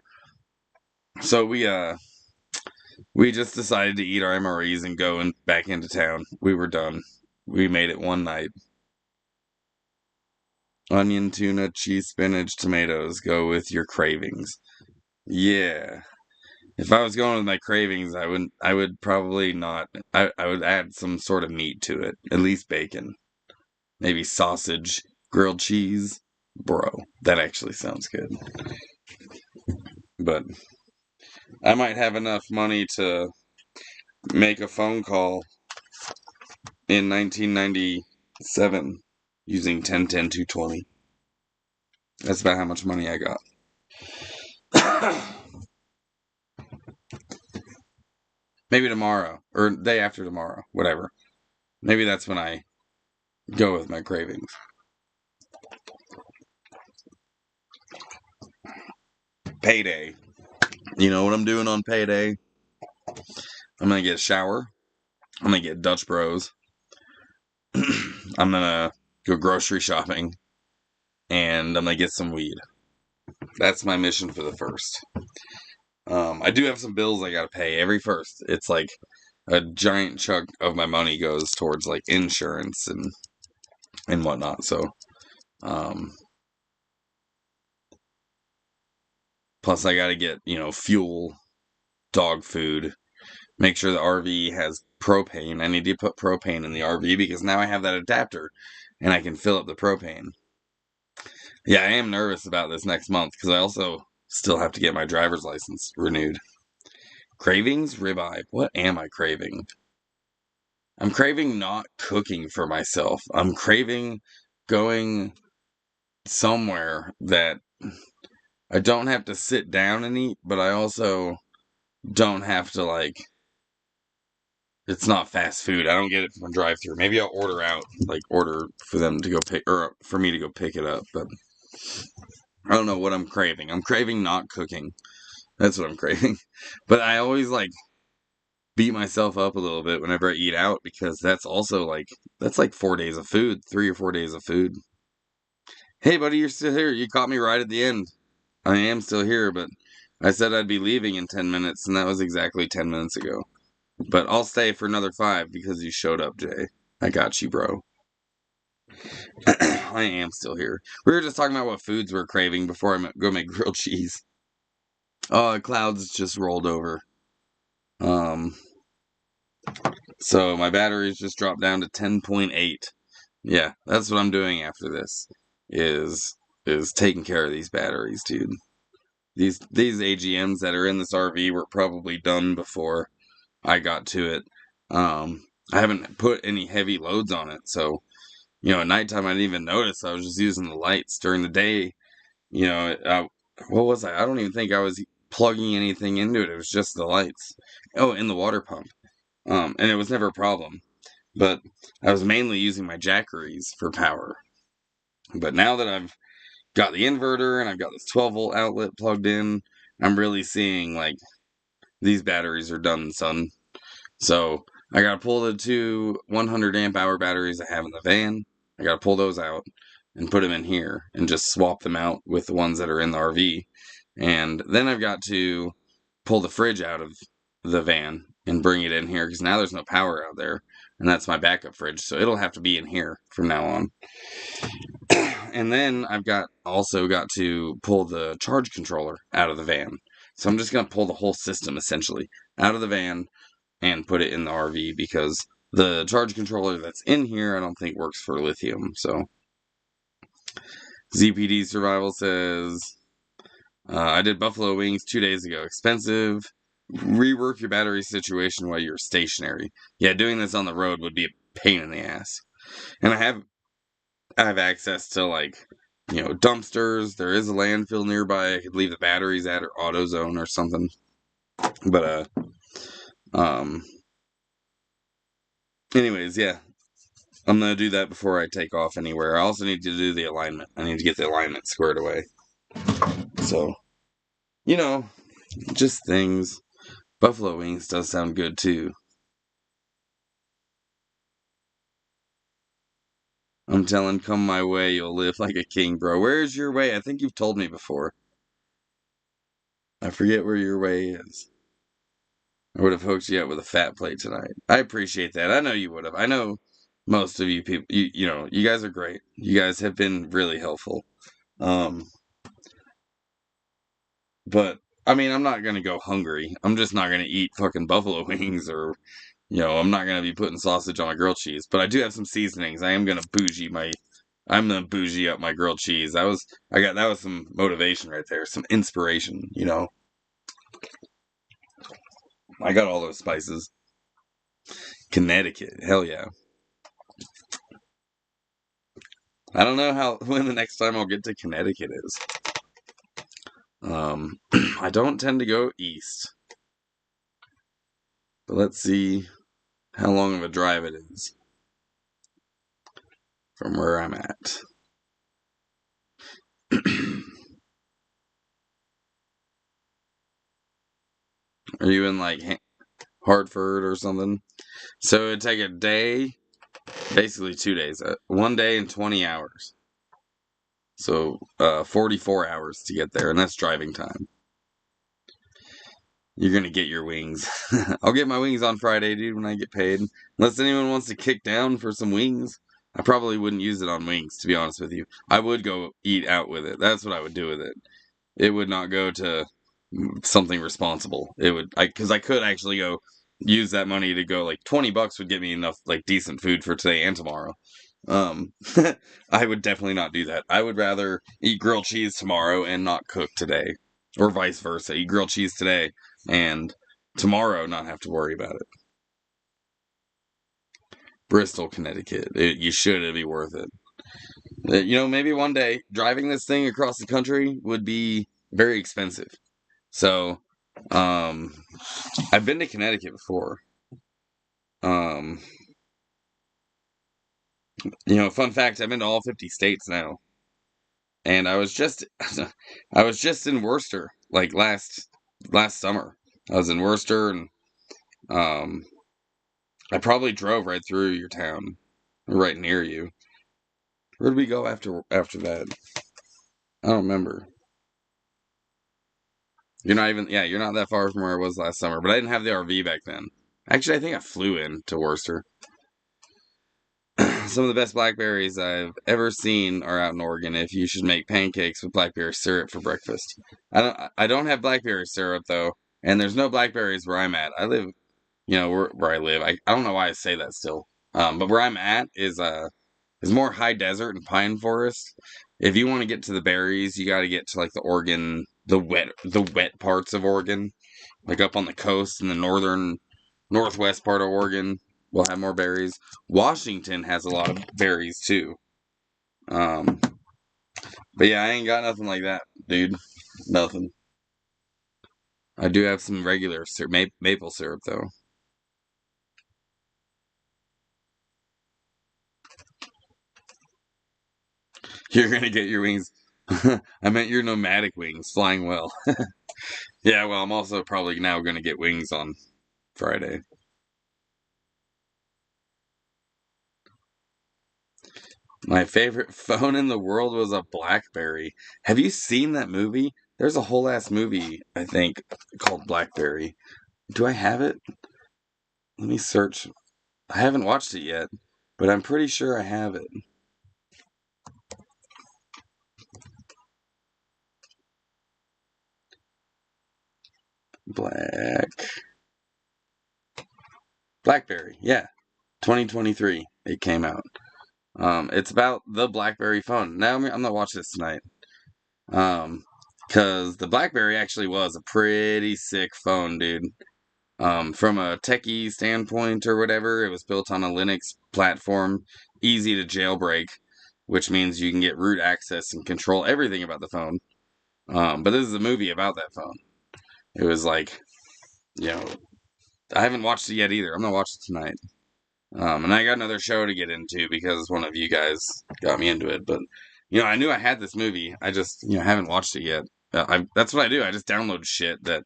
So we just decided to eat our MREs and go back into town. We were done. We made it one night. Onion, tuna, cheese, spinach, tomatoes. Go with your cravings. Yeah. If I was going with my cravings, I would probably not. I would add some sort of meat to it. At least bacon. Maybe sausage, grilled cheese. Bro, that actually sounds good. But I might have enough money to make a phone call in 1997 using 1010-220. That's about how much money I got. Maybe tomorrow, or day after tomorrow, whatever. Maybe that's when I go with my cravings. Payday. You know what I'm doing on payday? I'm gonna get a shower. I'm gonna get Dutch Bros. I'm gonna go grocery shopping. And I'm gonna get some weed. That's my mission for the first. I do have some bills I gotta pay every first. It's like a giant chunk of my money goes towards like insurance and whatnot. So, plus I gotta get fuel, dog food. Make sure the RV has propane. I need to put propane in the RV because now I have that adapter and I can fill up the propane. Yeah, I am nervous about this next month because I also still have to get my driver's license renewed. Cravings? Ribeye. What am I craving? I'm craving not cooking for myself. I'm craving going somewhere that I don't have to sit down and eat, but I also don't have to, like, it's not fast food. I don't get it from a drive-thru. Maybe I'll order out, like, order for them to go pick, or for me to go pick it up, but I don't know what I'm craving. I'm craving not cooking. That's what I'm craving. But I always, like, beat myself up a little bit whenever I eat out because that's like 4 days of food, 3 or 4 days of food. Hey, buddy, you're still here. You caught me right at the end. I am still here, but I said I'd be leaving in 10 minutes, and that was exactly 10 minutes ago. But I'll stay for another 5 because you showed up, Jay. I got you, bro. I am still here. We were just talking about what foods we're craving before I go make grilled cheese. Oh, clouds just rolled over. So my batteries just dropped down to 10.8. Yeah, that's what I'm doing after this. Is taking care of these batteries, dude. These AGMs that are in this RV were probably done before I got to it. I haven't put any heavy loads on it, so at nighttime I didn't even notice. I was just using the lights during the day. What was I? I don't even think I was plugging anything into it. It was just the lights. Oh, and the water pump. And it was never a problem. But I was mainly using my jackeries for power. But now that I've got the inverter and I've got this 12-volt outlet plugged in, I'm really seeing like these batteries are done, son. So I gotta pull the 2 100 amp hour batteries I have in the van. I gotta pull those out and put them in here and just swap them out with the ones that are in the RV. And then I've got to pull the fridge out of the van and bring it in here because now there's no power out there. And that's my backup fridge. So it'll have to be in here from now on. And then I've also got to pull the charge controller out of the van. So I'm just going to pull the whole system essentially out of the van and put it in the RV because the charge controller that's in here I don't think works for lithium. So ZPD Survival says, I did buffalo wings 2 days ago. Expensive. Rework your battery situation while you're stationary. Yeah, doing this on the road would be a pain in the ass. And I have access to dumpsters. There is a landfill nearby. I could leave the batteries at or AutoZone or something. But anyways, yeah. I'm gonna do that before I take off anywhere. I also need to do the alignment. I need to get the alignment squared away. So, just things. Buffalo wings does sound good too. I'm telling, come my way, you'll live like a king, bro. Where's your way? I think you've told me before. I forget where your way is. I would have hooked you up with a fat plate tonight. I appreciate that. I know you would have. I know most of you people, you know, you guys are great. You guys have been really helpful. Um, but I mean, I'm not gonna go hungry. I'm just not gonna eat fucking buffalo wings or, you know, I'm not gonna be putting sausage on my grilled cheese. But I do have some seasonings. I'm gonna bougie up my grilled cheese. That was some motivation right there, some inspiration. You know, I got all those spices. Connecticut, hell yeah. I don't know when the next time I'll get to Connecticut is. I don't tend to go east, but let's see how long of a drive it is from where I'm at. Are you in like Hartford or something? So it'd take a day, basically 2 days, 1 day and 20 hours. So 44 hours to get there, and that's driving time. You're gonna get your wings. I'll get my wings on Friday, dude, when I get paid. Unless anyone wants to kick down for some wings. I probably wouldn't use it on wings, to be honest with you. I would go eat out with it. That's what I would do with it. It would not go to something responsible. It would, because I could actually go use that money to go, like, $20 would get me enough, like, decent food for today and tomorrow. Um, I would definitely not do that. I would rather eat grilled cheese tomorrow and not cook today. Or vice versa. Eat grilled cheese today and tomorrow not have to worry about it. Bristol, Connecticut. You should. It'd be worth it. You know, maybe one day driving this thing across the country would be very expensive. So, I've been to Connecticut before. Um, you know, fun fact, I've been to all 50 states now. And I was just in Worcester, like last summer. I was in Worcester and, um, I probably drove right through your town, right near you. Where did we go after that? I don't remember. You're not that far from where I was last summer, but I didn't have the RV back then. Actually, I think I flew in to Worcester. Some of the best blackberries I've ever seen are out in Oregon. If you should make pancakes with blackberry syrup for breakfast. I don't have blackberry syrup though, and there's no blackberries where I'm at. I live, you know, where I live. I don't know why I say that still. But where I'm at is more high desert and pine forest. If you want to get to the berries, you got to get to like the Oregon, the wet parts of Oregon, like up on the coast in the northwest part of Oregon. Will have more berries. Washington has a lot of berries too. Um, but yeah, I ain't got nothing like that, dude. Nothing. I do have some regular maple syrup though. You're gonna get your wings. I meant your nomadic wings, flying well. Yeah, well, I'm also probably now gonna get wings on Friday. My favorite phone in the world was a BlackBerry. Have you seen that movie? There's a whole ass movie, I think, called BlackBerry. Do I have it? Let me search. I haven't watched it yet, but I'm pretty sure I have it. BlackBerry, yeah. 2023, it came out. It's about the BlackBerry phone. Now I'm gonna watch this tonight. Cause the BlackBerry actually was a pretty sick phone, dude. From a techie standpoint or whatever, it was built on a Linux platform, easy to jailbreak, which means you can get root access and control everything about the phone. But this is a movie about that phone. It was like, you know, I haven't watched it yet either. I'm gonna watch it tonight. And I got another show to get into because one of you guys got me into it. But you know, I knew I had this movie. I just haven't watched it yet. That's what I do. I just download shit that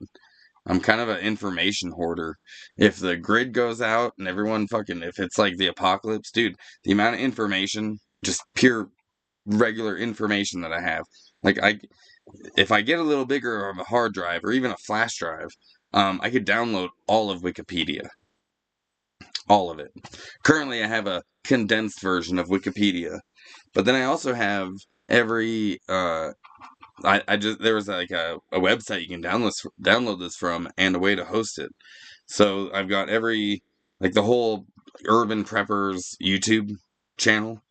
I'm kind of an information hoarder. If the grid goes out and everyone if it's like the apocalypse, dude, the amount of information just pure regular information that I have. Like if I get a little bigger of a hard drive or even a flash drive, I could download all of Wikipedia. All of it. Currently, I have a condensed version of Wikipedia, but then I also have every. I just there was like a website you can download this from and a way to host it. So I've got the whole Urban Preppers YouTube channel,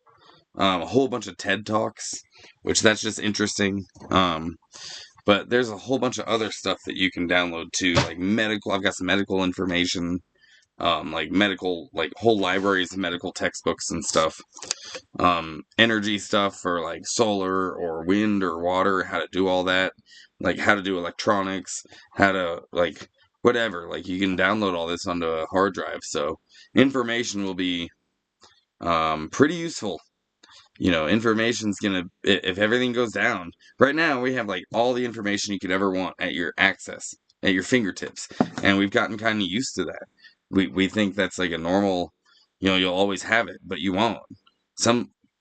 a whole bunch of TED Talks, which that's just interesting. But there's a whole bunch of other stuff that you can download too, like medical. I've got some medical information, like medical, like whole libraries of medical textbooks and stuff. Energy stuff for like solar or wind or water, how to do all that, like how to do electronics, how to like whatever. Like you can download all this onto a hard drive, so information will be pretty useful. Information's gonna, if everything goes down. Right now, we have like all the information you could ever want at your fingertips, and we've gotten kind of used to that. We think that's like a normal, you'll always have it, but you won't.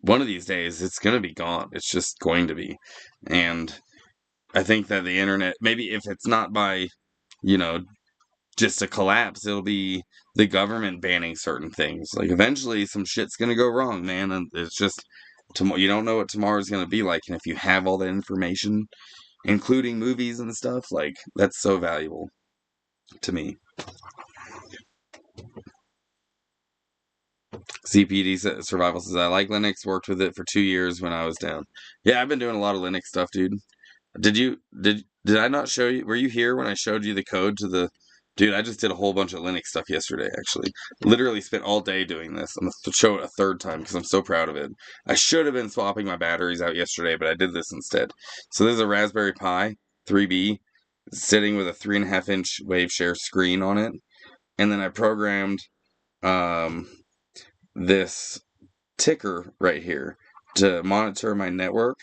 One of these days, it's gonna be gone. It's just going to be, and I think that the internet, maybe if it's not by, you know, just a collapse, it'll be the government banning certain things. Like eventually, some shit's gonna go wrong, man, and it's just you don't know what tomorrow's gonna be like, and if you have all that information, including movies and stuff, like that's so valuable to me. CPD Survival says I like Linux. Worked with it for 2 years when I was down. Yeah, I've been doing a lot of Linux stuff, dude. Did I not show you? Were you here when I showed you the code to the? Dude, I just did a whole bunch of Linux stuff yesterday, actually. Literally spent all day doing this. I'm going to show it a third time because I'm so proud of it. I should have been swapping my batteries out yesterday, but I did this instead. So there's a Raspberry Pi 3B sitting with a 3.5-inch WaveShare screen on it. And then I programmed this ticker right here to monitor my network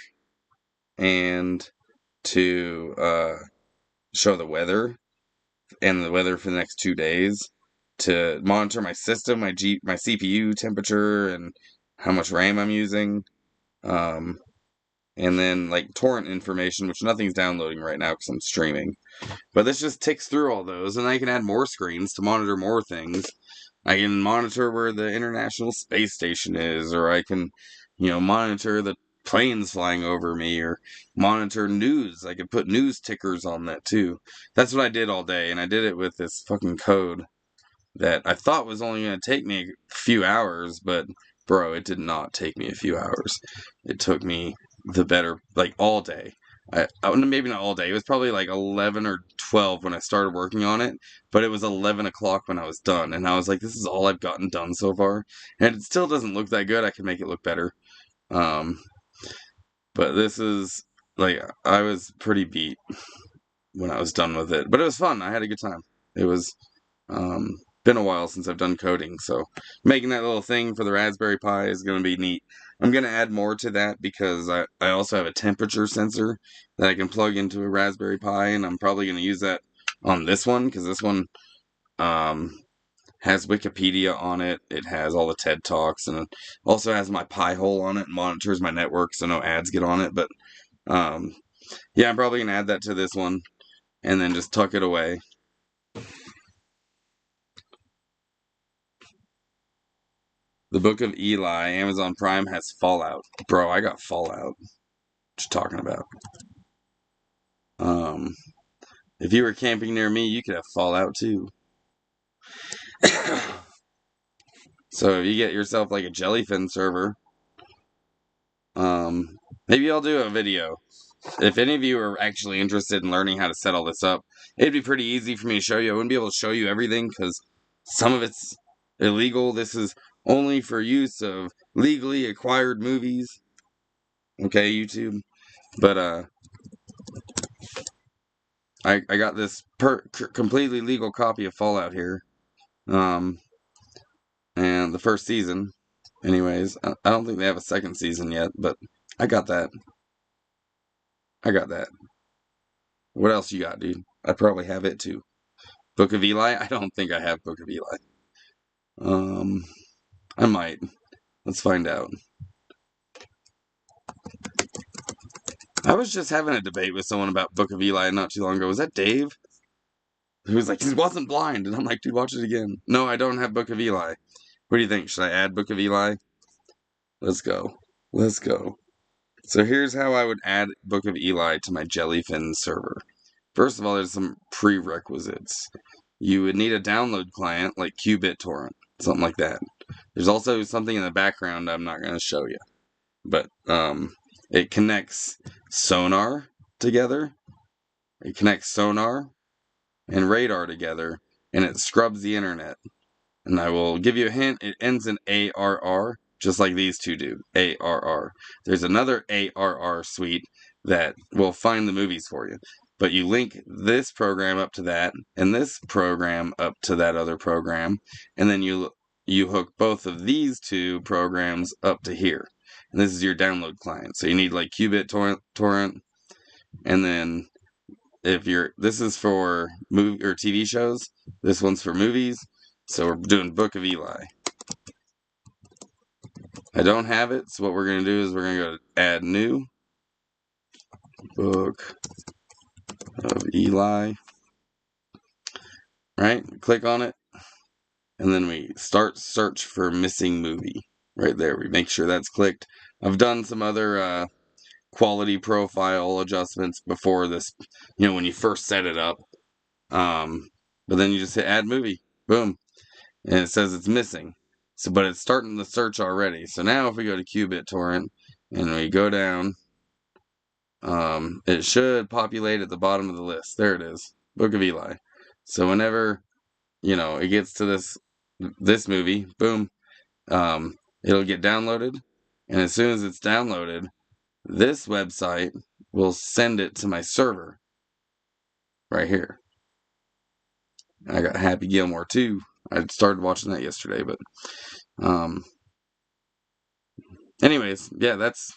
and to show the weather and the weather for the next 2 days, to monitor my system, my CPU temperature, and how much RAM I'm using, and then like torrent information, which nothing's downloading right now because I'm streaming. But this just ticks through all those, and I can add more screens to monitor more things. I can monitor where the International Space Station is, or I can, monitor the planes flying over me, or monitor news. I could put news tickers on that too. That's what I did all day, and I did it with this fucking code that I thought was only going to take me a few hours, but bro, it did not take me a few hours. It took me like all day. Maybe not all day. It was probably like 11 or 12 when I started working on it, but it was 11 o'clock when I was done, and I was like, this is all I've gotten done so far, and it still doesn't look that good. I can make it look better. But this is, like, I was pretty beat when I was done with it, but it was fun. I had a good time. It was, been a while since I've done coding, so making that little thing for the Raspberry Pi is going to be neat. I'm going to add more to that because I also have a temperature sensor that I can plug into a Raspberry Pi, and I'm probably going to use that on this one because this one has Wikipedia on it. It has all the TED Talks, and it also has my Pi-hole on it and monitors my network so no ads get on it. But yeah, I'm probably going to add that to this one and then just tuck it away. The Book of Eli, Amazon Prime has Fallout. Bro, I got Fallout. What you talking about? If you were camping near me, you could have Fallout too. So if you get yourself like a Jellyfin server, maybe I'll do a video. If any of you are actually interested in learning how to set all this up, it'd be pretty easy for me to show you. I wouldn't be able to show you everything because some of it's illegal. This is only for use of legally acquired movies. Okay, YouTube. But I got this completely legal copy of Fallout here, and the first season. Anyways, I don't think they have a second season yet, but I got that. What else you got, dude? I probably have it too. Book of Eli? I don't think I have Book of Eli. I might. Let's find out. I was just having a debate with someone about Book of Eli not too long ago. Was that Dave? He was like, he wasn't blind. And I'm like, dude, watch it again. No, I don't have Book of Eli. What do you think? Should I add Book of Eli? Let's go. Let's go. So here's how I would add Book of Eli to my Jellyfin server. First of all, there's some prerequisites. You would need a download client like qBittorrent, something like that. There's also something in the background I'm not going to show you. But it connects sonar together. It connects sonar and radar together, and it scrubs the internet. And I will give you a hint, it ends in ARR, just like these two do. ARR. There's another ARR suite that will find the movies for you. But you link this program up to that, and this program up to that other program, and then you hook both of these two programs up to here. And this is your download client. So you need like qBittorrent, and then this is for movie or TV shows, this one's for movies. So we're doing Book of Eli. I don't have it, so what we're going to do is we're going to go to add new Book of Eli. Right? Click on it, and then we start search for missing movie. Right there, we make sure that's clicked. I've done some other quality profile adjustments before this, when you first set it up. But then you just hit add movie. Boom. And it says it's missing. So, but it's starting the search already. So now if we go to qBittorrent and we go down, it should populate at the bottom of the list. There it is, Book of Eli. So whenever, it gets to this movie, boom, it'll get downloaded. And as soon as it's downloaded, this website will send it to my server right here. I got Happy Gilmore too. I started watching that yesterday, but anyways, yeah, that's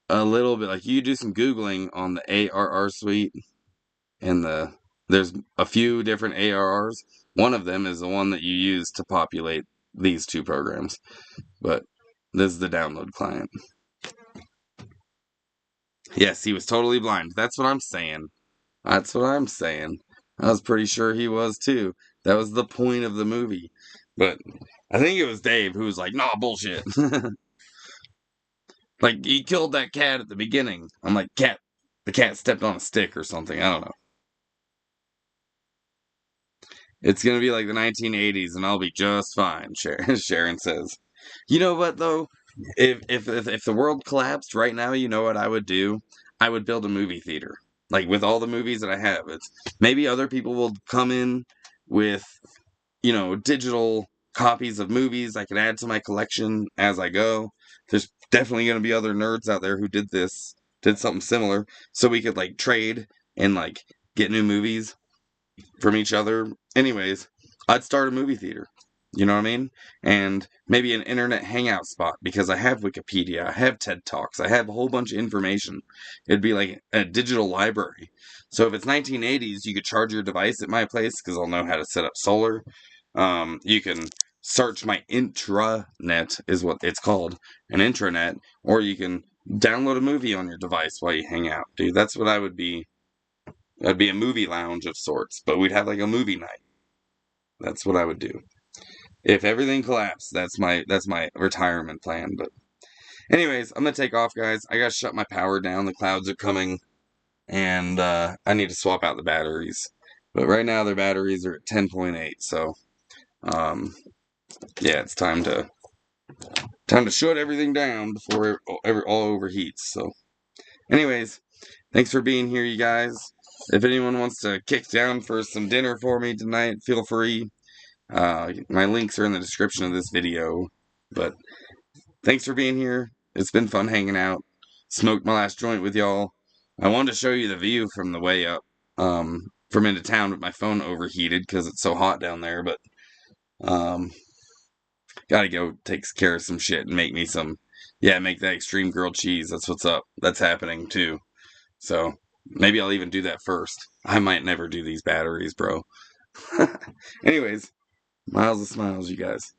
a little bit like you do some Googling on the ARR suite, and there's a few different ARRs. One of them is the one that you use to populate these two programs, but this is the download client. Yes, he was totally blind. That's what I'm saying. That's what I'm saying. I was pretty sure he was too. That was the point of the movie. But I think it was Dave who was like, nah, bullshit. Like, he killed that cat at the beginning. I'm like, the cat stepped on a stick or something. I don't know. It's going to be like the 1980s and I'll be just fine, Sharon says. You know what, though? If the world collapsed right now, you know what I would do? I would build a movie theater. Like, with all the movies that I have. Maybe other people will come in with, digital copies of movies I can add to my collection as I go. There's definitely going to be other nerds out there who did something similar. So we could, like, trade and, like, get new movies from each other. Anyways, I'd start a movie theater. You know what I mean? And maybe an internet hangout spot, because I have Wikipedia, I have TED Talks, I have a whole bunch of information. It'd be like a digital library. So if it's 1980s, you could charge your device at my place because I'll know how to set up solar. You can search my intranet, is what it's called, an intranet, or you can download a movie on your device while you hang out. Dude, that's what I would be. That'd be a movie lounge of sorts, but we'd have like a movie night. That's what I would do. If everything collapsed, that's my retirement plan. But anyways, I'm gonna take off, guys. I gotta shut my power down. The clouds are coming, and I need to swap out the batteries. But right now, their batteries are at 10.8. So, yeah, it's time to shut everything down before it all overheats. So, anyways, thanks for being here, you guys. If anyone wants to kick down for some dinner for me tonight, feel free. My links are in the description of this video. But thanks for being here. It's been fun hanging out. Smoked my last joint with y'all. I wanted to show you the view from the way up, from into town, but my phone overheated because it's so hot down there. But gotta go take care of some shit and make me make that extreme grilled cheese. That's what's up. That's happening too. So maybe I'll even do that first. I might never do these batteries, bro. Anyways, miles of smiles, you guys.